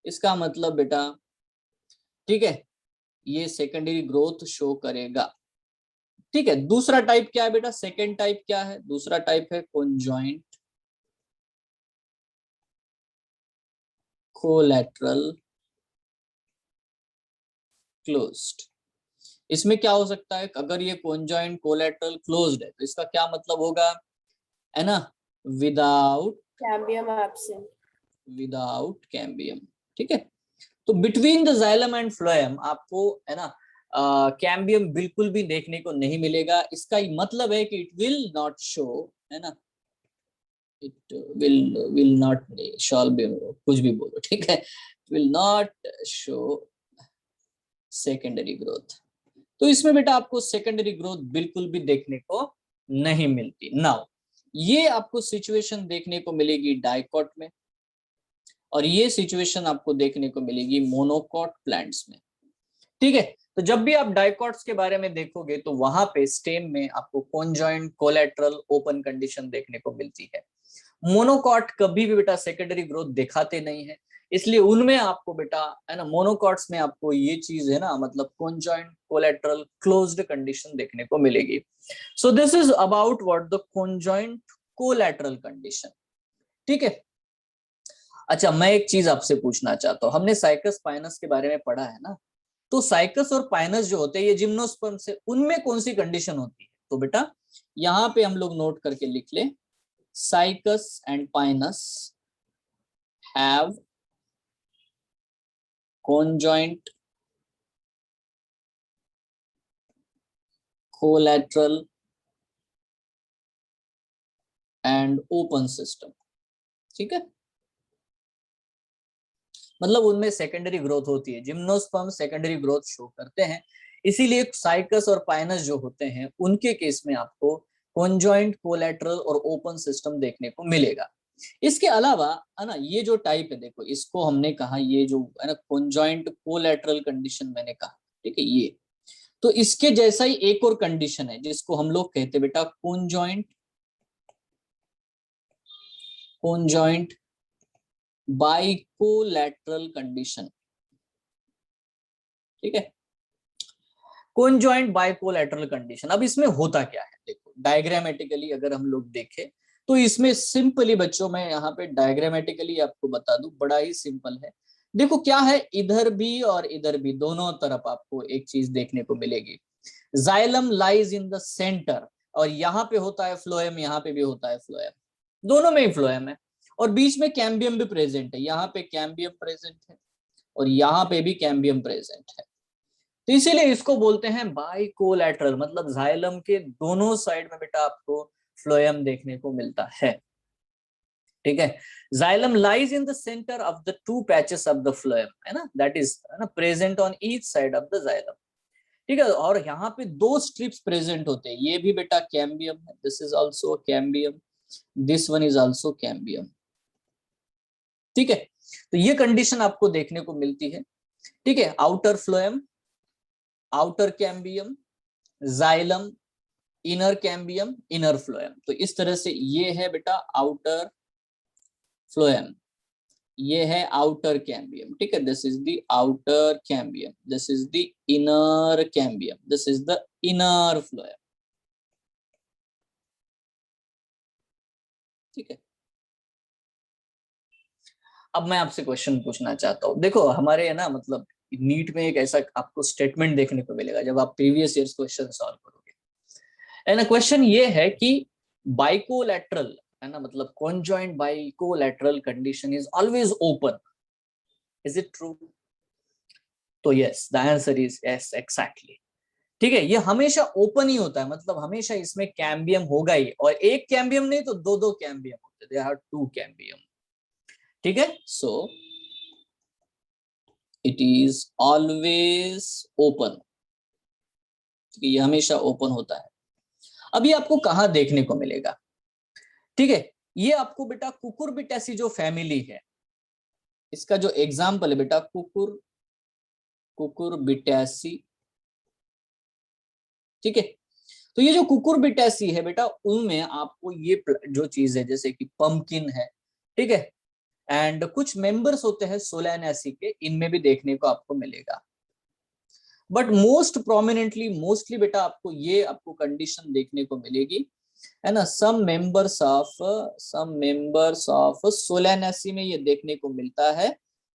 इसका मतलब बेटा, ठीक है, ये सेकेंडरी ग्रोथ शो करेगा। ठीक है, दूसरा टाइप क्या है बेटा, सेकेंड टाइप क्या है, दूसरा टाइप है कॉन्जॉइंट कोलेटरल क्लोज्ड। इसमें क्या हो सकता है, अगर ये कॉन्जॉइंट कोलेटरल क्लोज्ड है तो इसका क्या मतलब होगा, है ना, without cambium absent, without cambium. ठीक है, तो between the xylem and phloem आपको, है ना, कैम्बियम बिल्कुल भी देखने को नहीं मिलेगा। इसका मतलब है कि इट विल नॉट शो, है ना, इट विल नॉट, शॉल भी, कुछ भी बोलो, ठीक है, will not show secondary growth. तो इसमें बेटा आपको सेकेंडरी ग्रोथ बिल्कुल भी देखने को नहीं मिलती। नाउ ये आपको सिचुएशन देखने को मिलेगी डाइकॉट में, और ये सिचुएशन आपको देखने को मिलेगी मोनोकॉट प्लांट्स में। ठीक है, तो जब भी आप डाइकॉट्स के बारे में देखोगे तो वहां पे स्टेम में आपको कॉन्जॉइंट कोलेटरल ओपन कंडीशन देखने को मिलती है। मोनोकॉट कभी भी बेटा सेकेंडरी ग्रोथ दिखाते नहीं है, इसलिए उनमें आपको बेटा, है ना, मोनोकॉट्स में आपको ये चीज, है ना, मतलब कॉन्जॉइंट कोलेटरल क्लोज्ड कंडीशन देखने को मिलेगी। सो this is about what the conjoint collateral condition. ठीक है, अच्छा मैं एक चीज आपसे पूछना चाहता हूँ, हमने साइकस पाइनस के बारे में पढ़ा है ना, तो साइकस और पाइनस जो होते हैं ये जिम्नोस्पर्म से, उनमें कौन सी कंडीशन होती है, तो बेटा यहाँ पे हम लोग नोट करके लिख ले, cycas and Pinus have conjoint collateral and open system. ठीक है, मतलब उनमें सेकेंडरी ग्रोथ होती है, जिम्नोस्पर्म सेकेंडरी ग्रोथ शो करते हैं, इसीलिए साइकस और पाइनस जो होते हैं उनके केस में आपको कॉन्जॉइंट कोलेटरल और ओपन सिस्टम देखने को मिलेगा। इसके अलावा है ना, ये जो टाइप है देखो, इसको हमने कहा ये जो है ना कॉन्जॉइंट कोलैटरल कंडीशन मैंने कहा, ठीक है ये। तो इसके जैसा ही एक और कंडीशन है जिसको हम लोग कहते हैं बेटा कॉन्जॉइंट बाइकोलैटरल कंडीशन, ठीक है। कॉन्जॉइंट बाइकोलैटरल कंडीशन, अब इसमें होता क्या है देखो, डायग्रामेटिकली अगर हम लोग देखें तो इसमें सिंपली बच्चों, मैं यहाँ पे डायग्रामेटिकली आपको बता दूं, बड़ा ही सिंपल है। देखो क्या है, इधर भी और इधर भी दोनों तरफ आपको एक चीज देखने को मिलेगी, xylem lies in the centre, और यहाँ पे होता है फ्लोएम, यहाँ पे भी होता है फ्लोएम, दोनों में ही फ्लोएम है, और बीच में कैम्बियम भी प्रेजेंट है, यहाँ पे कैम्बियम प्रेजेंट है और यहाँ पे भी कैम्बियम प्रेजेंट है। तो इसीलिए इसको बोलते हैं बाइकोलैटरल, मतलब जाइलम के दोनों साइड में बेटा आपको फ्लोएम देखने को मिलता है, ठीक है। Xylem lies in the centre of the two patches of the phloem, है ना, दैट इज है ना present on each side of the xylem, ठीक है। और यहाँ पे दो स्ट्रिप्स प्रेजेंट होते हैं, ये भी बेटा कैम्बियम है, this is also cambium, this one is also cambium, ठीक है। तो ये कंडीशन आपको देखने को मिलती है, ठीक है। Outer phloem, outer cambium, xylem, inner cambium, inner phloem, तो इस तरह से ये है बेटा आउटर फ्लोएम, ये है आउटर कैम्बियम, ठीक है। This is the outer cambium, this is the inner cambium, this is the inner phloem, ठीक है। अब मैं आपसे क्वेश्चन पूछना चाहता हूँ, देखो हमारे है ना मतलब नीट में एक ऐसा आपको स्टेटमेंट देखने को मिलेगा जब आप प्रीवियस ईयर्स क्वेश्चन सॉल्व करोगे, है ना। क्वेश्चन ये है कि बाइकोलैटरल, है ना, मतलब conjoint bicollateral condition is always open, is it true? तो yes, the answer is yes, exactly, ठीक है। ये हमेशा ओपन ही होता है, मतलब हमेशा इसमें कैम्बियम होगा ही, और एक कैम्बियम नहीं तो दो दो कैम्बियम होते, दे आर टू कैम्बियम, ठीक है। So it is always open, ये हमेशा ओपन होता है। अभी आपको कहां देखने को मिलेगा, ठीक है, ये आपको बेटा कुकुरबिटेसी जो फैमिली है, इसका जो एग्जाम्पल है बेटा कुकुरबिटेसी, ठीक है। तो ये जो कुकुरबिटेसी है बेटा, उनमें आपको ये जो चीज है जैसे कि पंपकिन है, ठीक है, एंड कुछ मेंबर्स होते हैं सोलानेसी के, इनमें भी देखने को आपको मिलेगा। बट मोस्ट प्रोमिनेंटली, मोस्टली बेटा आपको ये आपको कंडीशन देखने को मिलेगी, है ना, सम मेंबर्स ऑफ सोलानेसी में ये देखने को मिलता है।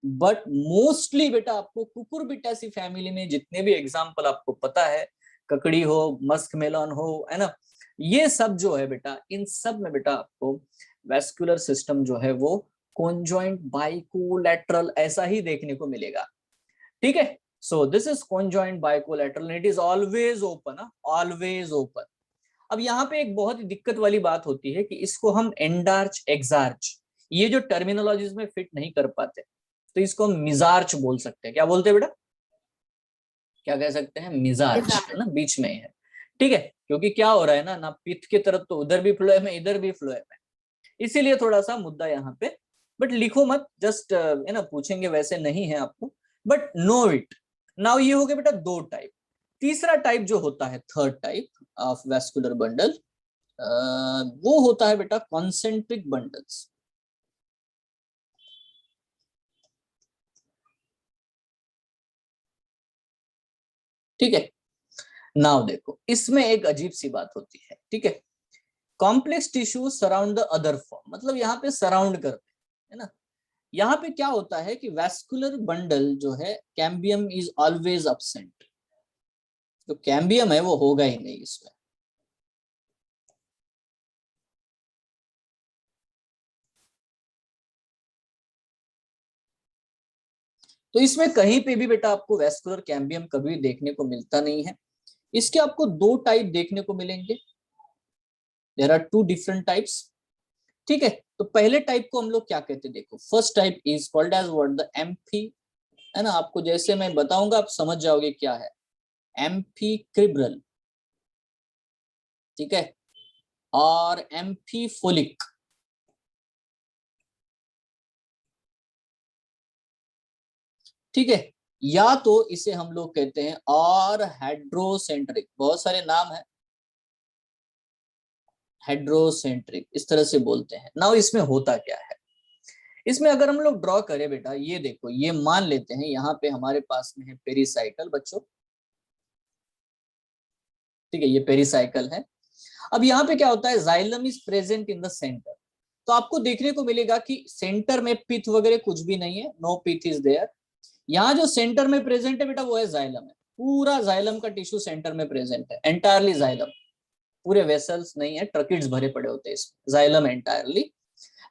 बट मोस्टली बेटा आपको कुकुरबिटेसी फैमिली में जितने भी एग्जाम्पल आपको पता है, ककड़ी हो, मस्क मेलन हो, है ना, ये सब जो है बेटा, इन सब में बेटा आपको वेस्कुलर सिस्टम जो है वो कॉन्जॉइंट बाइकोलैटरल ऐसा ही देखने को मिलेगा, ठीक है। So this is conjoint bicollateral, it is always open, always open. अब यहाँ पे एक बहुत ही दिक्कत वाली बात होती है कि इसको हम एंडार्च एक्सार्च, ये जो टर्मिनोलॉजीज में फिट नहीं कर पाते, तो इसको हम मिजार्च बोल सकते हैं। क्या बोलते हैं बेटा, क्या कह सकते हैं, मिजार्च, है ना, बीच में है, ठीक है। क्योंकि क्या हो रहा है ना पित्त की तरफ तो उधर भी फ्लोएम है, इधर भी फ्लोएम है, इसीलिए थोड़ा सा मुद्दा यहाँ पे। बट लिखो मत, जस्ट है ना, पूछेंगे वैसे नहीं है आपको, बट नो इट। नाउ ये हो गया बेटा दो टाइप। तीसरा टाइप जो होता है, third type of vascular bundle, वो होता है बेटा कॉन्सेंट्रिक बंडल्स, ठीक है। नाउ देखो इसमें एक अजीब सी बात होती है, ठीक है। Complex tissue surround the other form, मतलब यहाँ पे सराउंड करते हैं, है ना। यहाँ पे क्या होता है कि वेस्कुलर बंडल जो है, कैम्बियम इज ऑलवेज अब्सेंट, जो कैम्बियम है वो होगा ही नहीं इसमें, तो इसमें कहीं पे भी बेटा आपको वेस्कुलर कैम्बियम कभी देखने को मिलता नहीं है। इसके आपको दो टाइप देखने को मिलेंगे, there are two different types, ठीक है। तो पहले टाइप को हम लोग क्या कहते हैं, देखो first type is called as what, the amphi, है ना, आपको जैसे मैं बताऊंगा आप समझ जाओगे क्या है, एम्फीक्रिब्रल, ठीक है, और एम्फीफोलिक, ठीक है, या तो इसे हम लोग कहते हैं और हाइड्रोसेंट्रिक, बहुत सारे नाम है, हाइड्रोसेंट्रिक इस तरह से बोलते हैं। नाउ इसमें होता क्या है, इसमें अगर हम लोग ड्रॉ करें बेटा, ये देखो, ये मान लेते हैं यहाँ पे हमारे पास में है पेरिसाइकिल बच्चों, ठीक है, ये पेरिसाइकिल है। अब यहाँ पे क्या होता है, xylem is present in the centre, तो आपको देखने को मिलेगा कि सेंटर में पिथ वगैरह कुछ भी नहीं है, नो पिथ इज देयर। यहाँ जो सेंटर में प्रेजेंट है बेटा वो है जाइलम, है पूरा जाइलम का टिश्यू सेंटर में प्रेजेंट है, एंटायरली जाइलम, पूरे वेसल्स नहीं है, ट्रकिड्स भरे पड़े होते हैं इसमें, जाइलम एंटायरली।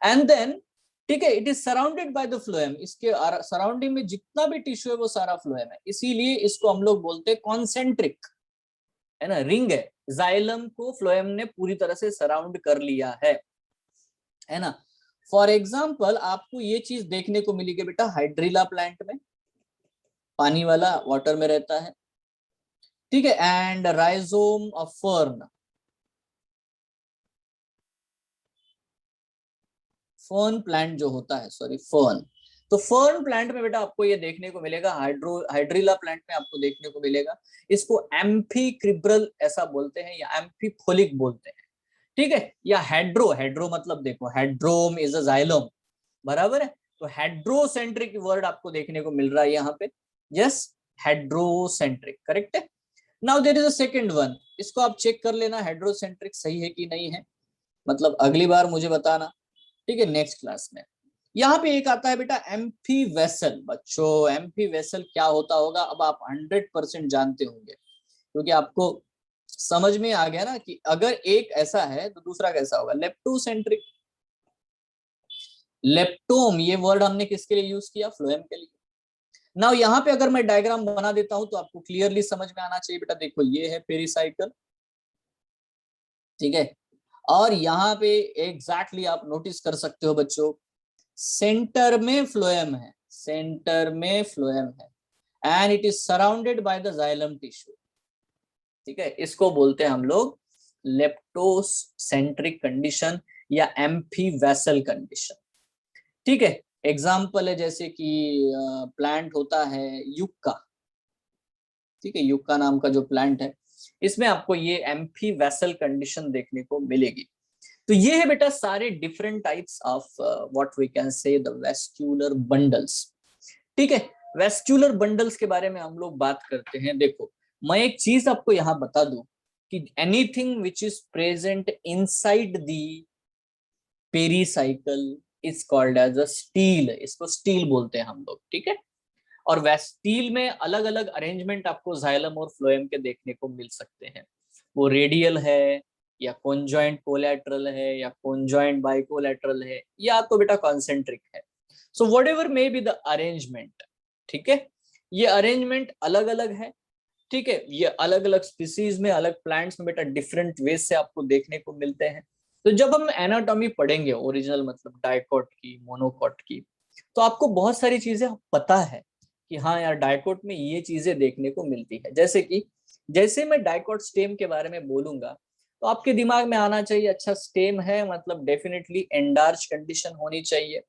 एंड देन ठीक है, it is surrounded by the phloem, इसके सराउंडिंग में जितना भी टिश्यू है वो सारा फ्लोएम है, इसीलिए इसको हम लोग बोलते हैं कॉन्सेंट्रिक, है ना, रिंग है, जाइलम को फ्लोएम ने पूरी तरह से सराउंड कर लिया है ना। फॉर एग्जाम्पल आपको ये चीज देखने को मिलेगी बेटा हाइड्रिला प्लांट में, पानी वाला वाटर में रहता है, ठीक है, and rhizome of fern, fern plant जो होता है, सॉरी फर्न, तो फर्न प्लांट में बेटा आपको ये देखने को मिलेगा, हाइड्रिला प्लांट में आपको देखने को मिलेगा, इसको एम्फीक्रिब्रल ऐसा बोलते हैं या एम्फीफोलिक बोलते हैं, ठीक है, या हेड्रो, हेड्रो मतलब देखो हेड्रोम इज अ जाइलम, बराबर है, तो हेड्रोसेंट्रिक वर्ड आपको देखने को मिल रहा है यहाँ पे, यस, हेड्रोसेंट्रिक करेक्ट है। Now there is a second one, इसको आप चेक कर लेना हेड्रोसेंट्रिक सही है कि नहीं है, मतलब अगली बार मुझे बताना, ठीक है, नेक्स्ट क्लास में। यहाँ पे एक आता है बेटा एम्फी वेसल, बच्चों एम्फी वेसल क्या होता होगा अब आप 100% जानते होंगे, क्योंकि आपको समझ में आ गया ना कि अगर एक ऐसा है तो दूसरा कैसा होगा, लेप्टोसेंट्रिक, लेप्टोम ये वर्ड हमने किसके लिए यूज किया, फ्लोएम के लिए। नाउ यहाँ पे अगर मैं डायग्राम बना देता हूं तो आपको क्लियरली समझ में आना चाहिए बेटा, देखो ये है पेरिसाइकिल, ठीक है, और यहाँ पे एग्जैक्टली आप नोटिस कर सकते हो बच्चों, सेंटर में फ्लोएम है, सेंटर में फ्लोएम है, and it is surrounded by the xylem tissue, ठीक है, इसको बोलते हैं हम लोग लेप्टोसेंट्रिक कंडीशन या एम्फीवेसल कंडीशन, ठीक है। एग्जाम्पल है जैसे कि प्लांट होता है युक्का, ठीक है, युक्का नाम का जो प्लांट है इसमें आपको ये एम्फीवेसल कंडीशन देखने को मिलेगी। तो ये है बेटा सारे different types of what we can say the vascular bundles, ठीक है। वेस्क्यूलर बंडल्स के बारे में हम लोग बात करते हैं, देखो मैं एक चीज आपको यहाँ बता दूं कि anything which is present inside the pericycle is called as a stele, इसको स्टील बोलते हैं हम लोग, ठीक है। और वेस्टील में अलग अलग अरेंजमेंट आपको जाइलम और फ्लोएम के देखने को मिल सकते हैं, वो रेडियल है या कॉन्जॉइंट कोलैटरल है या कॉन्जॉइंट बाइकोलैटरल है या तो बेटा कॉन्सेंट्रिक है, so whatever may be the arrangement, ठीक है, ये अरेंजमेंट अलग अलग है, ठीक है, ये अलग अलग स्पीसीज में अलग प्लांट्स में बेटा डिफरेंट वेज से आपको देखने को मिलते हैं। तो जब हम एनाटॉमी पढ़ेंगे ओरिजिनल मतलब डाइकोट की, मोनोकोट की, तो आपको बहुत सारी चीजें पता है कि हाँ यार डाइकोट में ये चीजें देखने को मिलती है, जैसे कि जैसे मैं डाइकोट स्टेम के बारे में बोलूंगा तो आपके दिमाग में आना चाहिए, अच्छा स्टेम है मतलब डेफिनेटली एंडार्च कंडीशन होनी चाहिए,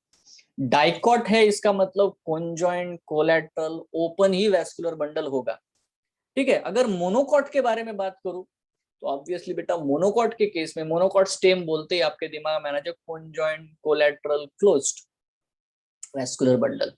डाइकोट है इसका मतलब कॉन्जॉइंट कोलैटरल ओपन ही वेस्कुलर बंडल होगा, ठीक है। अगर मोनोकॉट के बारे में बात करूं तो ऑब्वियसली बेटा मोनोकॉट के केस में मोनोकॉट स्टेम बोलते ही आपके दिमाग में आना चाहिए conjoint collateral closed vascular bundle,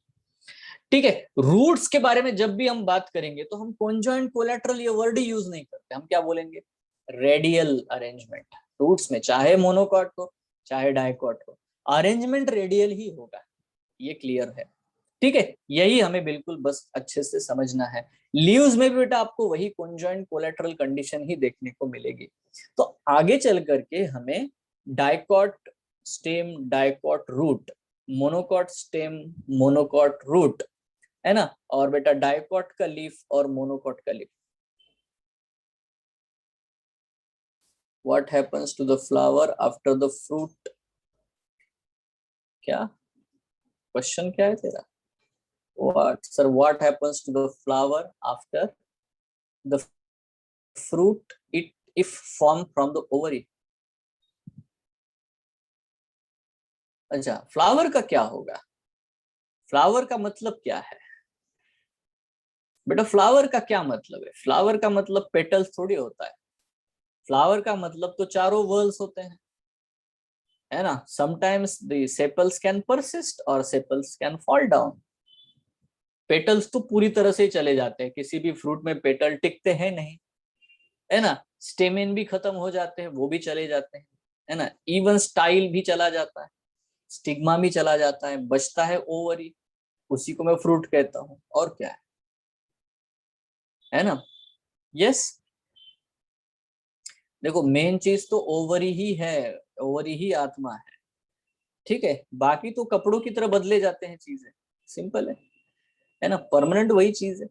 ठीक है। रूट्स के बारे में जब भी हम बात करेंगे तो हम कॉन्जॉइंट कोलैटरल ये वर्ड ही यूज नहीं करते, हम क्या बोलेंगे, रेडियल अरेंजमेंट, रूट्स में चाहे मोनोकॉट हो चाहे डाइकॉट हो अरेंजमेंट रेडियल ही होगा, ये क्लियर है, ठीक है, यही हमें बिल्कुल बस अच्छे से समझना है। लीव्स में भी बेटा आपको वही कॉन्जॉइंट कोलैटरल कंडीशन ही देखने को मिलेगी। तो आगे चल करके हमें dicot stem, dicot root, monocot stem, monocot root, है ना, और बेटा डाइकॉट का लीफ और मोनोकॉट का leaf, what happens to the flower after the fruit, क्या क्वेश्चन क्या है तेरा, what sir, what happens to the flower after the fruit it if formed from the ovary, अच्छा फ्लावर का क्या होगा, फ्लावर का मतलब क्या है, बेटा फ्लावर का क्या मतलब है? फ्लावर का मतलब पेटल्स थोड़ी होता है। फ्लावर का मतलब तो चारों वर्ल्स होते हैं, है ना। Sometimes the sepals can persist और sepals can fall down. Petals तो पूरी तरह से चले जाते हैं, किसी भी फ्रूट में पेटल टिकते हैं नहीं, है ना। स्टेमेन भी खत्म हो जाते हैं, वो भी चले जाते हैं, है ना। इवन स्टाइल भी चला जाता है, स्टिग्मा भी चला जाता है, बचता है ओवरी, उसी को मैं फ्रूट कहता हूँ, और क्या है ना। यस, देखो मेन चीज तो ओवरी ही है, ओवरी ही आत्मा है, ठीक है। बाकी तो कपड़ों की तरह बदले जाते हैं चीजें, सिंपल है ना। परमानेंट वही चीज है।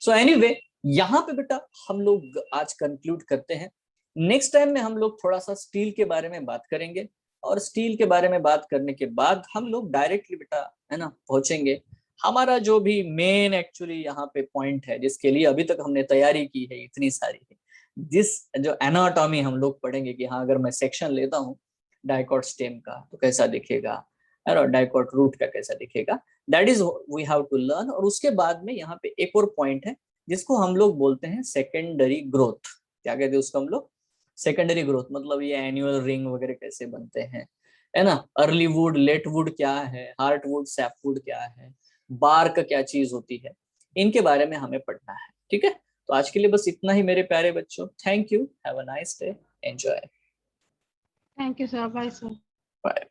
सो एनीवे, यहाँ पे बेटा हम लोग आज कंक्लूड करते हैं। नेक्स्ट टाइम में हम लोग थोड़ा सा स्टील के बारे में बात करेंगे, और स्टील के बारे में बात करने के बाद हम लोग डायरेक्टली बेटा, है ना, पहुंचेंगे हमारा जो भी मेन एक्चुअली यहाँ पे पॉइंट है, जिसके लिए अभी तक हमने तैयारी की है इतनी सारी है, जिस जो एनाटॉमी हम लोग पढ़ेंगे कि हाँ, अगर मैं सेक्शन लेता हूँ डाइकॉट स्टेम का तो कैसा दिखेगा, और डाइकॉट रूट का कैसा दिखेगा, that is we have to learn. और उसके बाद में यहाँ पे एक और पॉइंट है जिसको हम लोग बोलते हैं सेकेंडरी ग्रोथ। क्या कहते हैं उसको हम लोग? Secondary growth. मतलब ये एनुअल रिंग वगैरह कैसे बनते हैं, है ना। अर्ली वुड, लेट वुड क्या है, हार्ट वुड, सैप वुड क्या है, बार्क क्या चीज होती है, इनके बारे में हमें पढ़ना है, ठीक है। तो आज के लिए बस इतना ही मेरे प्यारे बच्चों। Thank you, have a nice day, enjoy, Thank you, sir. Bye, sir. Bye.